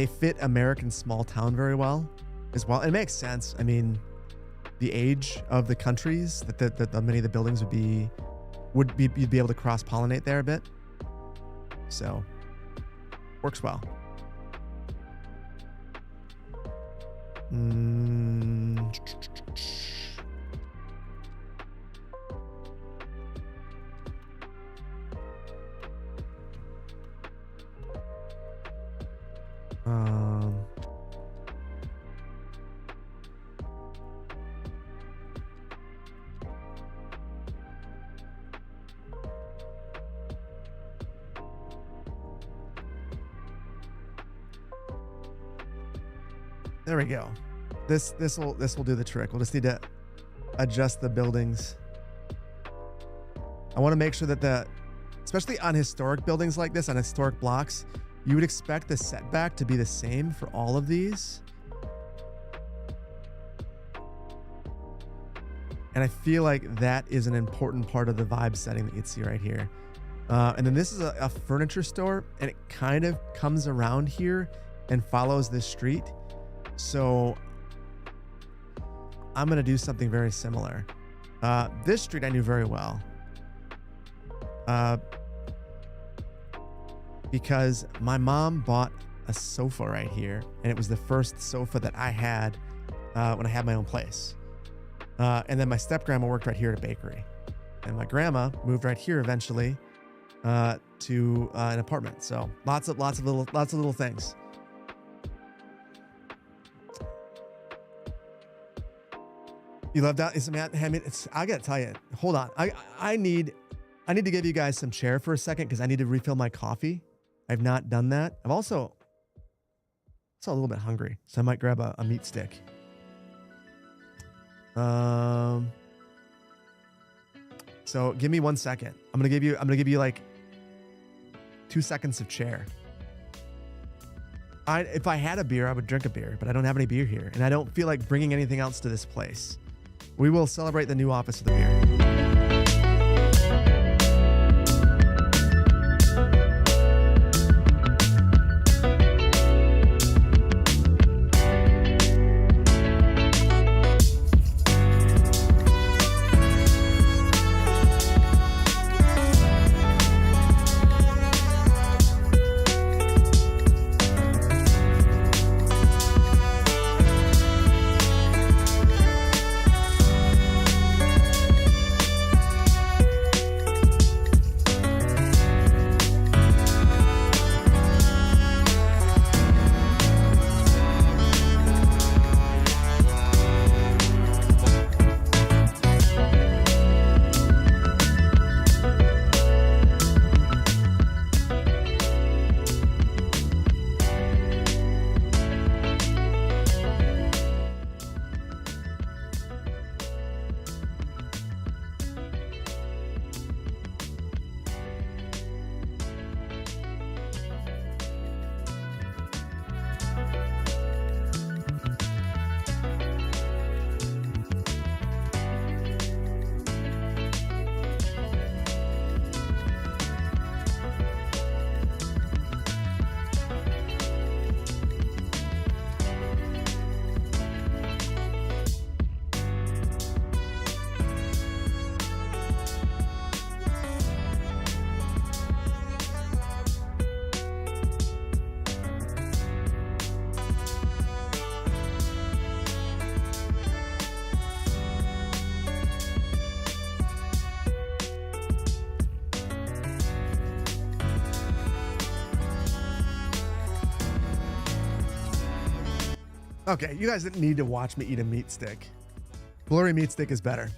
fit American small town very well as well. It makes sense. I mean, the age of the countries that many of the buildings you'd be able to cross-pollinate there a bit. So works well. There we go. This will do the trick. We'll just need to adjust the buildings. I want to make sure that especially on historic buildings like this, on historic blocks, you would expect the setback to be the same for all of these. And I feel like that is an important part of the vibe setting that you'd see right here. And then this is a furniture store, and it kind of comes around here and follows this street. So I'm going to do something very similar. This street I knew very well. Because my mom bought a sofa right here, and it was the first sofa that I had when I had my own place. And then my step-grandma worked right here at a bakery. And my grandma moved right here eventually to an apartment. So lots of little things. You love that? I gotta tell you, hold on. I need to give you guys some chair for a second because I need to refill my coffee. I've not done that. I'm also a little bit hungry, so I might grab a meat stick. So give me 1 second. I'm gonna give you like 2 seconds of chair. If I had a beer, I would drink a beer, but I don't have any beer here, and I don't feel like bringing anything else to this place. We will celebrate the new office with a beer. Okay, you guys didn't need to watch me eat a meat stick. Blurry meat stick is better.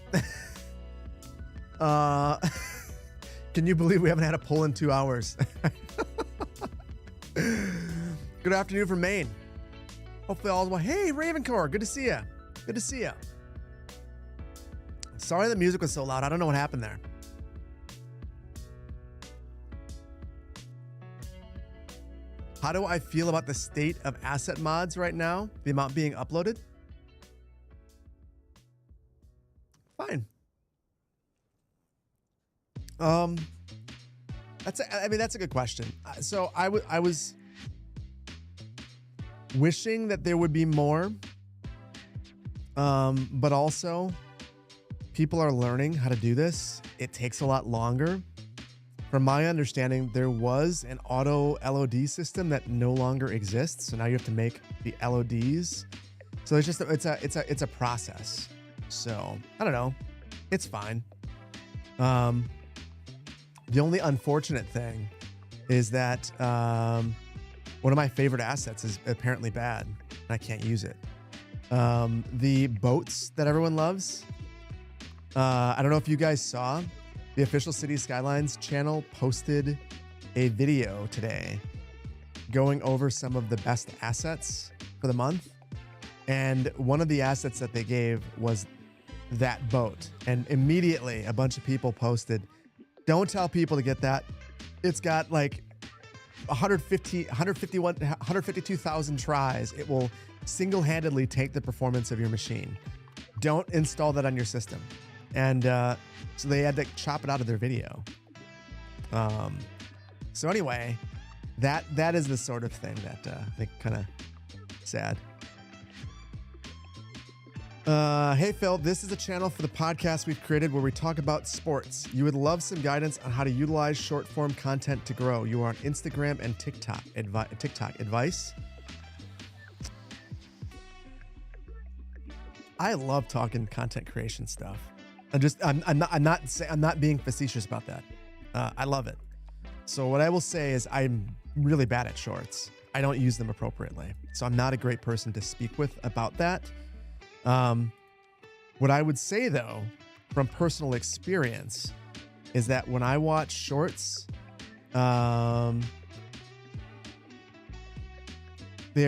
Can you believe we haven't had a poll in 2 hours? Good afternoon from Maine. Hopefully all's well. Hey, Ravencore, good to see you. Good to see you. Sorry the music was so loud. I don't know what happened there. How do I feel about the state of asset mods right now? The amount being uploaded? Fine. That's a good question. So I was wishing that there would be more, but also people are learning how to do this. It takes a lot longer. From my understanding, there was an auto LOD system that no longer exists. So now you have to make the LODs. So it's a process. So I don't know. It's fine. The only unfortunate thing is that one of my favorite assets is apparently bad, and I can't use it. The boats that everyone loves. I don't know if you guys saw. The official City Skylines channel posted a video today going over some of the best assets for the month. And one of the assets that they gave was that boat. And immediately a bunch of people posted, don't tell people to get that. It's got like 152,000 tries. It will single-handedly take the performance of your machine. Don't install that on your system. And so they had to chop it out of their video. So anyway, that is the sort of thing that I think kind of sad. Hey Phil, this is a channel for the podcast we've created where we talk about sports. You would love some guidance on how to utilize short form content to grow. You are on Instagram and TikTok. TikTok advice? I love talking content creation stuff. I'm not being facetious about that. I love it. So what I will say is I'm really bad at shorts. I don't use them appropriately. So I'm not a great person to speak with about that. What I would say though, from personal experience, is that when I watch shorts, they are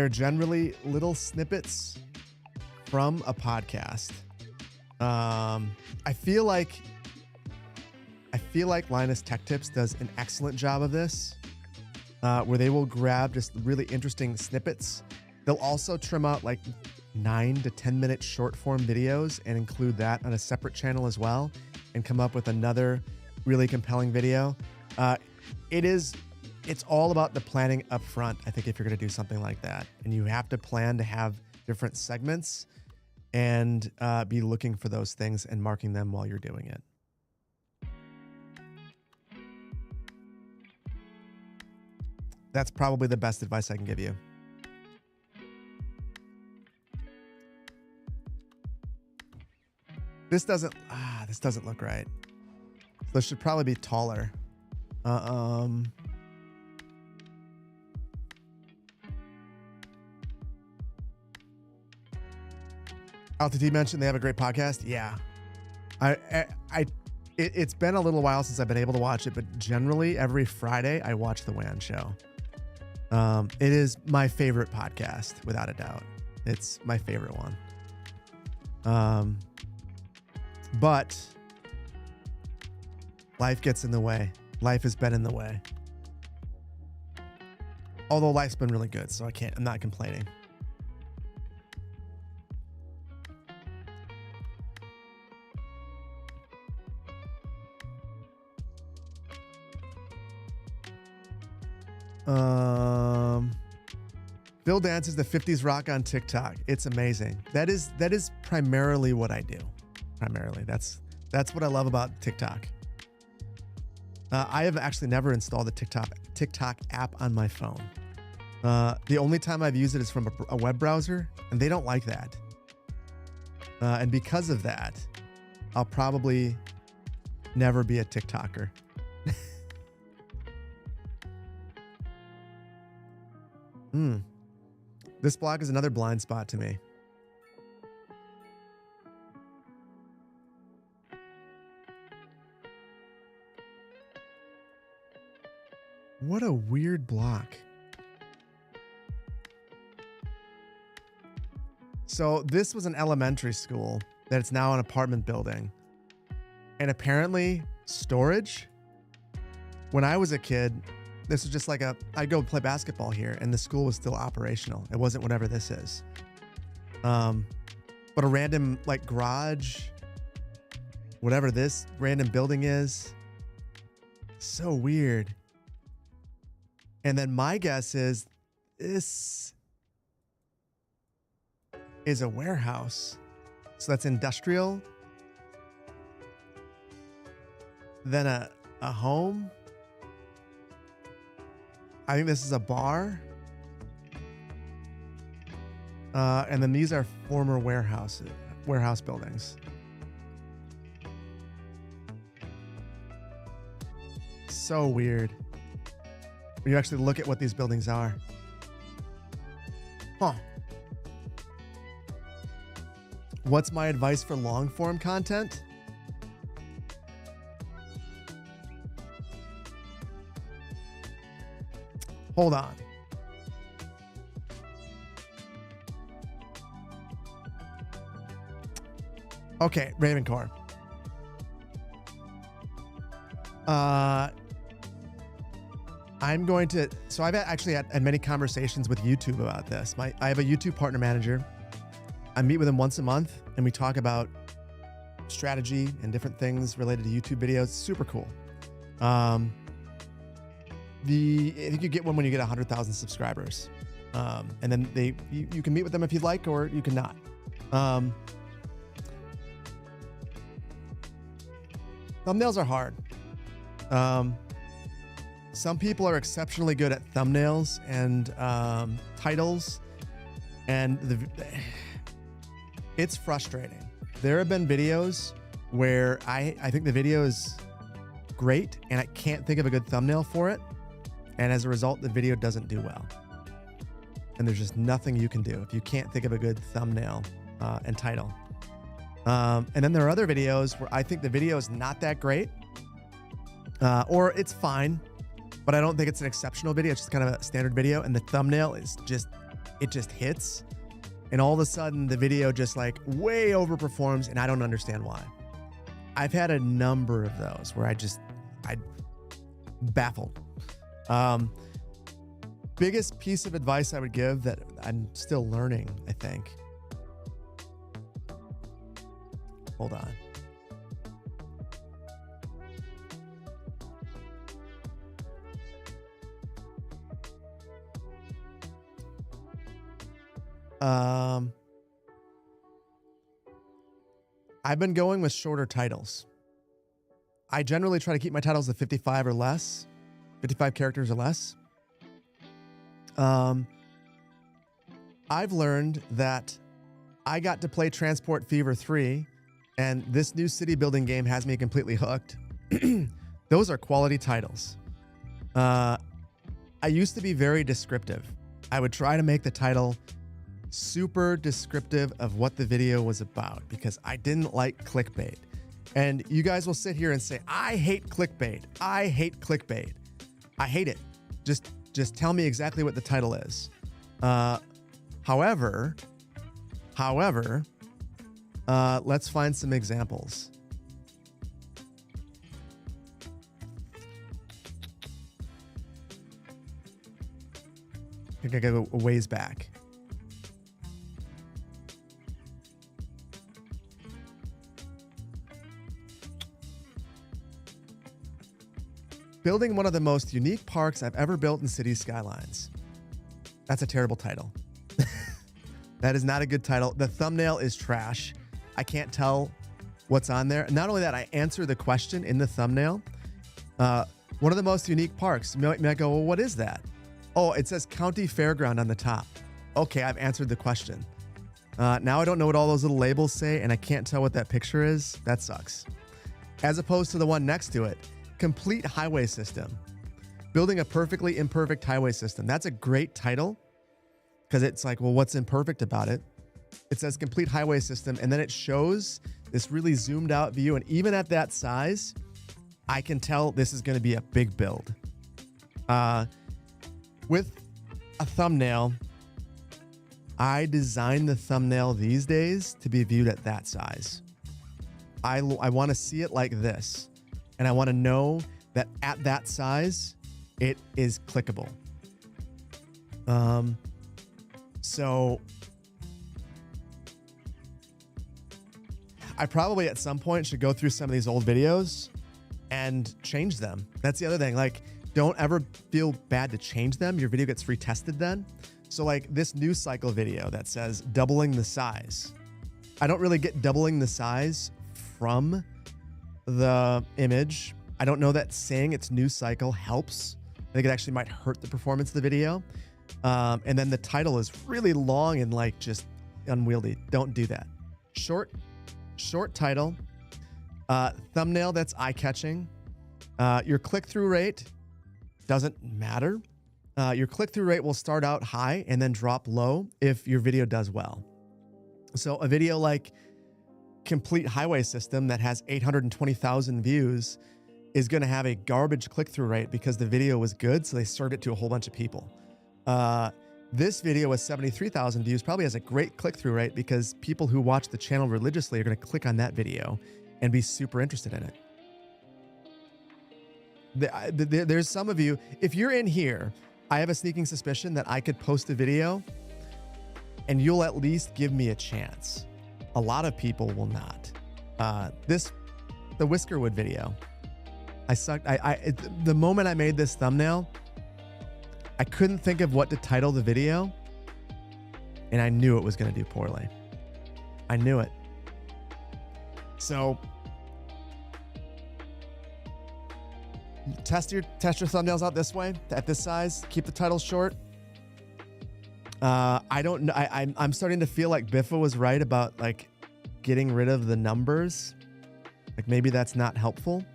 generally little snippets from a podcast. I feel like Linus Tech Tips does an excellent job of this, where they will grab just really interesting snippets. They'll also trim out like 9 to 10 minute short form videos and include that on a separate channel as well, and come up with another really compelling video. It's all about the planning up front, I think, if you're going to do something like that. And you have to plan to have different segments and be looking for those things and marking them while you're doing it. That's probably the best advice I can give you. This doesn't look right. This should probably be taller. LTT mentioned they have a great podcast. Yeah. It's been a little while since I've been able to watch it, but generally every Friday I watch the WAN show. It is my favorite podcast, without a doubt. It's my favorite one. But life gets in the way. Life has been in the way. Although life's been really good, so I'm not complaining. Phil dances the 50s rock on TikTok. It's amazing. That is primarily what I do. Primarily, that's what I love about TikTok. I have actually never installed the TikTok app on my phone. The only time I've used it is from a web browser, and they don't like that. And because of that, I'll probably never be a TikToker. This block is another blind spot to me. What a weird block. So this was an elementary school that it's now an apartment building. And apparently storage. When I was a kid, this was just like I'd go play basketball here and the school was still operational. It wasn't whatever this is. But a random like garage, whatever this random building is, so weird. And then my guess is this is a warehouse. So that's industrial. Then a home. I think this is a bar. And then these are former warehouse buildings. So weird. When you actually look at what these buildings are. Huh. What's my advice for long form content? Hold on. Okay, Ravencore. I'm going to, so I've actually had many conversations with YouTube about this. I have a YouTube partner manager. I meet with him once a month and we talk about strategy and different things related to YouTube videos. Super cool. I think you get one when you get 100,000 subscribers. And then you can meet with them if you'd like, or you can not. Thumbnails are hard. Some people are exceptionally good at thumbnails and titles, and it's frustrating. There have been videos where I think the video is great and I can't think of a good thumbnail for it, and as a result, the video doesn't do well. And there's just nothing you can do if you can't think of a good thumbnail and title. And then there are other videos where I think the video is not that great, or it's fine, but I don't think it's an exceptional video. It's just kind of a standard video, and the thumbnail is it just hits, and all of a sudden the video just like way overperforms, and I don't understand why. I've had a number of those where I baffled. Biggest piece of advice I would give that I'm still learning, I think. Hold on. I've been going with shorter titles. I generally try to keep my titles to 55 or less, 55 characters or less. I've learned that I got to play Transport Fever 3, and this new city building game has me completely hooked. Those are quality titles. I used to be very descriptive. I would try to make the title super descriptive of what the video was about because I didn't like clickbait. And you guys will sit here and say, I hate clickbait. I hate clickbait. I hate it. Just tell me exactly what the title is. However, let's find some examples. I think I gotta go a ways back. Building one of the most unique parks I've ever built in city skylines. That's a terrible title. That is not a good title. The thumbnail is trash. I can't tell what's on there. Not only that, I answer the question in the thumbnail. One of the most unique parks. You might go, well, what is that? Oh, it says County Fairground on the top. Okay, I've answered the question. Now I don't know what all those little labels say, and I can't tell what that picture is. That sucks. As opposed to the one next to it, Complete Highway System. Building a perfectly imperfect highway system. That's a great title because it's like, well, what's imperfect about it? It says Complete Highway System, and then it shows this really zoomed out view. And even at that size, I can tell this is going to be a big build. With a thumbnail, I design the thumbnail these days to be viewed at that size. I want to see it like this. And I want to know that at that size, it is clickable. So I probably at some point should go through some of these old videos and change them. That's the other thing. Like, don't ever feel bad to change them. Your video gets retested then. So like this news cycle video that says doubling the size. I don't really get doubling the size from the image. I don't know that saying it's news cycle helps. I think it actually might hurt the performance of the video. And then the title is really long and like just unwieldy. Don't do that. Short title, thumbnail that's eye-catching. Your click-through rate doesn't matter. Your click-through rate will start out high and then drop low if your video does well. So a video like Complete Highway System that has 820,000 views is going to have a garbage click-through rate because the video was good, so they served it to a whole bunch of people. This video with 73,000 views probably has a great click-through rate because people who watch the channel religiously are going to click on that video and be super interested in it. There's some of you, if you're in here, I have a sneaking suspicion that I could post a video and you'll at least give me a chance. A lot of people will not. the Whiskerwood video. I sucked. The moment I made this thumbnail, I couldn't think of what to title the video, and I knew it was going to do poorly. I knew it. So test your thumbnails out this way, at this size. Keep the titles short. I don't know. I'm starting to feel like Biffa was right about like getting rid of the numbers. Like maybe that's not helpful.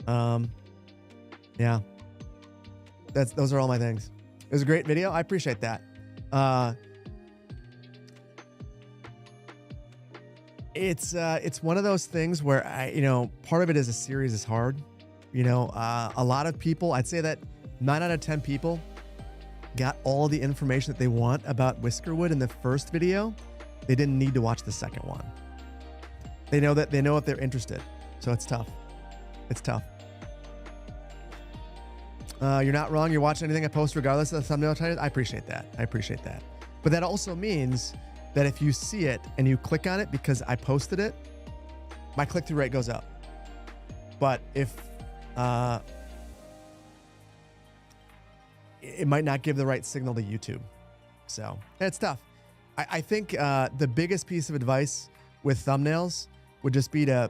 Yeah. Those are all my things. It was a great video. I appreciate that. It's one of those things where part of it is a series is hard. A lot of people, I'd say that 9 out of 10 people got all the information that they want about Whiskerwood in the first video. They didn't need to watch the second one. They know if they're interested. So it's tough. It's tough. You're not wrong. You're watching anything I post regardless of the thumbnail title. I appreciate that. But that also means that if you see it and you click on it because I posted it, my click-through rate goes up. But if it might not give the right signal to YouTube. So it's tough. I think the biggest piece of advice with thumbnails would just be to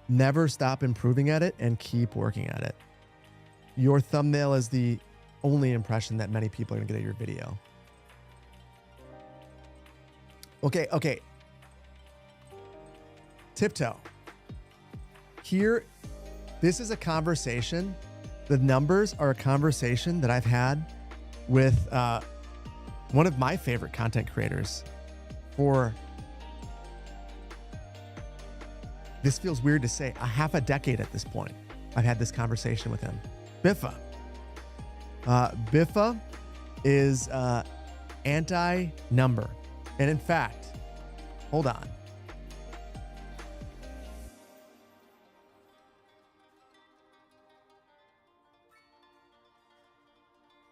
never stop improving at it and keep working at it. Your thumbnail is the only impression that many people are going to get at your video. Okay. Tiptoe. Here, this is a conversation. The numbers are a conversation that I've had with one of my favorite content creators for, this feels weird to say, a half a decade at this point. I've had this conversation with him. Biffa. Biffa is anti-number. And in fact, hold on.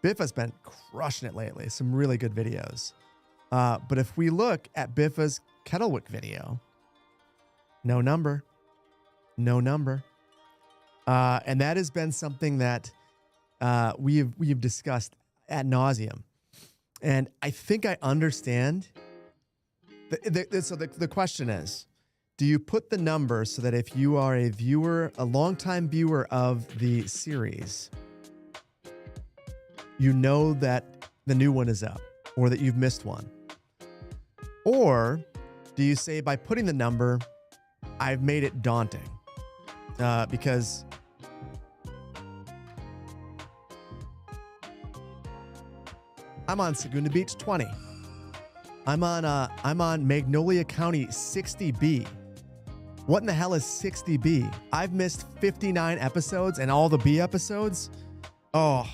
Biffa's been crushing it lately. Some really good videos. But if we look at Biffa's Kettlewick video, no number. And that has been something that we've discussed ad nauseum. And I think I understand. So the question is, do you put the number so that if you are a longtime viewer of the series, you know that the new one is up or that you've missed one? Or do you say, by putting the number, I've made it daunting? Because I'm on Segunda Beach 20. I'm on Magnolia County 60B. What in the hell is 60B? I've missed 59 episodes and all the B episodes. Oh,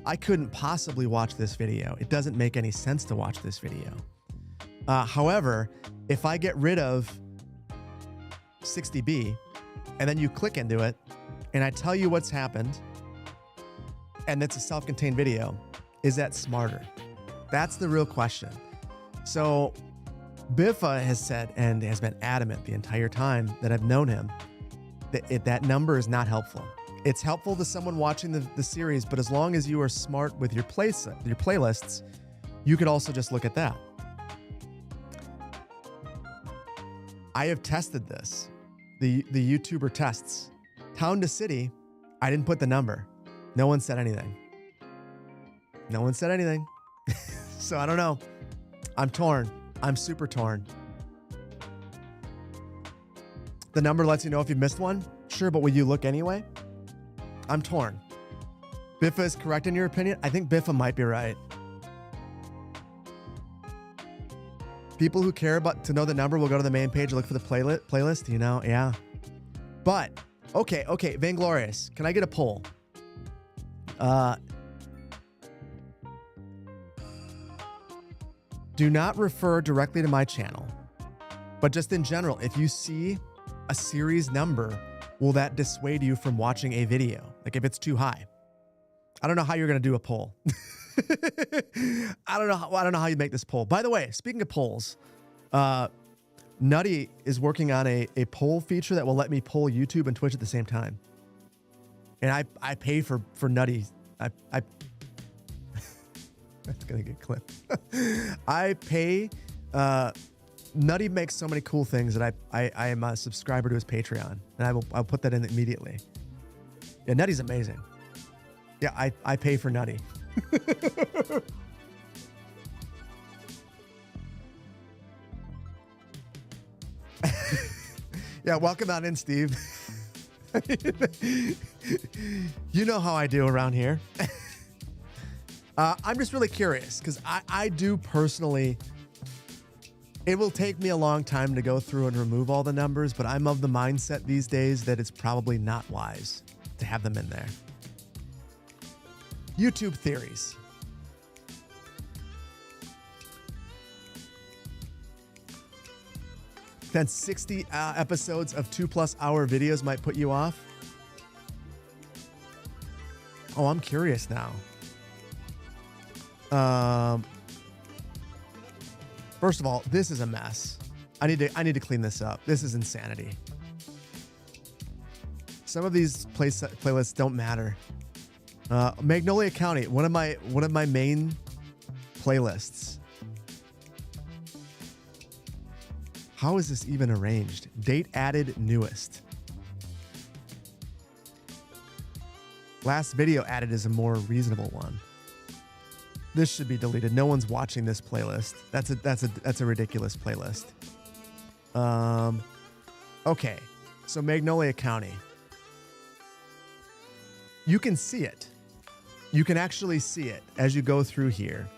I couldn't possibly watch this video. It doesn't make any sense to watch this video. However, if I get rid of 60B and then you click into it and I tell you what's happened and it's a self-contained video, is that smarter? That's the real question. So Biffa has said and has been adamant the entire time that I've known him that that number is not helpful. It's helpful to someone watching the series, but as long as you are smart with your playlists, you could also just look at that. I have tested this. The YouTuber tests. Town to city, I didn't put the number. No one said anything. So I don't know. I'm torn. I'm super torn. The number lets you know if you missed one. Sure, but will you look anyway? I'm torn. Biffa is correct in your opinion? I think Biffa might be right. People who care about to know the number will go to the main page and look for the playlist, yeah. But, okay, Vainglorious, can I get a poll? Do not refer directly to my channel, but just in general, if you see a series number, will that dissuade you from watching a video? Like if it's too high? I don't know how you're going to do a poll. I don't know how you make this poll. By the way, speaking of polls, Nutty is working on a poll feature that will let me poll YouTube and Twitch at the same time. And I pay for Nutty. I that's gonna get clipped. I pay. Nutty makes so many cool things that I am a subscriber to his Patreon, and I'll put that in immediately. Yeah, Nutty's amazing. Yeah, I pay for Nutty. Yeah, welcome on in, Steve. You know how I do around here. I'm just really curious because I do personally. It will take me a long time to go through and remove all the numbers, but I'm of the mindset these days that it's probably not wise to have them in there. YouTube theories. Then 60 episodes of 2+ hour videos might put you off. Oh, I'm curious now. First of all, this is a mess. I need to clean this up. This is insanity. Some of these playlists don't matter. Magnolia County, one of my main playlists. How is this even arranged? Date added, newest. Last video added is a more reasonable one. This should be deleted. No one's watching this playlist. That's a ridiculous playlist. Okay. So Magnolia County. You can see it. You can actually see it as you go through here.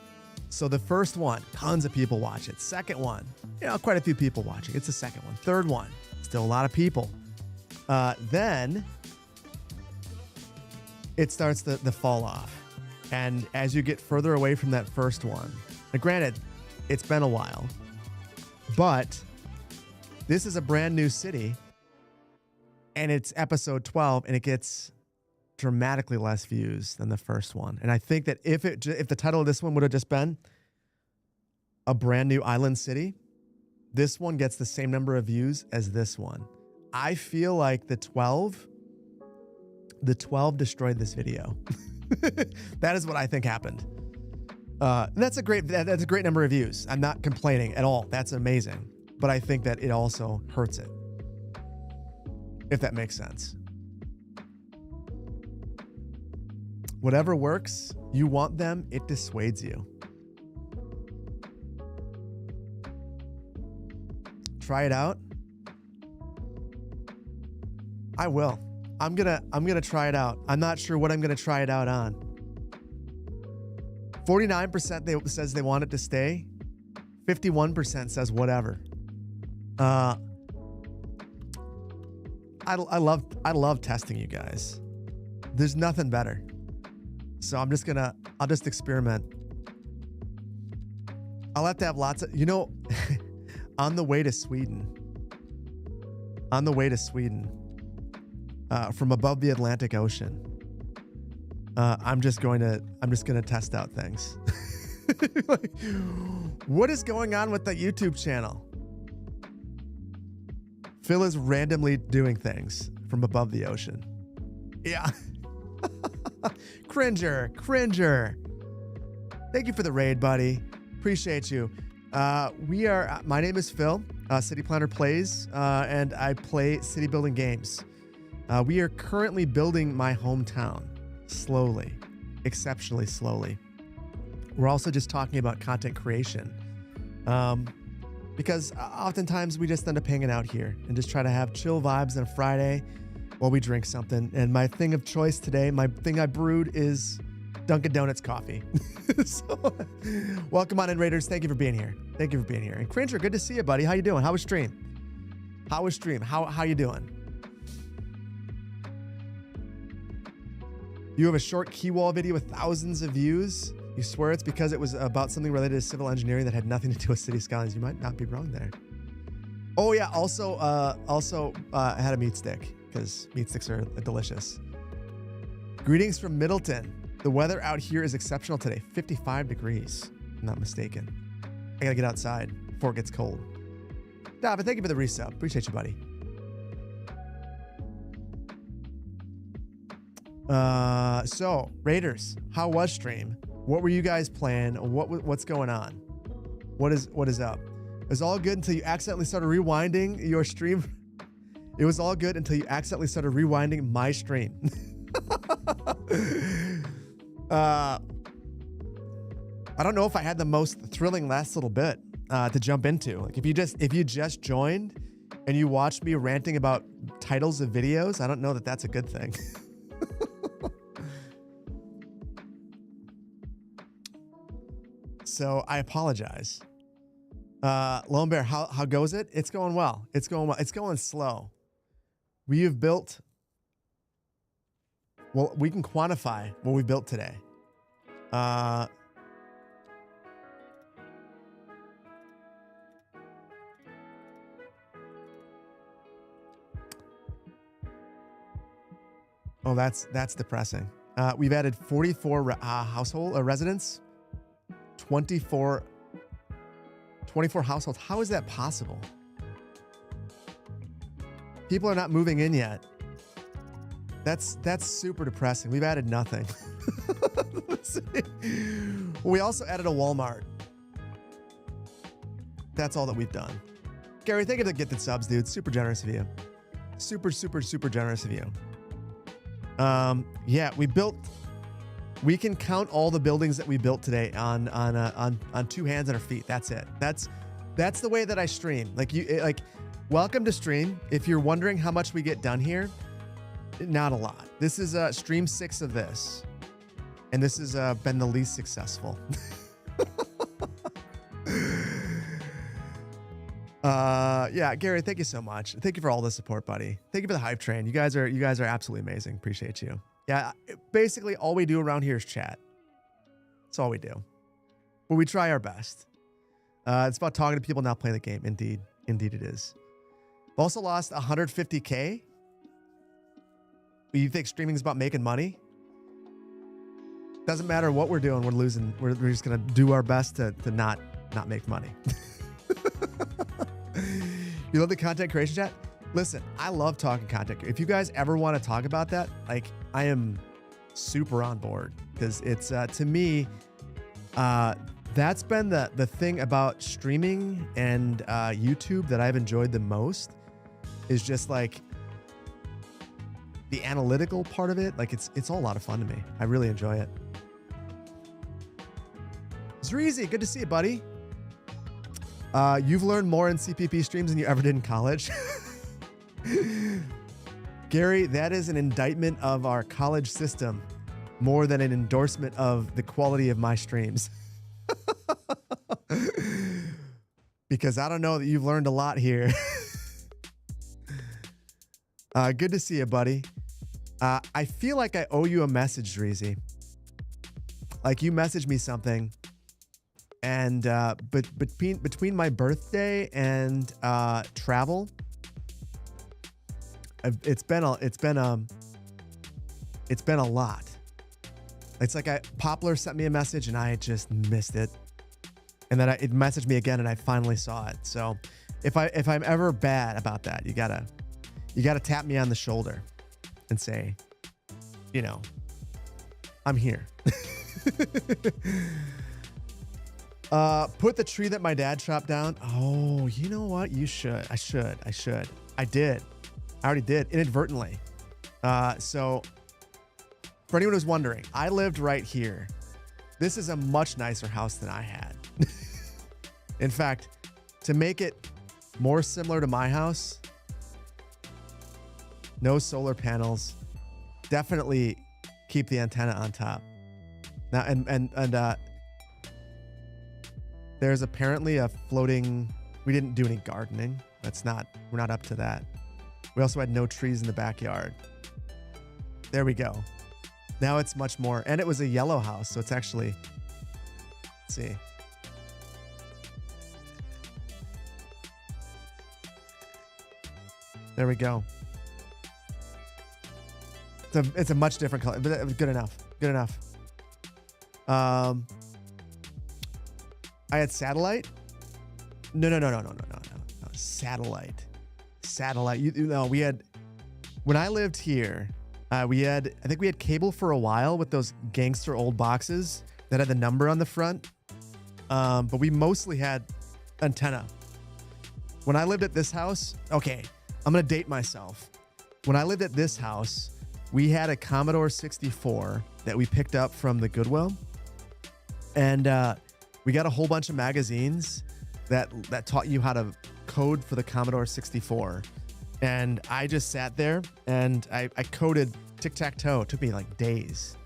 So the first one, tons of people watch it. Second one, quite a few people watching. It's the second one. Third one, still a lot of people. Then it starts the fall off. And as you get further away from that first one, now granted, it's been a while, but this is a brand new city and it's episode 12 and it gets dramatically less views than the first one. And I think that if the title of this one would have just been a brand new island city, this one gets the same number of views as this one. I feel like the 12 destroyed this video. That is what I think happened. That's a great number of views. I'm not complaining at all. That's amazing. But I think that it also hurts it. If that makes sense. Whatever works, you want them, it dissuades you. Try it out. I will. I'm gonna try it out. I'm not sure what I'm gonna try it out on. 49% says they want it to stay. 51% says whatever. I love testing you guys. There's nothing better. So I'll just experiment. I'll have to have lots of, on the way to Sweden, from above the Atlantic Ocean, I'm just gonna test out things. Like, what is going on with the YouTube channel? Phil is randomly doing things from above the ocean. Yeah. Cringer. Thank you for the raid, buddy. Appreciate you. My name is Phil, City Planner Plays, and I play city building games. We are currently building my hometown slowly, exceptionally slowly. We're also just talking about content creation, because oftentimes we just end up hanging out here and just try to have chill vibes on a Friday while we drink something. And my thing of choice today, my thing I brewed is Dunkin' Donuts coffee. So, welcome on in, Raiders. Thank you for being here. And Cringer, good to see you, buddy. How you doing? How was stream? How you doing? You have a short key wall video with thousands of views. You swear it's because it was about something related to civil engineering that had nothing to do with city skylines. You might not be wrong there. Oh yeah. Also, I had a meat stick because meat sticks are delicious. Greetings from Middleton. The weather out here is exceptional today. 55 degrees. I'm not mistaken. I gotta get outside before it gets cold. David, thank you for the resub. Appreciate you, buddy. So Raiders, how was stream? What were you guys playing? What's going on? What is up? It was all good until you accidentally started rewinding your stream. It was all good until you accidentally started rewinding my stream. I don't know if I had the most thrilling last little bit to jump into. Like if you just joined and you watched me ranting about titles of videos, I don't know that that's a good thing. So I apologize. Lone Bear, how goes it? It's going well. It's going well. It's going slow. We have built. Well, we can quantify what we built today. Oh, that's depressing. We've added 44 household residents, 24 households. How is that possible? People are not moving in yet. That's super depressing. We've added nothing. We also added a Walmart. That's all that we've done. Gary, thank you for the gifted subs, dude. Super generous of you. Super generous of you. Yeah, we can count all the buildings that we built today on two hands and our feet. That's it. That's the way that I stream. Like welcome to stream. If you're wondering how much we get done here, not a lot. This is stream 6 of this, and this has been the least successful. Yeah, Gary, thank you so much. Thank you for all the support, buddy. Thank you for the hype train. You guys are absolutely amazing. Appreciate you. Yeah, basically all we do around here is chat. That's all we do. But we try our best. It's about talking to people, not playing the game. Indeed it is. We've also lost 150K. You think streaming is about making money? Doesn't matter what we're doing, we're losing. We're just gonna do our best to not make money. You love the content creation chat? Listen, I love talking content. If you guys ever want to talk about that, like I am super on board, because it's to me, that's been the thing about streaming and YouTube that I've enjoyed the most, is just like the analytical part of it. Like it's all a lot of fun to me. I really enjoy it. Zreezy, good to see you, buddy. You've learned more in CPP streams than you ever did in college. Gary, that is an indictment of our college system more than an endorsement of the quality of my streams. Because I don't know that you've learned a lot here. Good to see you, buddy. I feel like I owe you a message, Dreezy. Like you messaged me something, and but between my birthday and travel, it's been a lot. It's like Poplar sent me a message and I just missed it, and then it messaged me again and I finally saw it. So if I'm ever bad about that, you gotta tap me on the shoulder and say, you know, I'm here. Put the tree that my dad chopped down. Oh, you know what? You should. I should. I did. I already did, inadvertently. So for anyone who's wondering, I lived right here. This is a much nicer house than I had. In fact, to make it more similar to my house, no solar panels. Definitely keep the antenna on top. Now, and there's apparently a floating. We didn't do any gardening. We're not up to that. We also had no trees in the backyard. There we go. Now it's much more, and it was a yellow house, so it's actually. Let's see. There we go. It's a much different color, but good enough. Good enough. I had satellite. No. Satellite. You know, we had, when I lived here, I think we had cable for a while with those gangster old boxes that had the number on the front. But we mostly had antenna. When I lived at this house, okay, I'm going to date myself. When I lived at this house, we had a Commodore 64 that we picked up from the Goodwill. And we got a whole bunch of magazines that taught you how to code for the Commodore 64. And I just sat there and I coded tic-tac-toe. It took me like days.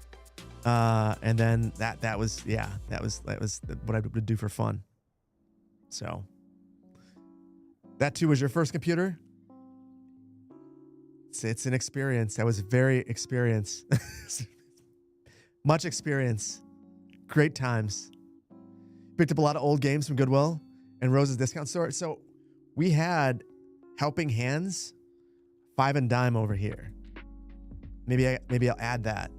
And then that was what I would do for fun. So that too was your first computer? It's an experience. I was very experienced. Much experience. Great times. Picked up a lot of old games from Goodwill and Rose's Discount Store. So we had Helping Hands, 5 and Dime over here. Maybe I'll add that.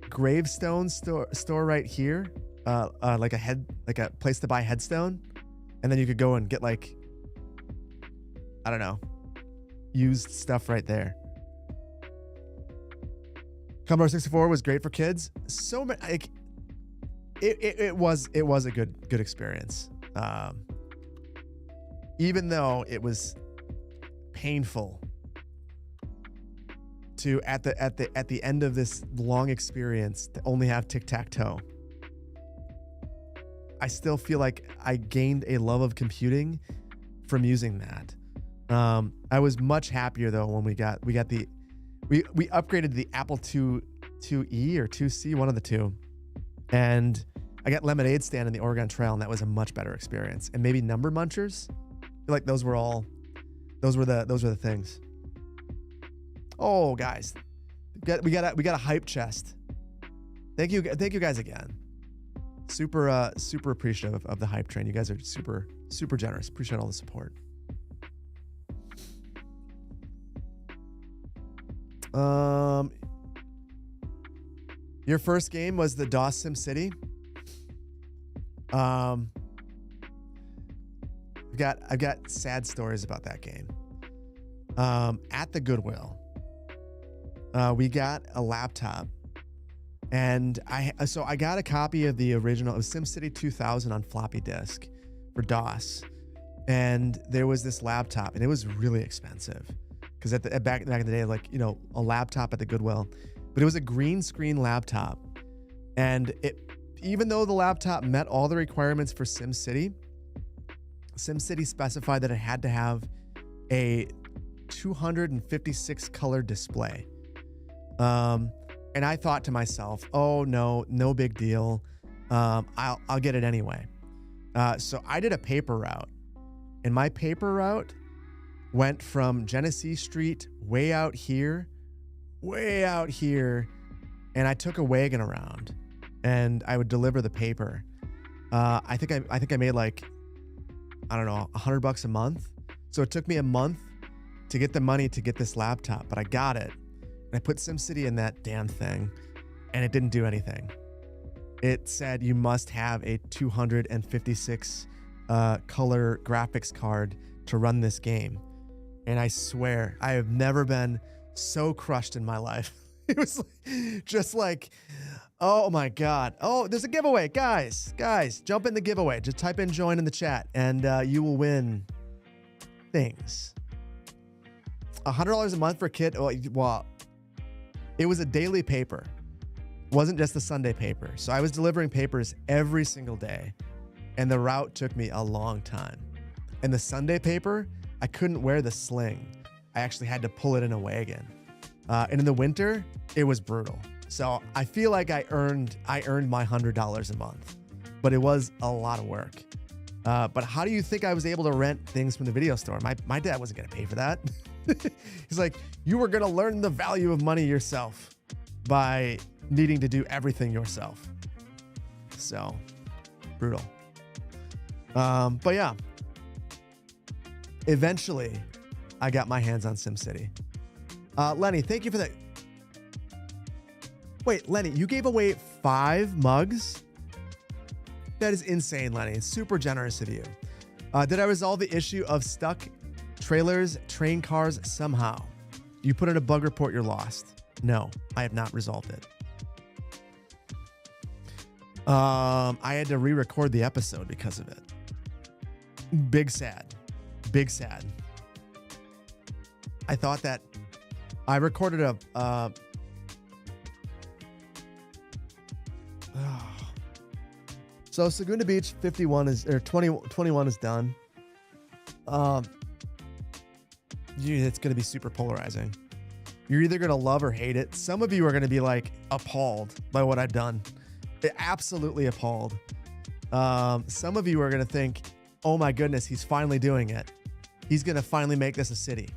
Gravestone store right here. Like a place to buy headstone, and then you could go and get like, I don't know, used stuff right there. Commodore 64 was great for kids. So many, like, it was a good experience. Even though it was painful to at the end of this long experience to only have tic-tac-toe. I still feel like I gained a love of computing from using that. I was much happier though when we upgraded the Apple IIe or 2C, one of the two, and I got Lemonade Stand in the Oregon Trail, and that was a much better experience. And maybe Number Munchers, I feel like those were the things. Oh, guys, we got a hype chest. Thank you guys again. Super appreciative of the hype train. You guys are super generous. Appreciate all the support. Your first game was the DOS Sim City. I've got sad stories about that game. At the Goodwill, we got a laptop, and I got a copy of the original. It was SimCity 2000 on floppy disk for DOS, and there was this laptop, and it was really expensive because back in the day, like, you know, a laptop at the Goodwill, but it was a green screen laptop, and even though the laptop met all the requirements for SimCity specified that it had to have a 256 color display. And I thought to myself, oh no big deal. I'll get it anyway. So I did a paper route, and my paper route went from Genesee Street way out here, and I took a wagon around, and I would deliver the paper. I think I made like, I don't know, $100 a month. So it took me a month to get the money to get this laptop, but I got it. And I put SimCity in that damn thing, and it didn't do anything. It said you must have a 256 color graphics card to run this game. And I swear, I have never been so crushed in my life. It was just like, oh my God. Oh, there's a giveaway. Guys, jump in the giveaway. Just type in join in the chat, and you will win things. $100 a month for a kid. Well, it was a daily paper. It wasn't just the Sunday paper. So I was delivering papers every single day, and the route took me a long time. And the Sunday paper, I couldn't wear the sling. I actually had to pull it in a wagon. And in the winter, it was brutal. So I feel like I earned my $100 a month, but it was a lot of work. But how do you think I was able to rent things from the video store? My dad wasn't going to pay for that. He's like, you were going to learn the value of money yourself by needing to do everything yourself. So brutal. But yeah, eventually I got my hands on SimCity. Lenny, thank you for that. Wait, Lenny, you gave away 5 mugs? That is insane, Lenny. Super generous of you. Did I resolve the issue of stuck trailers, train cars somehow? You put in a bug report, you're lost. No, I have not resolved it. I had to re-record the episode because of it. Big sad. Big sad. I thought that I recorded a so Saguna Beach 51 is, or 21 is done. It's going to be super polarizing. You're either going to love or hate it. Some of you are going to be like appalled by what I've done. Absolutely appalled. Some of you are going to think, oh my goodness, he's finally doing it. He's going to finally make this a city.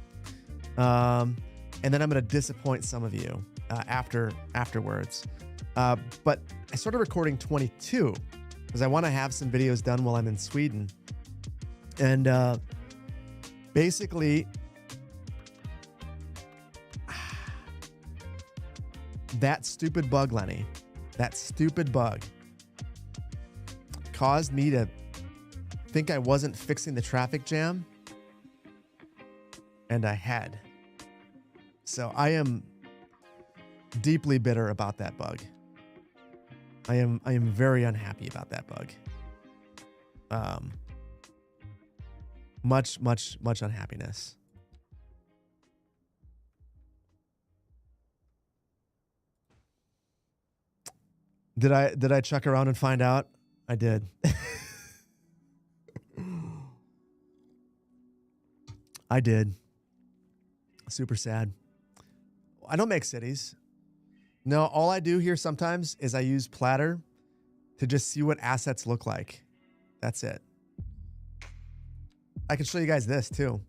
And then I'm going to disappoint some of you afterwards. But I started recording 22 because I want to have some videos done while I'm in Sweden. And basically, that stupid bug, Lenny, that stupid bug caused me to think I wasn't fixing the traffic jam, and I had. So I am deeply bitter about that bug. I am very unhappy about that bug. Much unhappiness. Did I check around and find out? I did. I did. Super sad. I don't make cities. No, all I do here sometimes is I use Platter to just see what assets look like. That's it. I can show you guys this too.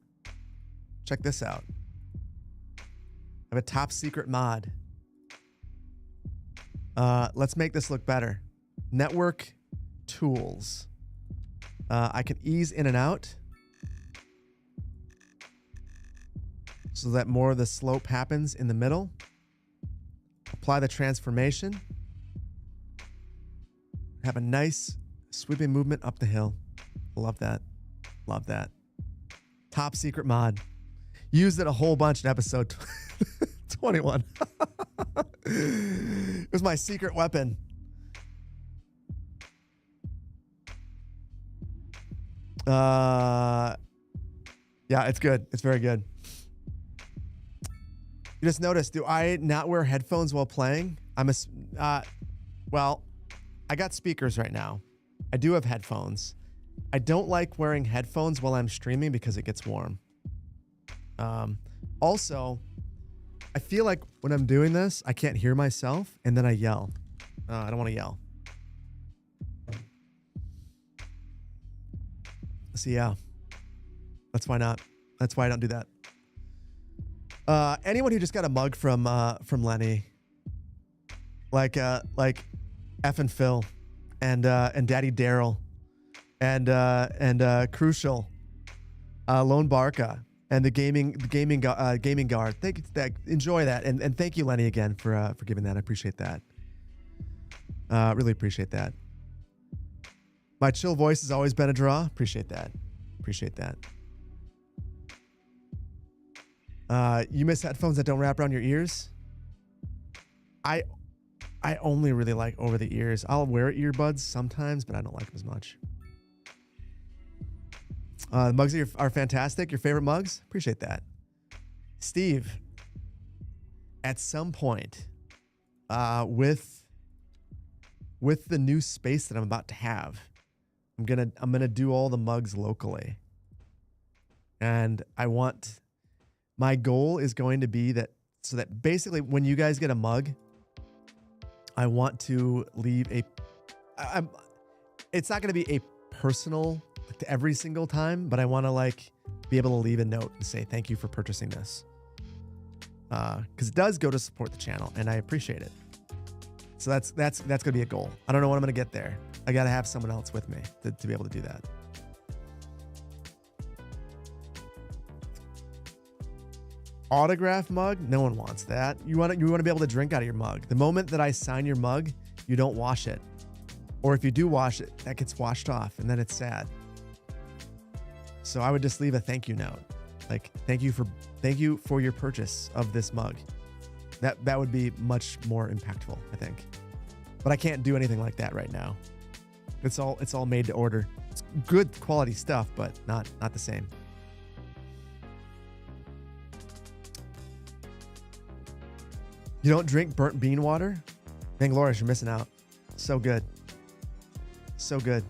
Check this out. I have a top secret mod. Let's make this look better. Network tools. I can ease in and out so that more of the slope happens in the middle. Apply the transformation. Have a nice sweeping movement up the hill. Love that. Love that. Top secret mod. Used it a whole bunch in episode 21. It was my secret weapon. Yeah, it's good. It's very good. You just noticed, do I not wear headphones while playing? Well, I got speakers right now. I do have headphones. I don't like wearing headphones while I'm streaming because it gets warm. Also, I feel like when I'm doing this, I can't hear myself and then I yell. I don't want to yell. So yeah, that's why not. That's why I don't do that. Anyone who just got a mug from Lenny, like F and Phil, and Daddy Daryl, and Crucial, Lone Barca, and the gaming guard. Enjoy that, and thank you, Lenny, again for giving that. I appreciate that. Really appreciate that. My chill voice has always been a draw. Appreciate that. Appreciate that. You miss headphones that don't wrap around your ears? I only really like over the ears. I'll wear earbuds sometimes, but I don't like them as much. The mugs are fantastic. Your favorite mugs? Appreciate that. Steve, at some point, with the new space that I'm about to have, I'm gonna do all the mugs locally. And my goal is going to be that basically when you guys get a mug, I want to leave it's not going to be a personal to every single time, but I want to be able to leave a note and say, thank you for purchasing this. Cause it does go to support the channel and I appreciate it. So that's going to be a goal. I don't know when I'm going to get there. I got to have someone else with me to be able to do that. Autograph mug? No one wants that. You want to be able to drink out of your mug. The moment that I sign your mug, you don't wash it. Or if you do wash it, that gets washed off and then it's sad. So I would just leave a thank you note. Like, thank you for your purchase of this mug. That would be much more impactful, I think. But I can't do anything like that right now. It's all made to order. It's good quality stuff, but not the same. You don't drink burnt bean water? Bangalore, you're missing out. So good. So good.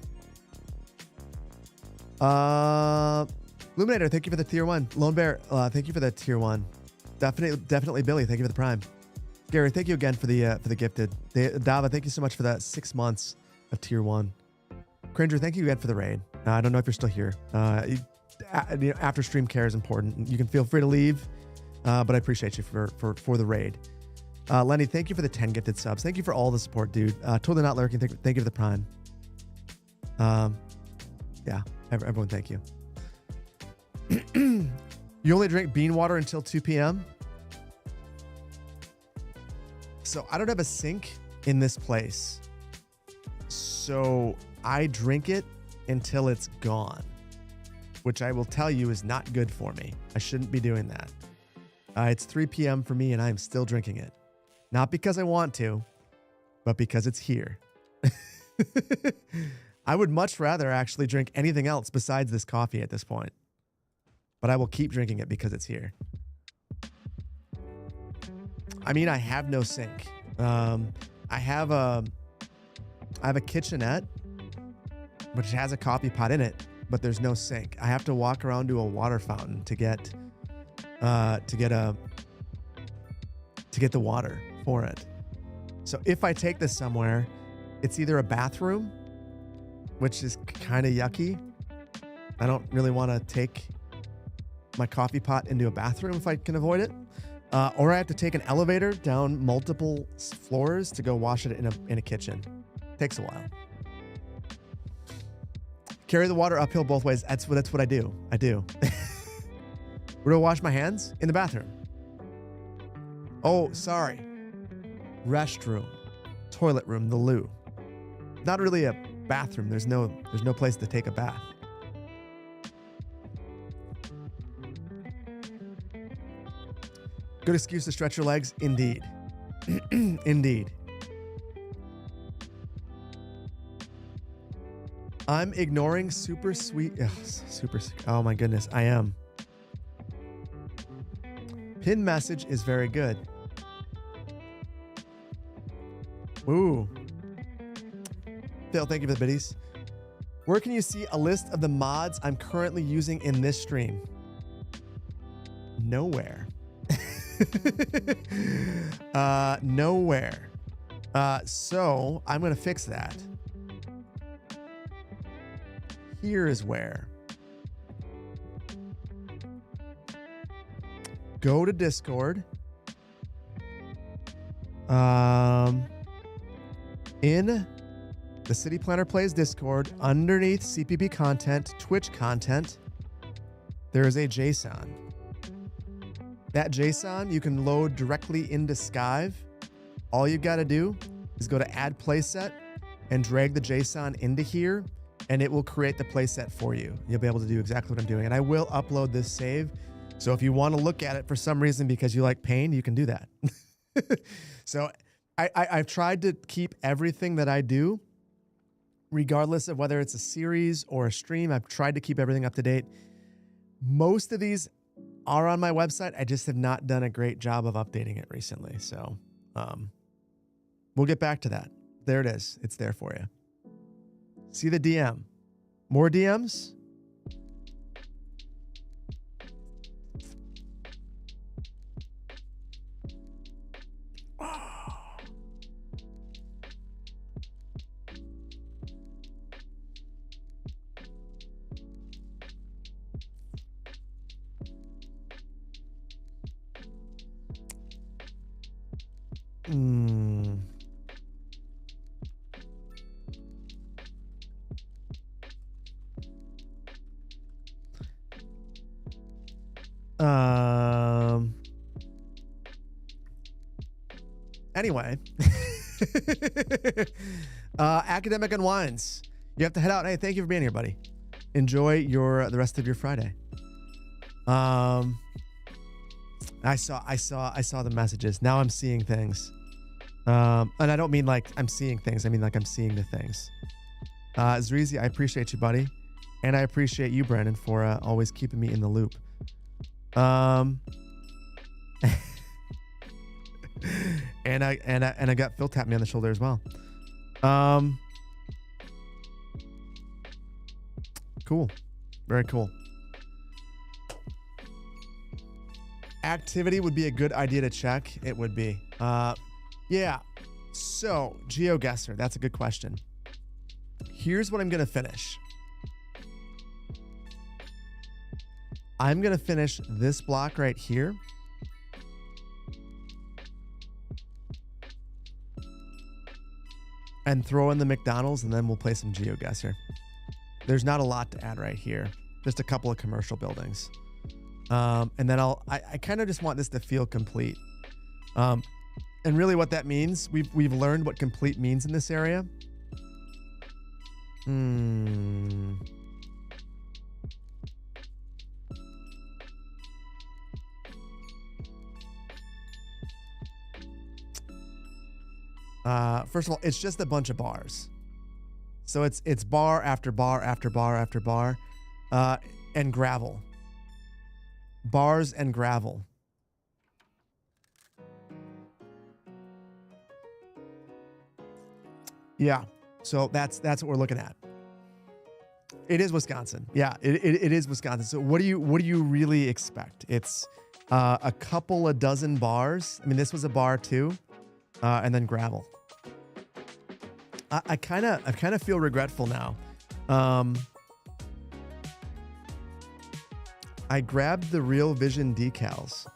Luminator, thank you for the tier 1. Lone Bear, thank you for the tier 1. Definitely Billy, thank you for the prime. Gary, thank you again for the gifted. Dava, thank you so much for that 6 months of tier 1. Cringer, thank you again for the raid. I don't know if you're still here. After stream care is important. You can feel free to leave, but I appreciate you for the raid. Lenny, thank you for the 10 gifted subs. Thank you for all the support, dude. Totally not lurking. Thank you for the prime. Yeah, everyone, thank you. You only drink bean water until 2 p.m.? So I don't have a sink in this place. So I drink it until it's gone, which I will tell you is not good for me. I shouldn't be doing that. It's 3 p.m. for me and I'm still drinking it. Not because I want to, but because it's here. I would much rather actually drink anything else besides this coffee at this point. But I will keep drinking it because it's here. I mean, I have no sink. I have a kitchenette, which has a coffee pot in it, but there's no sink. I have to walk around to a water fountain to get the water for it. So if I take this somewhere, it's either a bathroom, which is kind of yucky. I don't really want to take my coffee pot into a bathroom if I can avoid it. Or I have to take an elevator down multiple floors to go wash it in a kitchen. Takes a while. Carry the water uphill both ways. That's what I do. Where do I wash my hands? In the bathroom. Oh, sorry. Restroom. Toilet room, the loo. Not really a bathroom. There's no place to take a bath. Good excuse to stretch your legs, indeed. Indeed. I'm ignoring super sweet. Oh my goodness, I am. Pin message is very good. Ooh. Phil, thank you for the biddies. Where can you see a list of the mods I'm currently using in this stream? Nowhere. Nowhere. So I'm going to fix that. Here is where. Go to Discord. In the City Planner Plays Discord, underneath CPP content, Twitch content, there is a JSON. That JSON you can load directly into Skive. All you got to do is go to Add Playset and drag the JSON into here, and it will create the playset for you. You'll be able to do exactly what I'm doing. And I will upload this save. So if you want to look at it for some reason because you like pain, you can do that. So I've tried to keep everything that I do, regardless of whether it's a series or a stream. I've tried to keep everything up to date. Most of these are on my website. I just have not done a great job of updating it recently. So we'll get back to that. There it is. It's there for you. See the DM. More DMs? Anyway, Academic Unwinds. You have to head out. Hey, thank you for being here, buddy. Enjoy the rest of your Friday. I saw the messages. Now I'm seeing things. And I don't mean like I'm seeing things. I mean like I'm seeing the things. Zreezy, I appreciate you, buddy. And I appreciate you, Brandon, for always keeping me in the loop. And I got Phil tapped me on the shoulder as well. Cool. Very cool. Activity would be a good idea to check. It would be. Yeah. So, GeoGuessr, that's a good question. Here's what I'm going to finish. I'm going to finish this block right here. And throw in the McDonald's, and then we'll play some GeoGuessr. There's not a lot to add right here. Just a couple of commercial buildings. And then I kind of just want this to feel complete. And really what that means, we've learned what complete means in this area. First of all, it's just a bunch of bars. So it's bar after bar after bar after bar, and gravel. Bars and gravel. Yeah. So that's what we're looking at. It is Wisconsin. Yeah, it is Wisconsin. So what do you really expect? It's a couple of dozen bars. I mean, this was a bar too, and then gravel. I kind of feel regretful now. I grabbed the Real Vision decals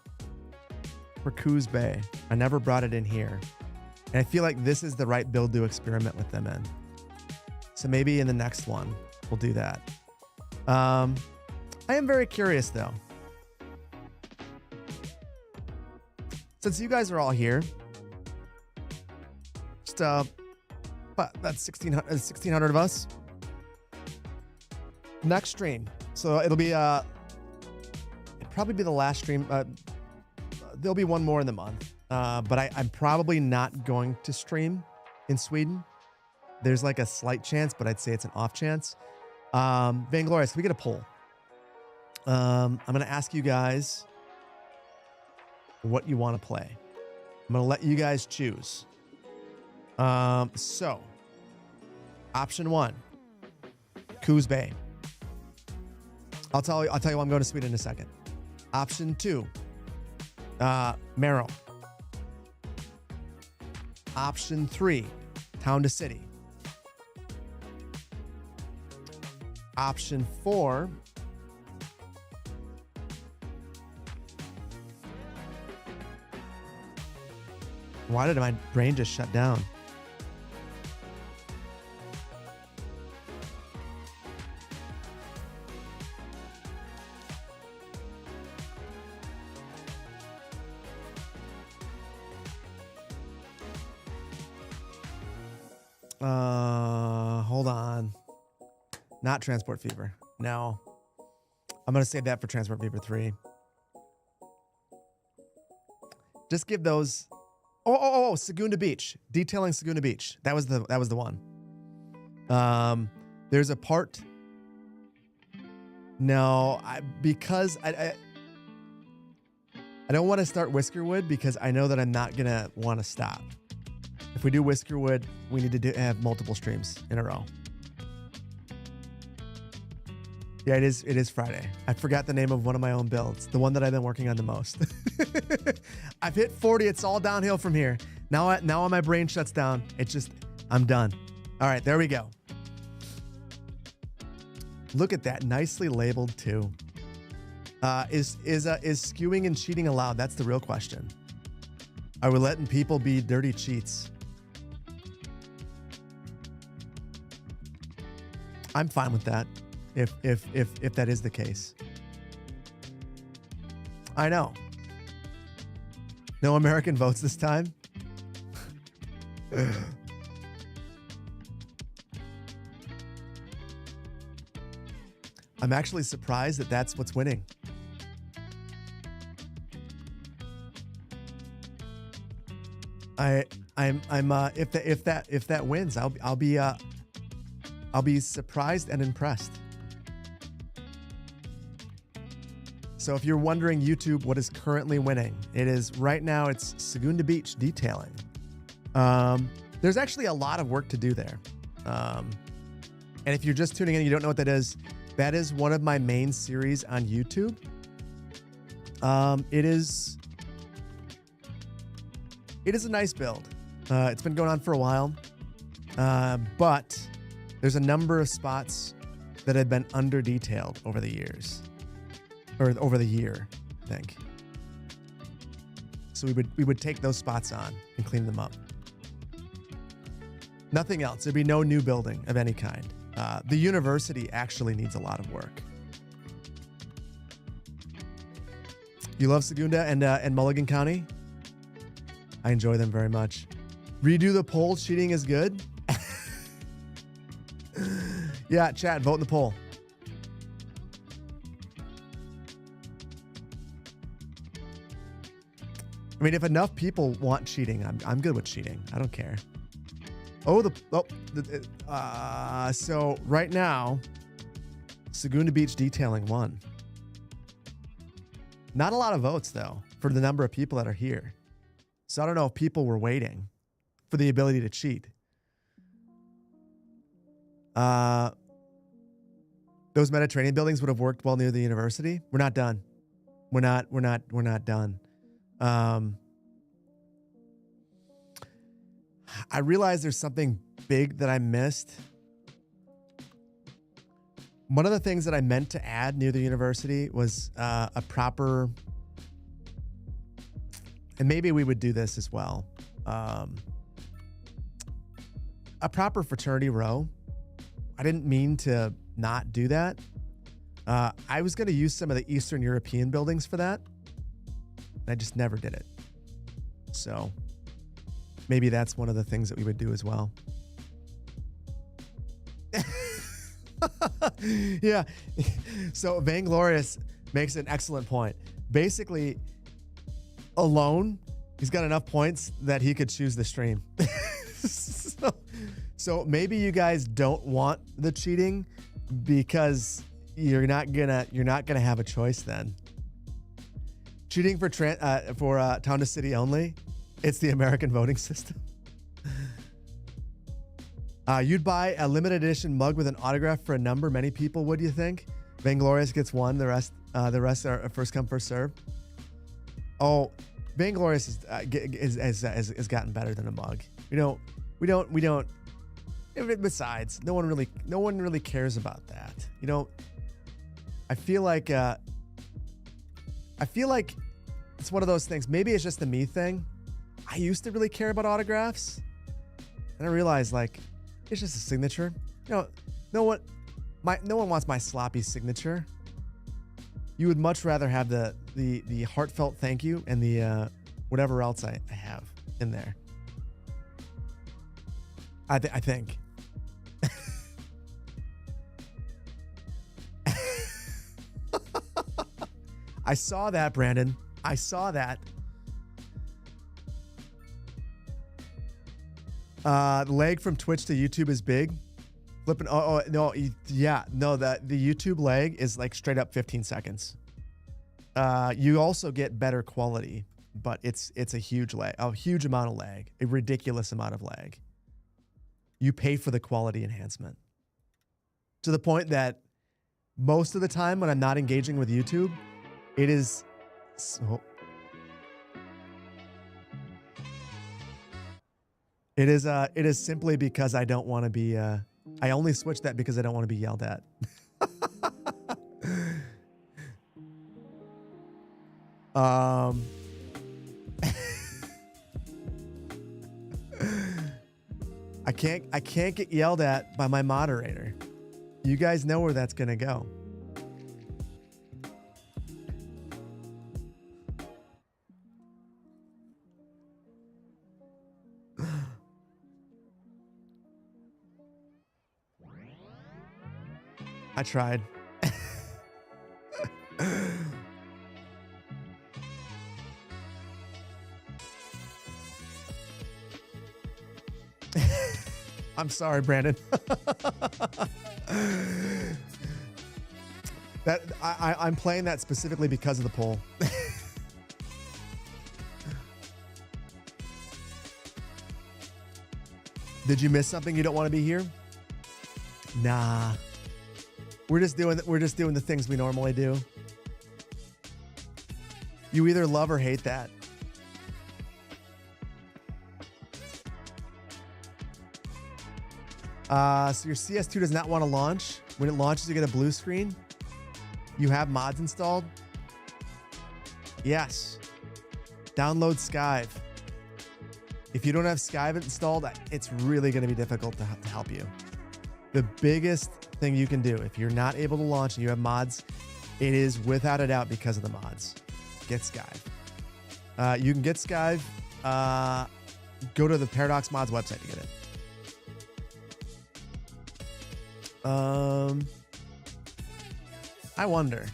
for Coos Bay. I never brought it in here. And I feel like this is the right build to experiment with them in. So maybe in the next one, we'll do that. I am very curious though. Since you guys are all here, just but that's 1,600 of us. Next stream. So it'll be probably be the last stream. There'll be one more in the month. But I'm probably not going to stream in Sweden. There's like a slight chance, but I'd say it's an off chance. Vainglorious, can we get a poll? I'm going to ask you guys what you want to play. I'm going to let you guys choose. So, option 1, Coos Bay. I'll tell you I'm going to Sweden in a second. Option 2, Merrill. Option 3, Town to City. Option 4, why did my brain just shut down? Hold on. Not Transport Fever. No. I'm going to save that for Transport Fever 3. Just give those. Oh, Saguna Beach. Detailing Saguna Beach. That was the one. There's a part. No, because I don't want to start Whiskerwood because I know that I'm not going to want to stop. If we do Whiskerwood, we need to have multiple streams in a row. Yeah, it is Friday. I forgot the name of one of my own builds, the one that I've been working on the most. I've hit 40. It's all downhill from here. Now my brain shuts down. It's just, I'm done. All right, there we go. Look at that, nicely labeled too. Is skewing and cheating allowed? That's the real question. Are we letting people be dirty cheats? I'm fine with that. If that is the case. I know. No American votes this time. I'm actually surprised that that's what's winning. I'm if that wins, I'll be surprised and impressed. So if you're wondering, YouTube, what is currently winning, it is right now it's Segunda Beach detailing. There's actually a lot of work to do there. And if you're just tuning in and you don't know what that is one of my main series on YouTube. It is a nice build. It's been going on for a while, but there's a number of spots that have been under detailed over the years, or over the year, I think. So we would take those spots on and clean them up. Nothing else. There'd be no new building of any kind. The university actually needs a lot of work. You love Segunda and Mulligan County? I enjoy them very much. Redo the poll. Cheating is good. Yeah, chat. Vote in the poll. I mean, if enough people want cheating, I'm good with cheating. I don't care. So right now, Segunda Beach detailing won. Not a lot of votes though for the number of people that are here. So I don't know if people were waiting for the ability to cheat. Those Mediterranean buildings would have worked well near the university. We're not done. We're not done. I realize there's something big that I missed. One of the things that I meant to add near the university was a proper, and maybe we would do this as well, a proper fraternity row. I didn't mean to not do that. I was going to use some of the Eastern European buildings for that. And I just never did it. So maybe that's one of the things that we would do as well. Yeah. So Vainglorious makes an excellent point. Basically, alone, he's got enough points that he could choose the stream. So maybe you guys don't want the cheating because you're not gonna have a choice then. Cheating for town to city only. It's the American voting system. You'd buy a limited edition mug with an autograph for a number. Many people would, you think? Vainglorious gets one. The rest are first come, first serve. Oh, Vainglorious has gotten better than a mug. We don't. Besides, no one really cares about that. You know, I feel like it's one of those things. Maybe it's just a me thing. I used to really care about autographs, and I realized like it's just a signature. You know, no one wants my sloppy signature. You would much rather have the heartfelt thank you and the whatever else I have in there. I think. I saw that, Brandon. I saw that. The lag from Twitch to YouTube is big. Flipping. Oh no, yeah, no. The YouTube lag is like straight up 15 seconds. You also get better quality, but it's a huge lag, a huge amount of lag, a ridiculous amount of lag. You pay for the quality enhancement to the point that most of the time when I'm not engaging with YouTube, it is so. It is simply because I don't want to be. I only switch that because I don't want to be yelled at. I can't get yelled at by my moderator. You guys know where that's gonna go. I tried. I'm sorry, Brandon. I'm playing that specifically because of the poll. Did you miss something? You don't want to be here? Nah. We're just doing the things we normally do. You either love or hate that. So your CS2 does not want to launch. When it launches, you get a blue screen. You have mods installed? Yes. Download Skive. If you don't have Skive installed, it's really going to be difficult to help you. The biggest thing you can do, if you're not able to launch and you have mods, it is without a doubt because of the mods. Get Skive. You can get Skive. Go to the Paradox Mods website to get it. I wonder.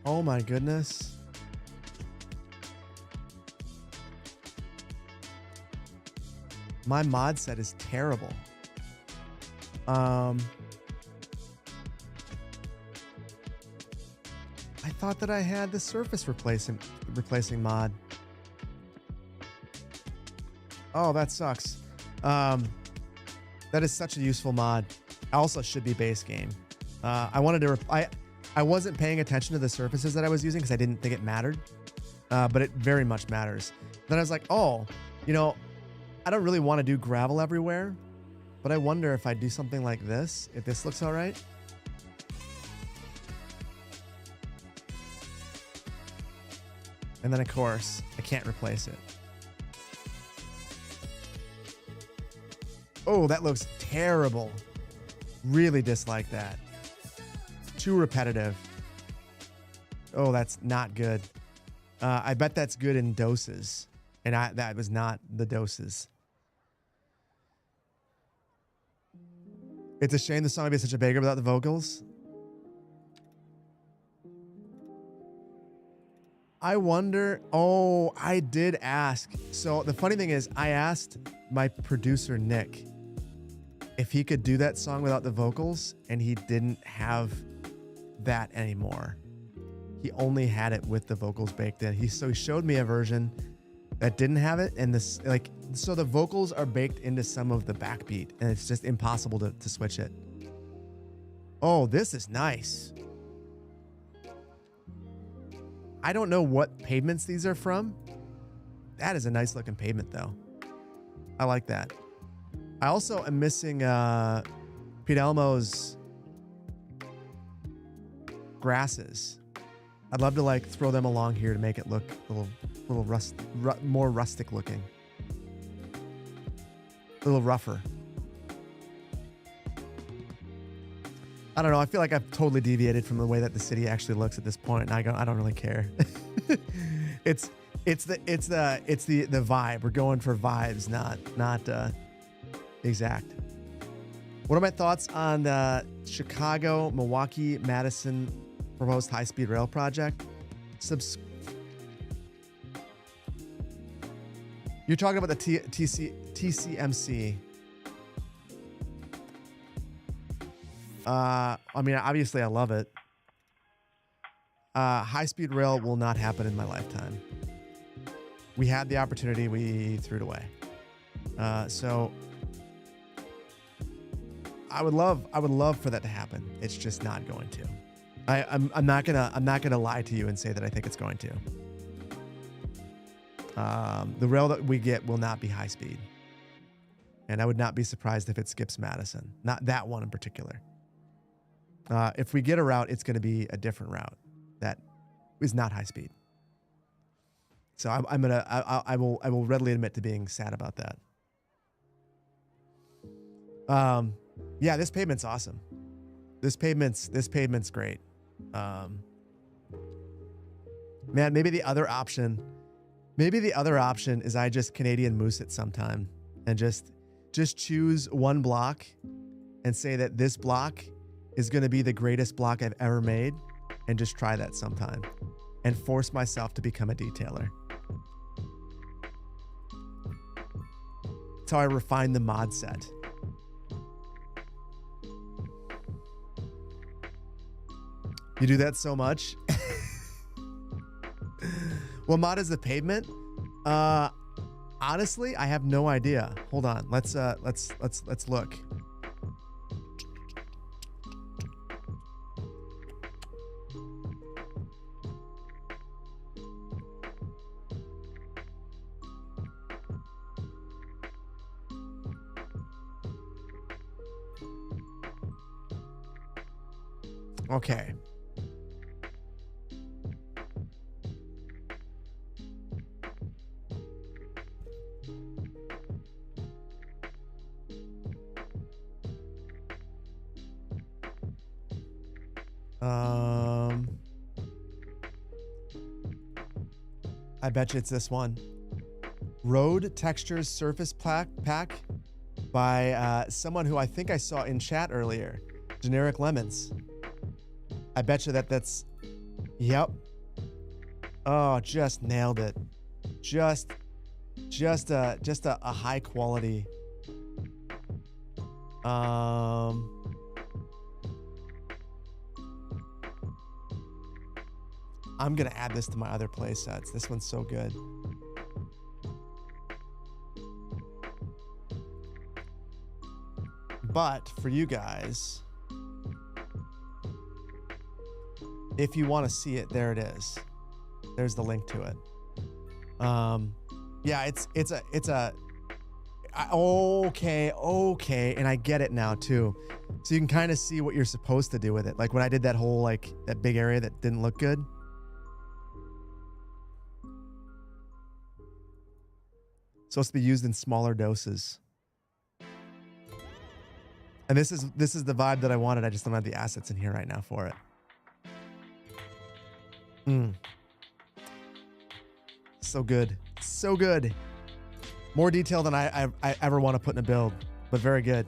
Oh my goodness. My mod set is terrible. I thought that I had the surface replacing mod. Oh, that sucks. That is such a useful mod. Also should be base game. I wasn't paying attention to the surfaces that I was using because I didn't think it mattered. But it very much matters. Then I was like, oh, you know, I don't really want to do gravel everywhere, but I wonder if I do something like this, if this looks all right. And then of course, I can't replace it. Oh, that looks terrible. Really dislike that. Too repetitive. Oh, that's not good. I bet that's good in doses. And that was not the doses. It's a shame the song would be such a banger without the vocals. I wonder. Oh, I did ask. So the funny thing is, I asked my producer, Nick, if he could do that song without the vocals, and he didn't have that anymore. He only had it with the vocals baked in. So he showed me a version that didn't have it, and so the vocals are baked into some of the backbeat, and it's just impossible to switch it. Oh, this is nice. I don't know what pavements these are from. That is a nice looking pavement though. I like that. I also am missing Pete Elmo's grasses. I'd love to like throw them along here to make it look a little more rustic looking. A little rougher. I don't know. I feel like I've totally deviated from the way that the city actually looks at this point, and I don't really care. It's the vibe. We're going for vibes, not exact. What are my thoughts on the Chicago, Milwaukee, Madison proposed high-speed rail project? You're talking about the TCMC. I mean, obviously I love it. High-speed rail will not happen in my lifetime. We had the opportunity, we threw it away. So I would love for that to happen. It's just not going to. I'm not gonna lie to you and say that I think it's going to. The rail that we get will not be high speed, and I would not be surprised if it skips Madison. Not that one in particular. If we get a route, it's going to be a different route that is not high speed. So I will readily admit to being sad about that. Yeah, this pavement's awesome. This pavement's great. Man, maybe the other option is I just Canadian moose it sometime and just just choose one block and say that this block is going to be the greatest block I've ever made, and just try that sometime and force myself to become a detailer. That's how I refine the mod set. You do that so much. What mod is the pavement? Honestly, I have no idea. Hold on. Let's look. Okay. I bet you it's this one. Road Textures Surface Pack by someone who I think I saw in chat earlier. Generic Lemons. I bet you that's... Yep. Oh, just nailed it. Just a high quality. I'm gonna add this to my other play sets. This one's so good. But for you guys, if you want to see it, there it is. There's the link to it. Yeah, okay, and I get it now too. So you can kind of see what you're supposed to do with it. Like when I did that whole that big area that didn't look good. Supposed to be used in smaller doses. And this is the vibe that I wanted. I just don't have the assets in here right now for it. So good. So good. More detail than I ever want to put in a build, but very good.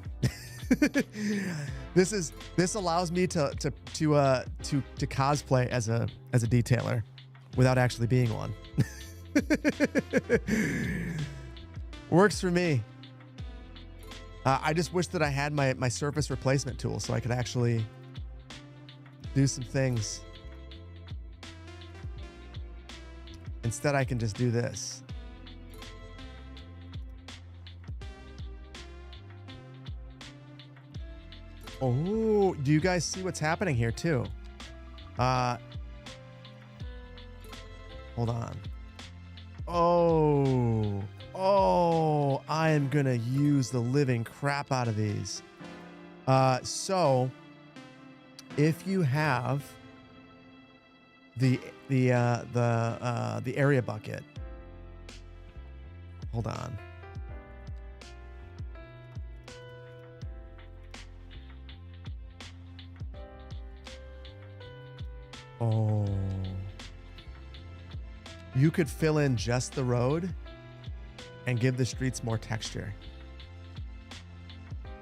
This allows me to cosplay as a detailer without actually being one. Works for me. I just wish that I had my surface replacement tool so I could actually do some things. Instead, I can just do this. Oh, do you guys see what's happening here too? Hold on. Oh, I am gonna use the living crap out of these. So if you have the area bucket, hold on. Oh, you could fill in just the road and give the streets more texture.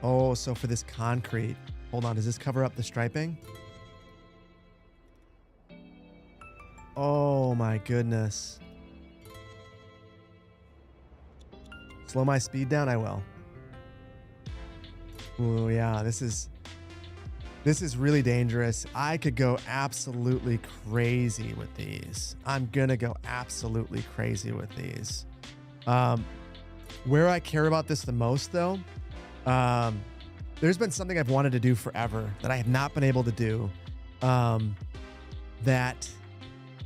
Oh, so for this concrete, hold on, does this cover up the striping? Oh my goodness. Slow my speed down, I will. Oh yeah, this is really dangerous. I could go absolutely crazy with these. I'm gonna go absolutely crazy with these. Where I care about this the most though, there's been something I've wanted to do forever that I have not been able to do.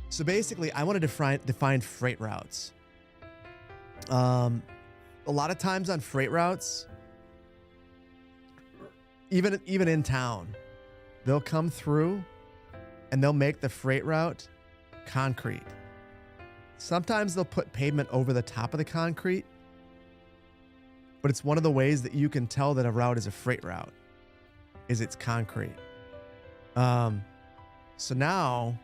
So basically I want to define freight routes. A lot of times on freight routes, even in town, they'll come through and they'll make the freight route concrete. Sometimes they'll put pavement over the top of the concrete, but it's one of the ways that you can tell that a route is a freight route, is it's concrete. So now,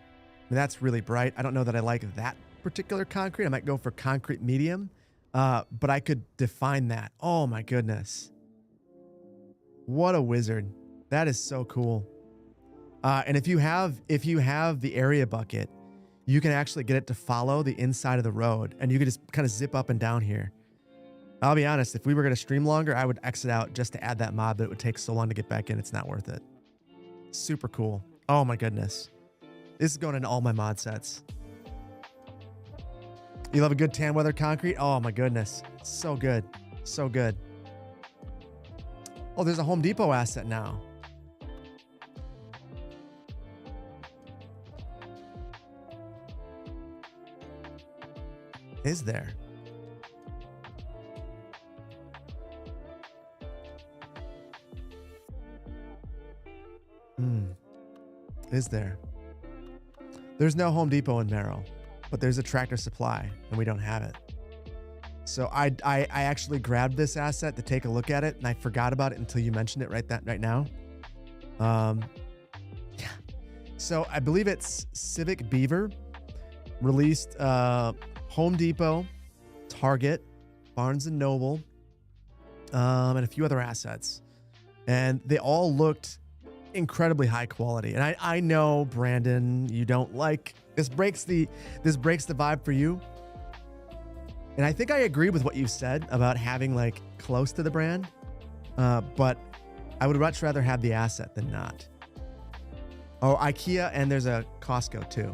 that's really bright. I don't know that I like that particular concrete. I might go for concrete medium, but I could define that. Oh my goodness. What a wizard. That is so cool. And if you have the area bucket, you can actually get it to follow the inside of the road, and you can just kind of zip up and down here. I'll be honest, if we were going to stream longer, I would exit out just to add that mod, but it would take so long to get back in. It's not worth it. Super cool. Oh my goodness. This is going into all my mod sets. You love a good tan weather concrete? Oh my goodness. So good. So good. Oh, there's a Home Depot asset now. Is there? Is there? There's no Home Depot in Merrill, but there's a Tractor Supply, and we don't have it. So I actually grabbed this asset to take a look at it, and I forgot about it until you mentioned it right now. Yeah. So I believe it's Civic Beaver released Home Depot, Target, Barnes & Noble, and a few other assets. And they all looked incredibly high quality. And I know, Brandon, you don't like this breaks the vibe for you. And I think I agree with what you said about having like close to the brand. But I would much rather have the asset than not. Oh, IKEA, and there's a Costco too.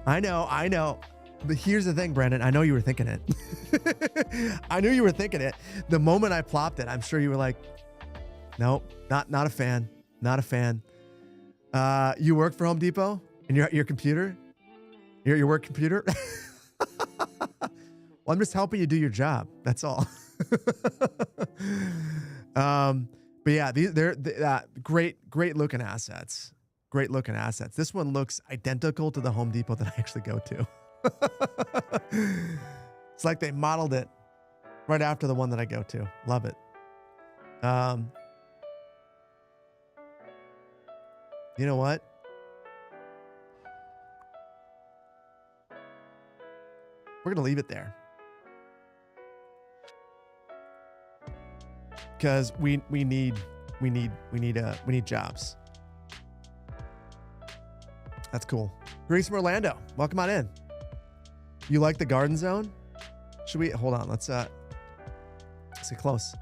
I know. But here's the thing, Brandon. I know you were thinking it. I knew you were thinking it. The moment I plopped it, I'm sure you were like, nope, not a fan. Not a fan. You work for Home Depot and your computer? Your work computer? Well, I'm just helping you do your job. That's all. But yeah, they're great looking assets. Great looking assets. This one looks identical to the Home Depot that I actually go to. It's like they modeled it right after the one that I go to. Love it. You know what? We're going to leave it there. Because we need jobs. That's cool. Grace from Orlando, welcome on in. You like the garden zone? Should we hold on? Let's get close.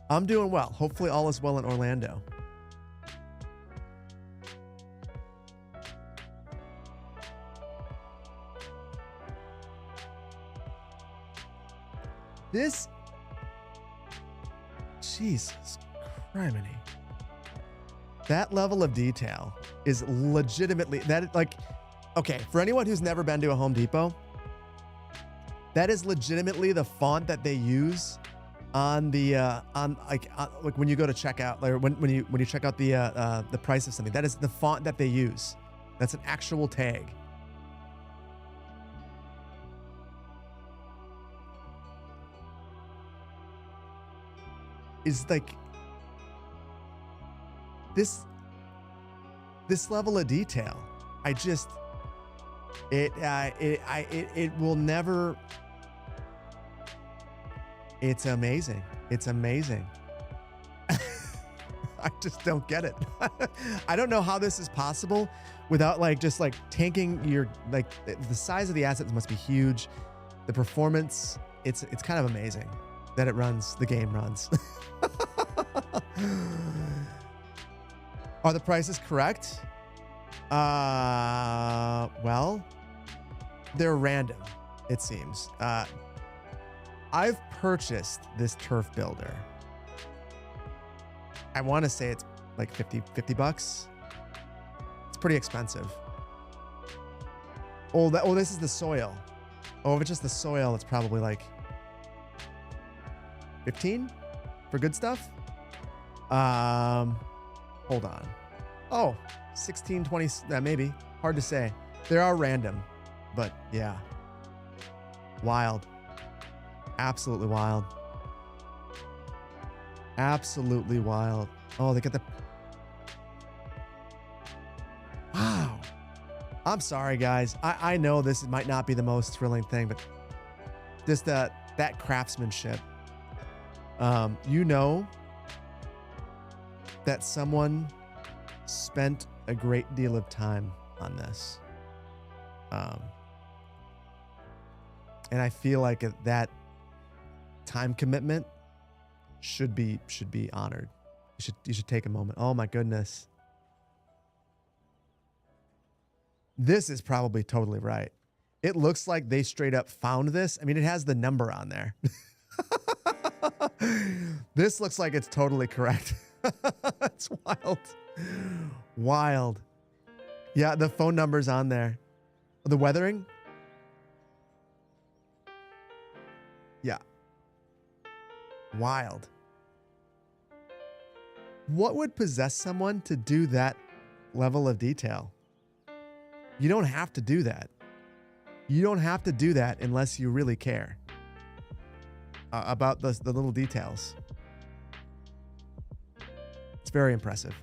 I'm doing well. Hopefully all is well in Orlando. This, Jesus criminy. That level of detail is legitimately, that like, okay, for anyone who's never been to a Home Depot, that is legitimately the font that they use on the, like when you go to checkout, like when you check out the price of something, that is the font that they use. That's an actual tag. Is like this level of detail. I just it will never. It's amazing. It's amazing. I just don't get it. I don't know how this is possible without like just like tanking your like the size of the assets must be huge. The performance, it's kind of amazing that it runs, the game runs. Are the prices correct? Well, they're random, it seems. I've purchased this turf builder. I want to say it's like 50 bucks. It's pretty expensive. Oh, this is the soil. Oh, if it's just the soil, it's probably like 15 for good stuff. Hold on. Oh, 16, 20, maybe. Hard to say. They are random, but yeah. Wild. Absolutely wild. Absolutely wild. Oh, they got the... Wow. I'm sorry, guys. I know this might not be the most thrilling thing, but just that that craftsmanship, you know that someone spent a great deal of time on this. And I feel like that time commitment should be honored. You should take a moment. Oh my goodness. This is probably totally right. It looks like they straight up found this. I mean, it has the number on there. This looks like it's totally correct. That's wild. Wild. Yeah, the phone number's on there. The weathering? Yeah. Wild. What would possess someone to do that level of detail? You don't have to do that. You don't have to do that unless you really care about the little details. It's very impressive.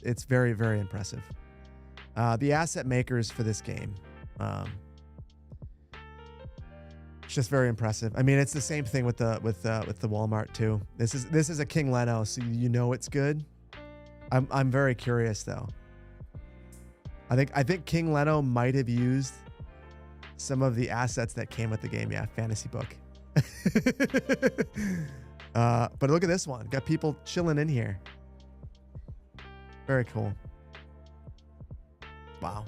It's very, very impressive. The asset makers for this game, it's just very impressive. I mean, it's the same thing with the Walmart too. This is a King Leno, so you know it's good. I'm very curious though. I think King Leno might have used some of the assets that came with the game. Yeah, fantasy book. But look at this one. Got people chilling in here. Very cool. Wow.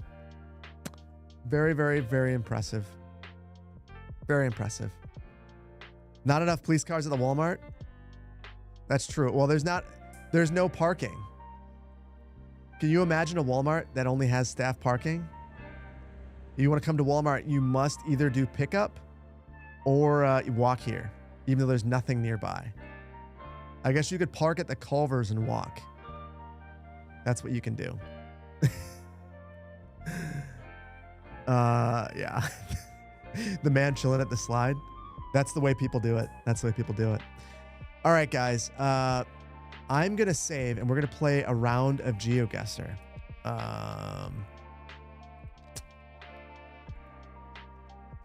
Very, very, very impressive. Very impressive. Not enough police cars at the Walmart? That's true. Well, there's no parking. Can you imagine a Walmart that only has staff parking? You want to come to Walmart, you must either do pickup or walk here, even though there's nothing nearby. I guess you could park at the Culvers and walk. That's what you can do. Yeah. The man chilling at the slide. That's the way people do it. That's the way people do it. All right, guys. I'm going to save, and we're going to play a round of GeoGuessr.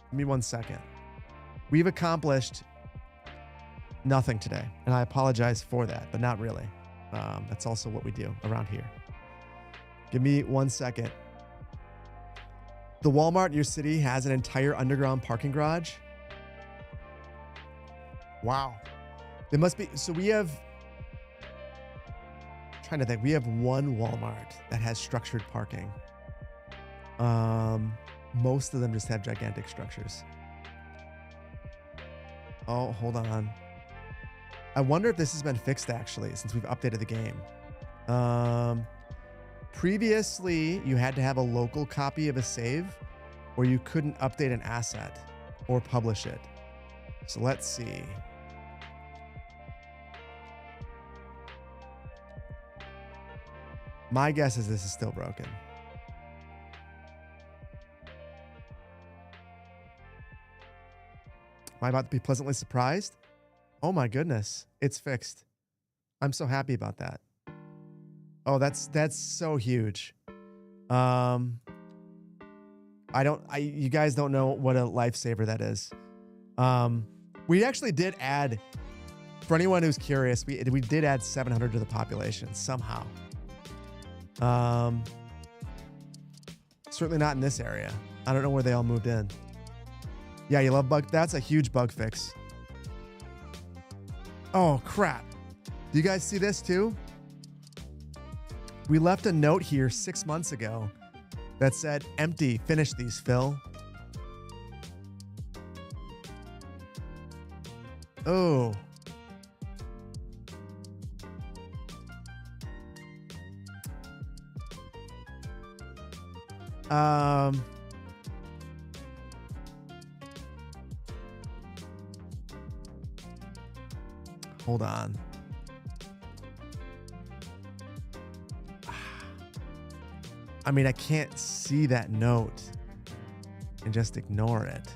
Give me 1 second. We've accomplished nothing today, and I apologize for that, but not really. That's also what we do around here. Give me 1 second. The Walmart in your city has an entire underground parking garage. Wow. There must be, so we have, I'm trying to think, we have one Walmart that has structured parking. Most of them just have gigantic structures. Oh, hold on. I wonder if this has been fixed actually, since we've updated the game. Previously, you had to have a local copy of a save, or you couldn't update an asset or publish it. So let's see. My guess is this is still broken. Am I about to be pleasantly surprised? Oh my goodness, it's fixed. I'm so happy about that. Oh, that's so huge. You guys don't know what a lifesaver that is. We actually did add, for anyone who's curious, we did add 700 to the population somehow. Certainly not in this area. I don't know where they all moved in. Yeah, you love bug. That's a huge bug fix. Oh, crap. Do you guys see this too? We left a note here 6 months ago that said, empty, finish these, Phil. Oh. Hold on. I mean, I can't see that note and just ignore it.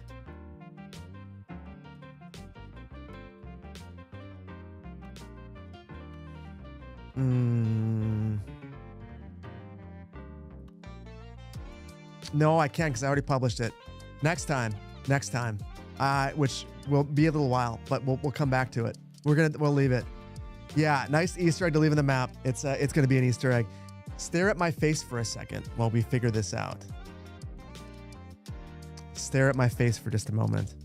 No, I can't because I already published it. Next time. which will be a little while, but we'll come back to it. We'll leave it. Yeah, nice Easter egg to leave in the map. It's gonna be an Easter egg. Stare at my face for a second while we figure this out. Stare at my face for just a moment.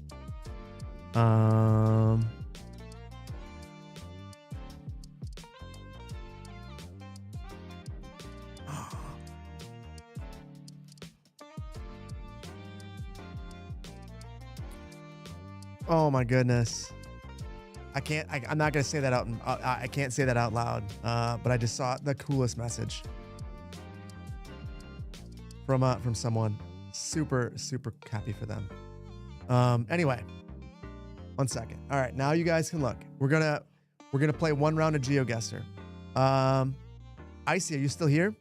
Oh my goodness. I'm not gonna say that out. I can't say that out loud. But I just saw the coolest message from someone. Super happy for them. Anyway, 1 second. All right, now you guys can look. We're gonna play one round of GeoGuessr. Icy, are you still here?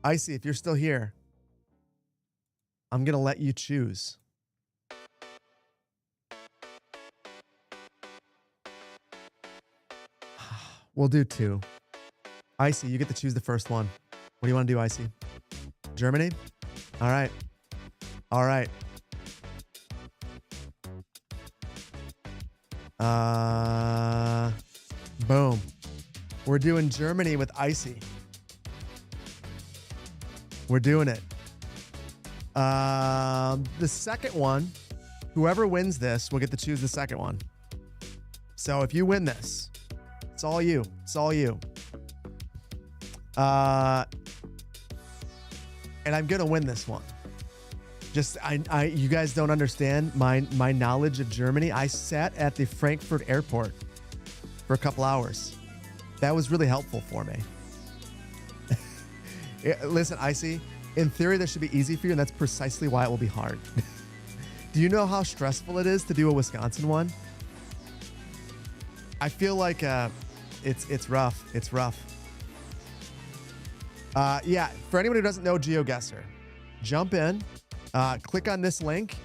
Icy, if you're still here, I'm gonna let you choose. We'll do 2. Icy, you get to choose the first one. What do you want to do, Icy? Germany? All right. All right. Boom. We're doing Germany with Icy. We're doing it. The second one, whoever wins this will get to choose the second one. So if you win this, it's all you. It's all you. And I'm gonna win this one. Just you guys don't understand my knowledge of Germany. I sat at the Frankfurt airport for a couple hours. That was really helpful for me. Listen, Icy, in theory, this should be easy for you, and that's precisely why it will be hard. Do you know how stressful it is to do a Wisconsin one? I feel like it's rough. It's rough. Yeah, for anyone who doesn't know GeoGuessr, jump in, click on this link,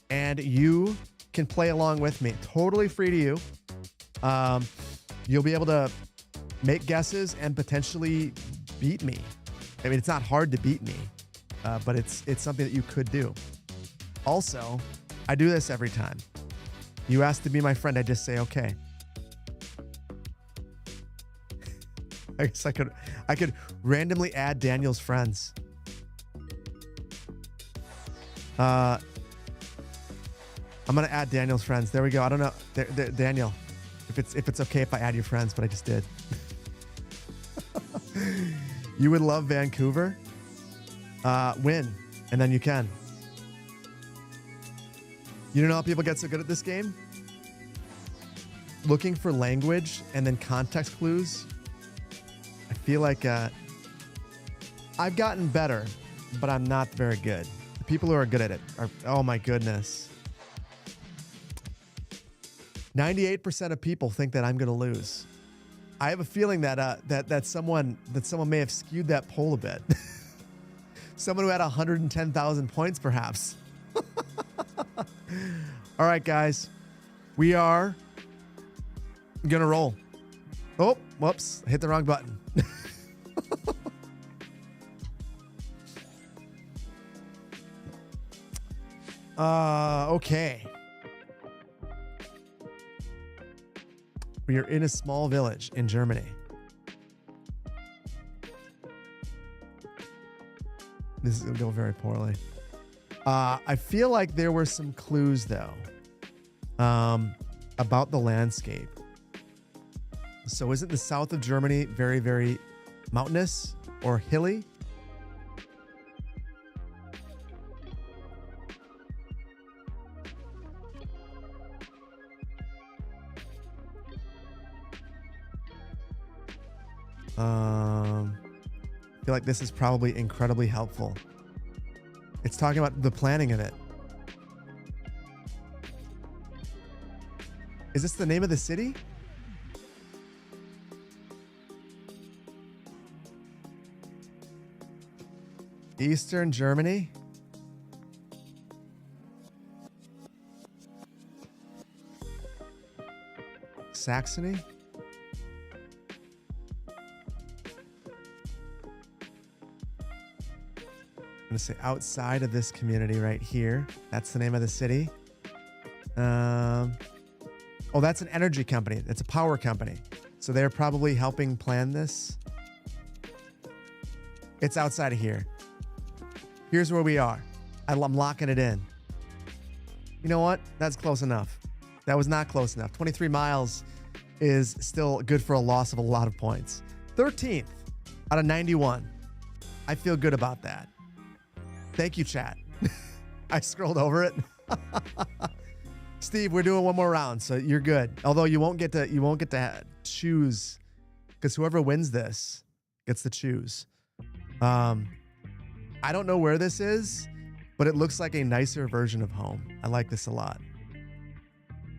and you can play along with me. Totally free to you. You'll be able to make guesses and potentially beat me. I mean, it's not hard to beat me, but it's something that you could do. Also, I do this every time. You ask to be my friend, I just say okay. I guess I could randomly add Daniel's friends. I'm gonna add Daniel's friends. There we go. I don't know, Daniel, if it's okay if I add your friends, but I just did. You would love Vancouver. Win, and then you can. You don't know how people get so good at this game? Looking for language and then context clues. I feel like I've gotten better, but I'm not very good. The people who are good at it are, oh my goodness. 98% of people think that I'm going to lose. I have a feeling that that someone may have skewed that poll a bit. Someone who had 110,000 points, perhaps. All right, guys, we are gonna roll. Oh, whoops! I hit the wrong button. Okay. We are in a small village in Germany. This is going to go very poorly. I feel like there were some clues, though, about the landscape. So isn't the south of Germany very, very mountainous or hilly? I feel like this is probably incredibly helpful. It's talking about the planning of it. Is this the name of the city? Eastern Germany? Saxony? going to say outside of this community right here. That's the name of the city. Oh, that's an energy company. It's a power company. So they're probably helping plan this. It's outside of here. Here's where we are. I'm locking it in. You know what? That's close enough. That was not close enough. 23 miles is still good for a loss of a lot of points. 13th out of 91. I feel good about that. Thank you, chat. I scrolled over it. Steve, we're doing one more round, so you're good. Although you won't get to choose, because whoever wins this gets to choose. I don't know where this is, but it looks like a nicer version of home. I like this a lot.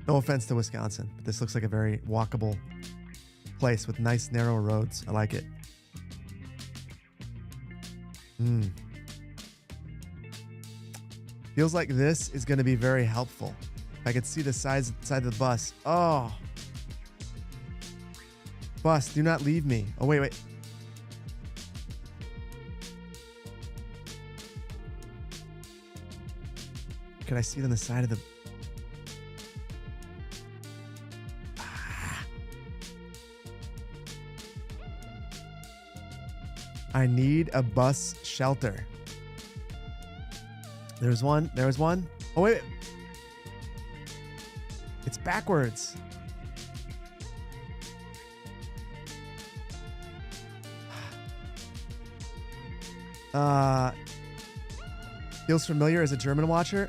No offense to Wisconsin, but this looks like a very walkable place with nice narrow roads. I like it. Feels like this is going to be very helpful. I could see the side of the bus. Oh. Bus, do not leave me. Oh, wait. Can I see it on the side of the... I need a bus shelter. There's one. Oh, wait. It's backwards. Feels familiar as a German watcher.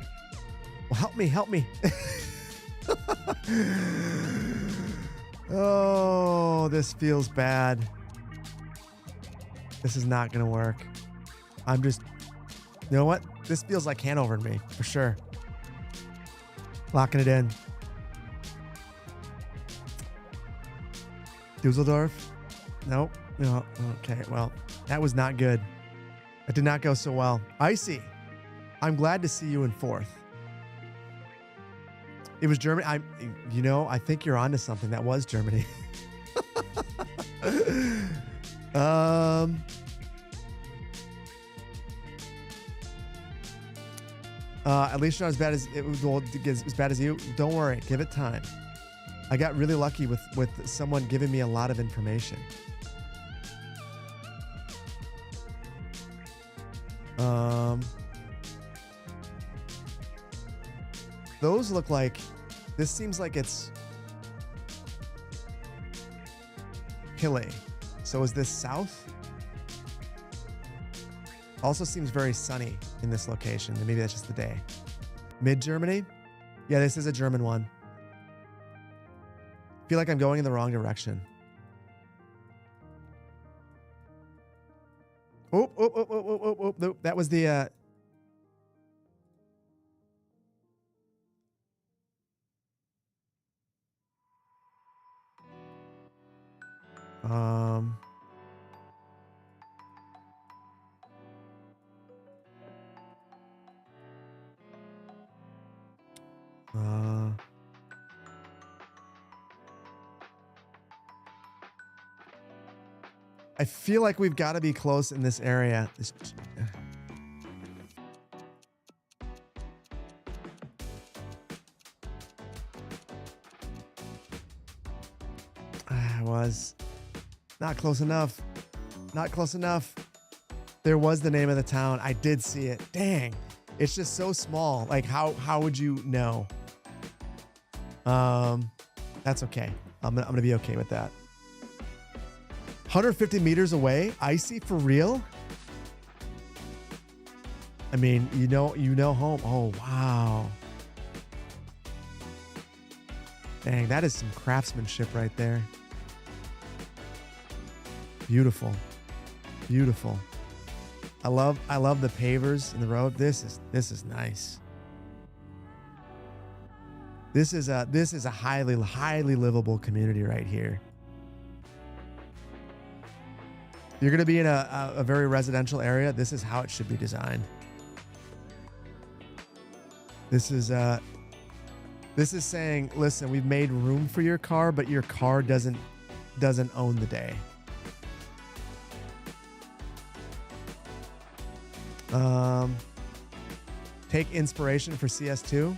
Well, help me. Oh, this feels bad. This is not going to work. You know what? This feels like Hanover to me, for sure. Locking it in. Dusseldorf? Nope. No. Okay, well, that was not good. That did not go so well. Icy, I'm glad to see you in fourth. It was Germany. I think you're onto something. That was Germany. At least not as bad as as bad as you. Don't worry. Give it time. I got really lucky with someone giving me a lot of information. Those look like, this seems like it's hilly. So is this south? Also seems very sunny in this location. Maybe that's just the day. Mid Germany? Yeah, this is a German one. I feel like I'm going in the wrong direction. Oh. That was the... I feel like we've got to be close in this area. I was not close enough. Not close enough. There was the name of the town. I did see it. Dang. It's just so small. Like, how would you know? That's okay. I'm gonna be okay with that. 150 meters away, Icy for real? I mean, you know home. Oh, wow. Dang, that is some craftsmanship right there. Beautiful. Beautiful. I love the pavers in the road. This is nice. This is a highly livable community right here. You're going to be in a very residential area. This is how it should be designed. This is saying, listen, we've made room for your car, but your car doesn't own the day. Take inspiration for CS2.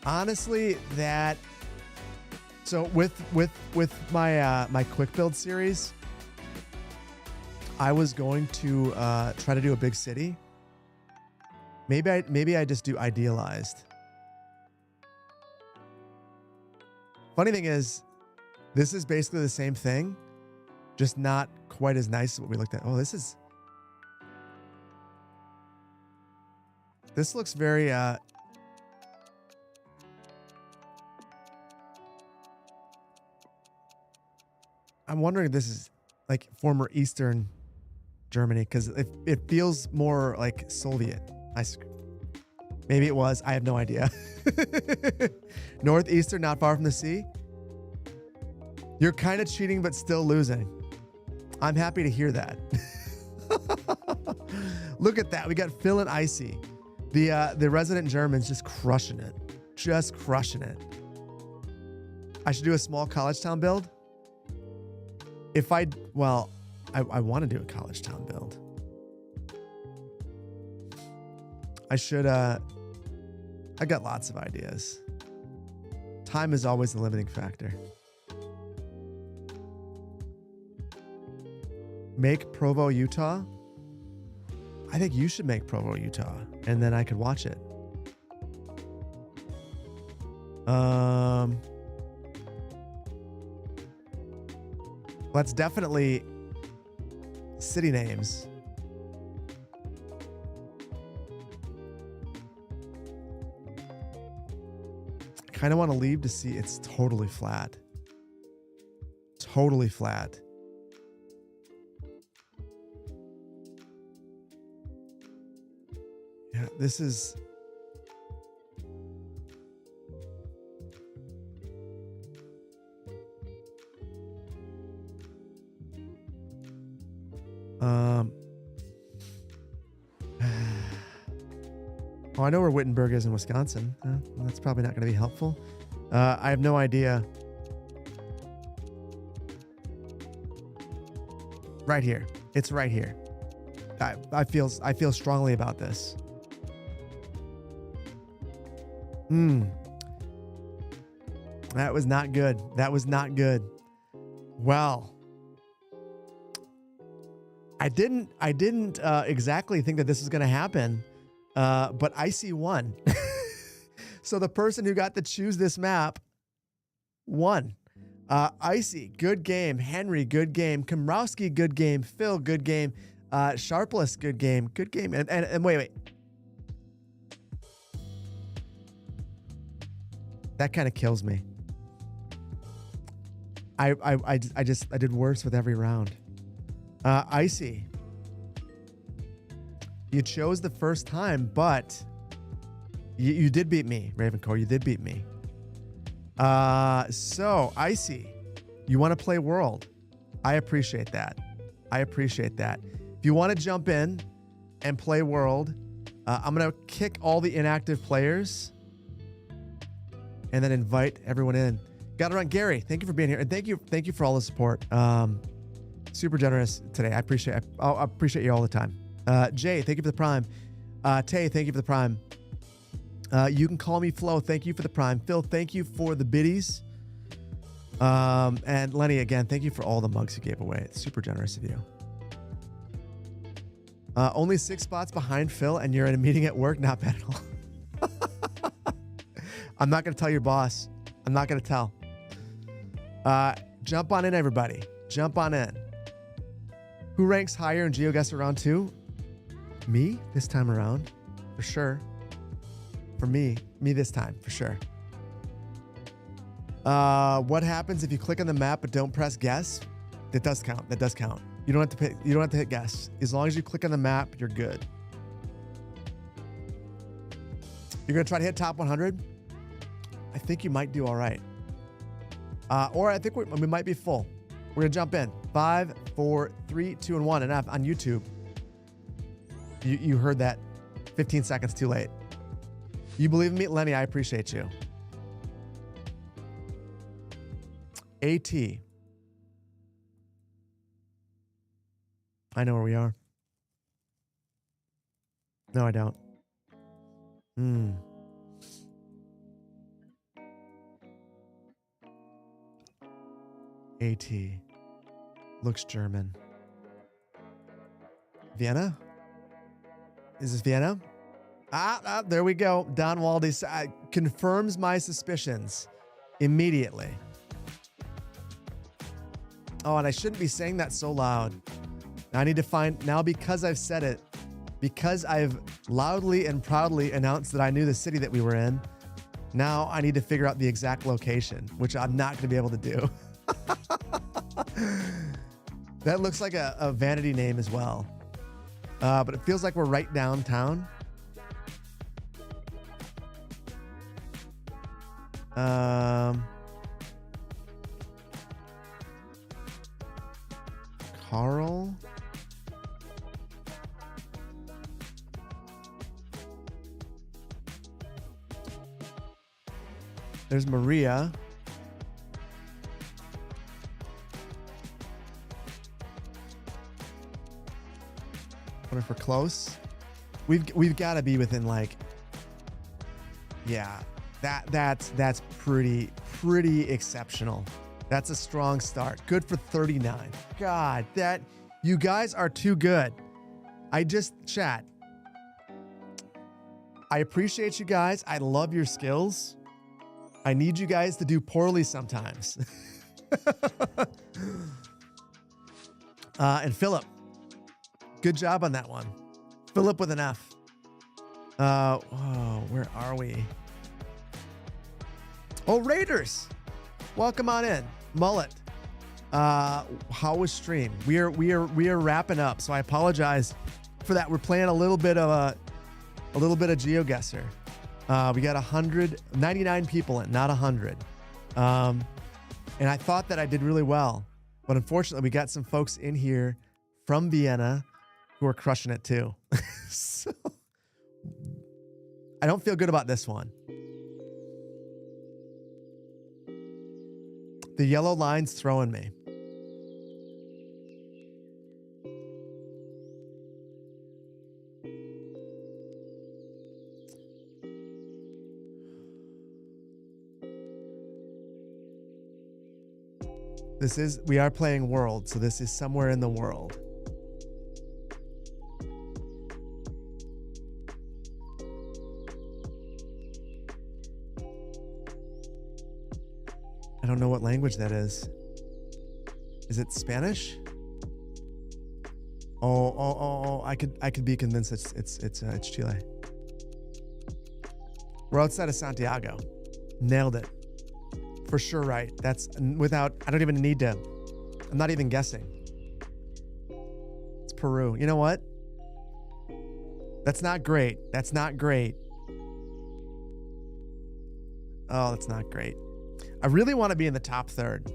Honestly, that. So with my my quick build series, I was going to try to do a big city. Maybe I just do idealized. Funny thing is, this is basically the same thing, just not quite as nice as what we looked at. Oh, this looks very I'm wondering if this is like former Eastern Germany, because it feels more like Soviet. Maybe it was. I have no idea. Northeastern, not far from the sea. You're kind of cheating, but still losing. I'm happy to hear that. Look at that. We got Phil and Icy. The resident Germans just crushing it. Just crushing it. I should do a small college town build. I want to do a college town build. I should, I got lots of ideas. Time is always the limiting factor. Make Provo, Utah. I think you should make Provo, Utah, and then I could watch it. That's definitely city names. I kind of want to leave to see it's totally flat. Totally flat. Yeah, this is... Oh, I know where Wittenberg is in Wisconsin. That's probably not going to be helpful. I have no idea. Right here. It's right here. I feel strongly about this. That was not good. That was not good. Well, I didn't exactly think that this was going to happen. But Icy won. So the person who got to choose this map won. Icy, good game. Henry, good game. Komrowski, good game. Phil, good game. Sharpless, good game. Good game. And wait. That kind of kills me. I did worse with every round. Icy. You chose the first time, but you did beat me, Ravencore. You did beat me. So, Icy, you want to play World. I appreciate that. If you want to jump in and play World, I'm going to kick all the inactive players and then invite everyone in. Got it on Gary. Thank you for being here. And thank you for all the support. Super generous today. I appreciate you all the time. Jay, thank you for the prime. Tay, thank you for the prime. You can call me Flo. Thank you for the prime. Phil, thank you for the biddies. And Lenny, again, thank you for all the mugs you gave away. It's super generous of you. Only 6 spots behind Phil, and you're in a meeting at work. Not bad at all. I'm not going to tell your boss. I'm not going to tell. Jump on in, everybody. Jump on in. Who ranks higher in GeoGuessr round 2? Me this time around, for sure. For me this time, for sure. What happens if you click on the map but don't press guess? That does count. You don't have to pick, you don't have to hit guess. As long as you click on the map, you're good. You're gonna try to hit top 100? I think you might do all right. Or I think we might be full. We're gonna jump in. 5, 4, 3, 2, and 1. And on YouTube, you heard that 15 seconds too late. You believe in me, Lenny? I appreciate you. AT. I know where we are. No, I don't. AT. Looks German. Vienna? Is this Vienna? There we go. Don Waldy confirms my suspicions immediately. Oh, and I shouldn't be saying that so loud. Now I need to find, now because I've said it, because I've loudly and proudly announced that I knew the city that we were in, now I need to figure out the exact location, which I'm not going to be able to do. That looks like a vanity name as well. But it feels like we're right downtown. Carl? There's Maria. Wonder if we're close. We've got to be within like, yeah, that's pretty exceptional. That's a strong start. Good for 39. God, you guys are too good. Chat. I appreciate you guys. I love your skills. I need you guys to do poorly sometimes. And Philip, good job on that one. Philip with an F. Where are we? Oh, Raiders. Welcome on in. Mullet. How was stream? We are wrapping up, so I apologize for that. We're playing a little bit of GeoGuessr. We got 199 people in, not 100. And I thought that I did really well, but unfortunately we got some folks in here from Vienna who are crushing it too. So I don't feel good about this one. The yellow line's throwing me. We are playing world, so this is somewhere in the world. I don't know what language that is. Is it Spanish? Oh! I could be convinced it's Chile. We're outside of Santiago. Nailed it. For sure, right? That's without. I don't even need to. I'm not even guessing. It's Peru. You know what? That's not great. That's not great. Oh, that's not great. I really want to be in the top third.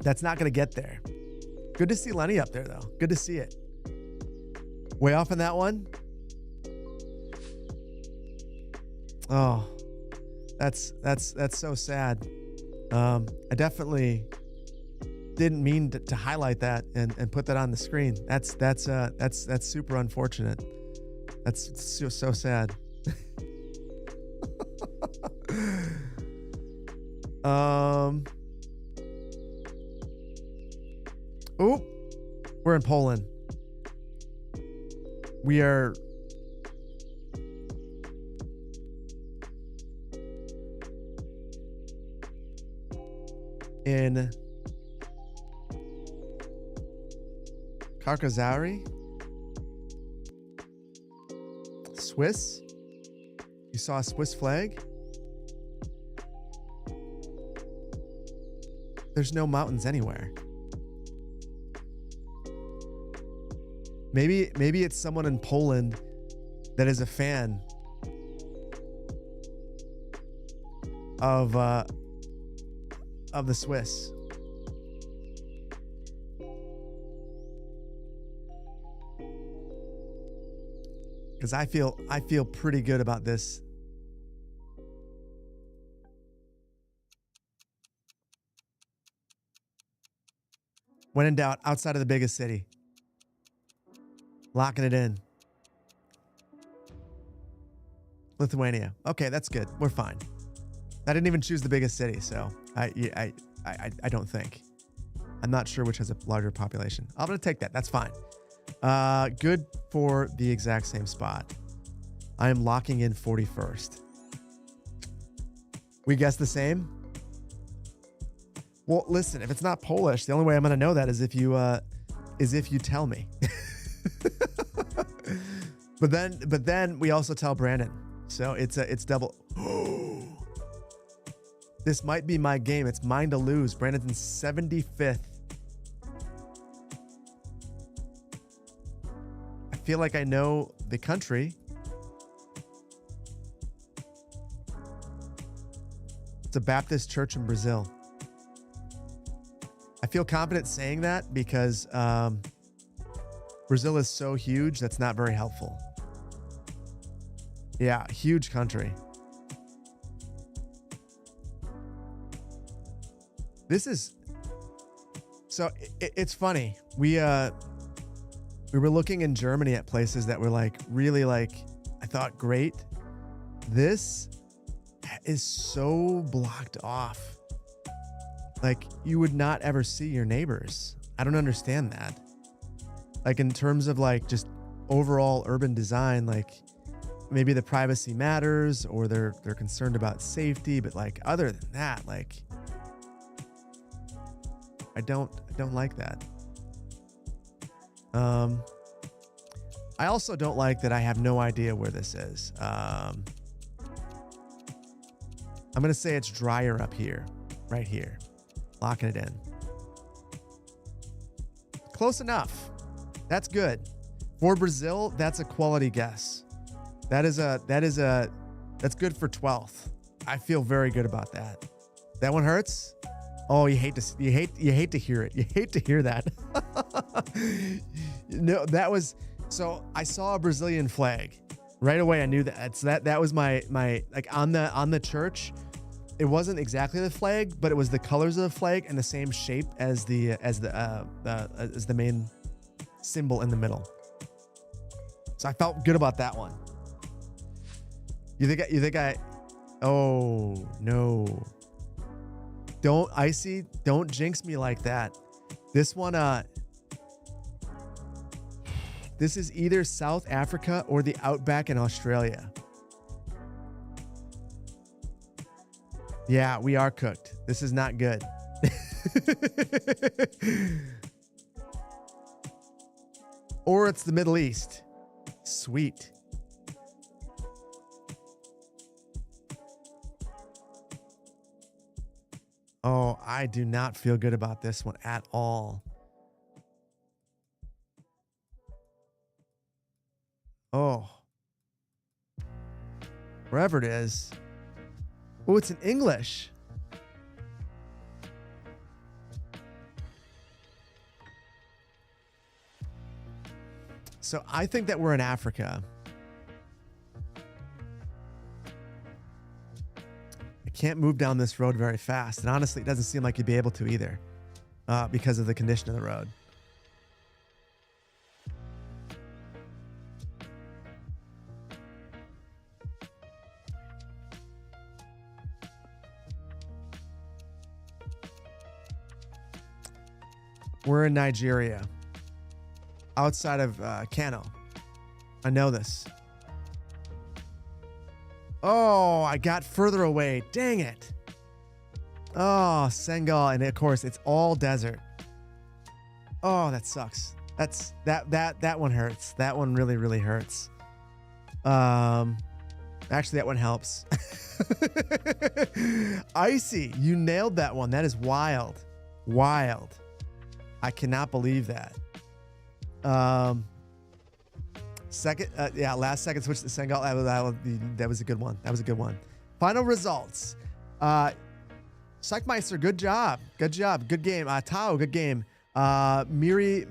That's not going to get there. Good to see Lenny up there, though. Good to see it. Way off in that one. Oh, that's so sad. I definitely didn't mean to highlight that and put that on the screen. That's super unfortunate. That's so sad. Oh, we're in Poland. We are in Karkazari, Swiss. You saw a Swiss flag? There's no mountains anywhere. Maybe it's someone in Poland that is a fan of the Swiss. Because I feel pretty good about this. When in doubt, outside of the biggest city. Locking it in. Lithuania. Okay, that's good. We're fine. I didn't even choose the biggest city, so I don't think. I'm not sure which has a larger population. I'm gonna take that. That's fine. Good for the exact same spot. I am locking in 41st. We guess the same? Well, listen, if it's not Polish, the only way I'm gonna know that is if you tell me. But then we also tell Brandon. So it's double. This might be my game. It's mine to lose. Brandon's in 75th. I feel like I know the country. It's a Baptist church in Brazil. I feel confident saying that because Brazil is so huge, that's not very helpful. Yeah, huge country. This is... So, it's funny. We were looking in Germany at places that were like, really like, I thought, great. This is so blocked off. Like, you would not ever see your neighbors. I don't understand that. Like, in terms of like just overall urban design, like maybe the privacy matters or they're concerned about safety, but like other than that, like I don't like that. I also don't like that I have no idea where this is. I'm going to say it's drier up here, right here. Locking it in. Close enough. That's good. For Brazil, that's a quality guess. That's good for 12th. I feel very good about that. That one hurts. Oh, you hate to hear it. You hate to hear that. No, that was, so I saw a Brazilian flag right away. I knew that. So that was my like on the church. It wasn't exactly the flag, but it was the colors of the flag and the same shape as the main symbol in the middle. So I felt good about that one. You think I oh no. Don't jinx me like that. This one this is either South Africa or the outback in Australia. Yeah, we are cooked. This is not good. Or it's the Middle East. Sweet. Oh, I do not feel good about this one at all. Oh. Wherever it is. Oh, it's in English. So I think that we're in Africa. I can't move down this road very fast. And honestly, it doesn't seem like you'd be able to either because of the condition of the road. We're in Nigeria, outside of Kano. I know this. Oh, I got further away. Dang it. Oh, Senegal, and of course it's all desert. Oh, that sucks. That one hurts. That one really, really hurts. Actually, that one helps. Icy, you nailed that one. That is wild. Wild. I cannot believe that. Last second switch to Senegal. That was a good one. That was a good one. Final results. Psychmeister, good job. Good job. Good game. Tao, good game. Miri,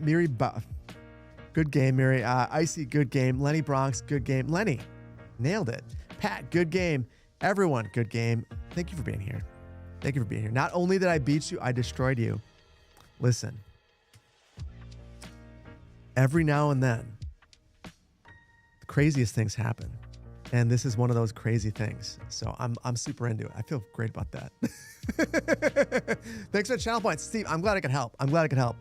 good game, Miri. Icy, good game. Lenny Bronx, good game. Lenny, nailed it. Pat, good game. Everyone, good game. Thank you for being here. Thank you for being here. Not only did I beat you, I destroyed you. Listen. Every now and then, the craziest things happen. And this is one of those crazy things. So I'm super into it. I feel great about that. Thanks for the channel points. Steve, I'm glad I could help.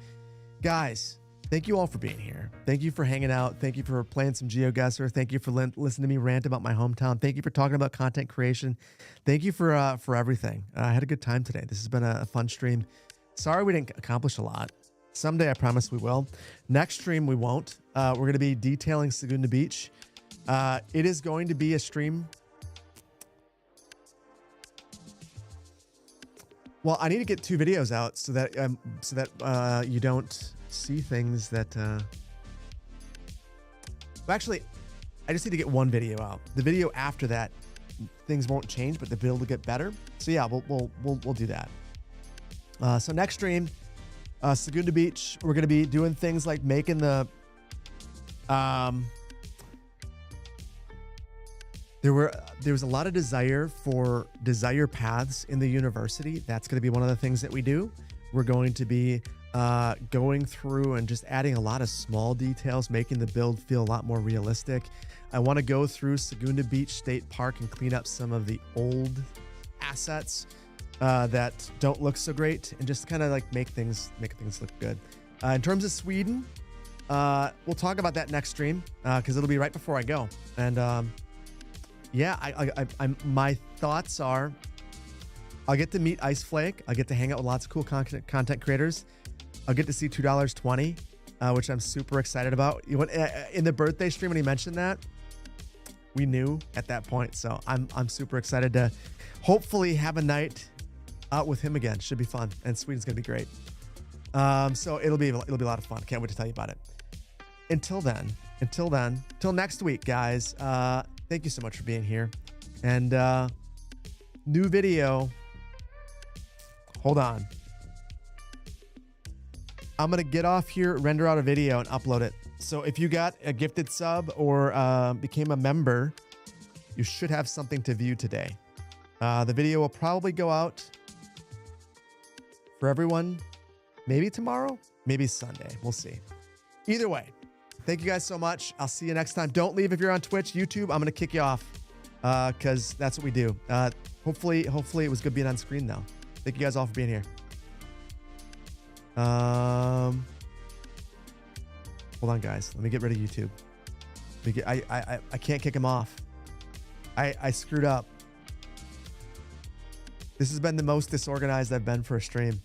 Guys, thank you all for being here. Thank you for hanging out. Thank you for playing some GeoGuessr. Thank you for listening to me rant about my hometown. Thank you for talking about content creation. Thank you for everything. I had a good time today. This has been a fun stream. Sorry we didn't accomplish a lot. Someday I promise we will. Next stream we won't. We're going to be detailing Segunda Beach. It is going to be a stream. Well, I need to get 2 videos out so that you don't see things that. Well, actually, I just need to get 1 video out. The video after that, things won't change, but the build will get better. So yeah, we'll do that. So next stream, Segunda Beach, we're gonna be doing things like making the. There was a lot of desire for desire paths in the university. That's going to be one of the things that we do. We're going to be going through and just adding a lot of small details, making the build feel a lot more realistic. I want to go through Segunda Beach State Park and clean up some of the old assets that don't look so great, and just kind of like make things look good. In terms of Sweden, we'll talk about that next stream because it'll be right before I go. And yeah, my thoughts are I'll get to meet Ice Flake. I'll get to hang out with lots of cool content creators. I'll get to see $2.20, which I'm super excited about. In the birthday stream when he mentioned that, we knew at that point. So I'm super excited to hopefully have a night out with him again. Should be fun, and Sweden's gonna be great. So it'll be a lot of fun. Can't wait to tell you about it. Until next week, guys. Thank you so much for being here. And new video. Hold on. I'm going to get off here, render out a video, and upload it. So if you got a gifted sub or became a member, you should have something to view today. The video will probably go out for everyone maybe tomorrow, maybe Sunday. We'll see. Either way. Thank you guys so much. I'll see you next time. Don't leave if you're on Twitch, YouTube. I'm going to kick you off because that's what we do. Hopefully it was good being on screen now. Thank you guys all for being here. Hold on, guys. Let me get rid of YouTube. I can't kick him off. I screwed up. This has been the most disorganized I've been for a stream.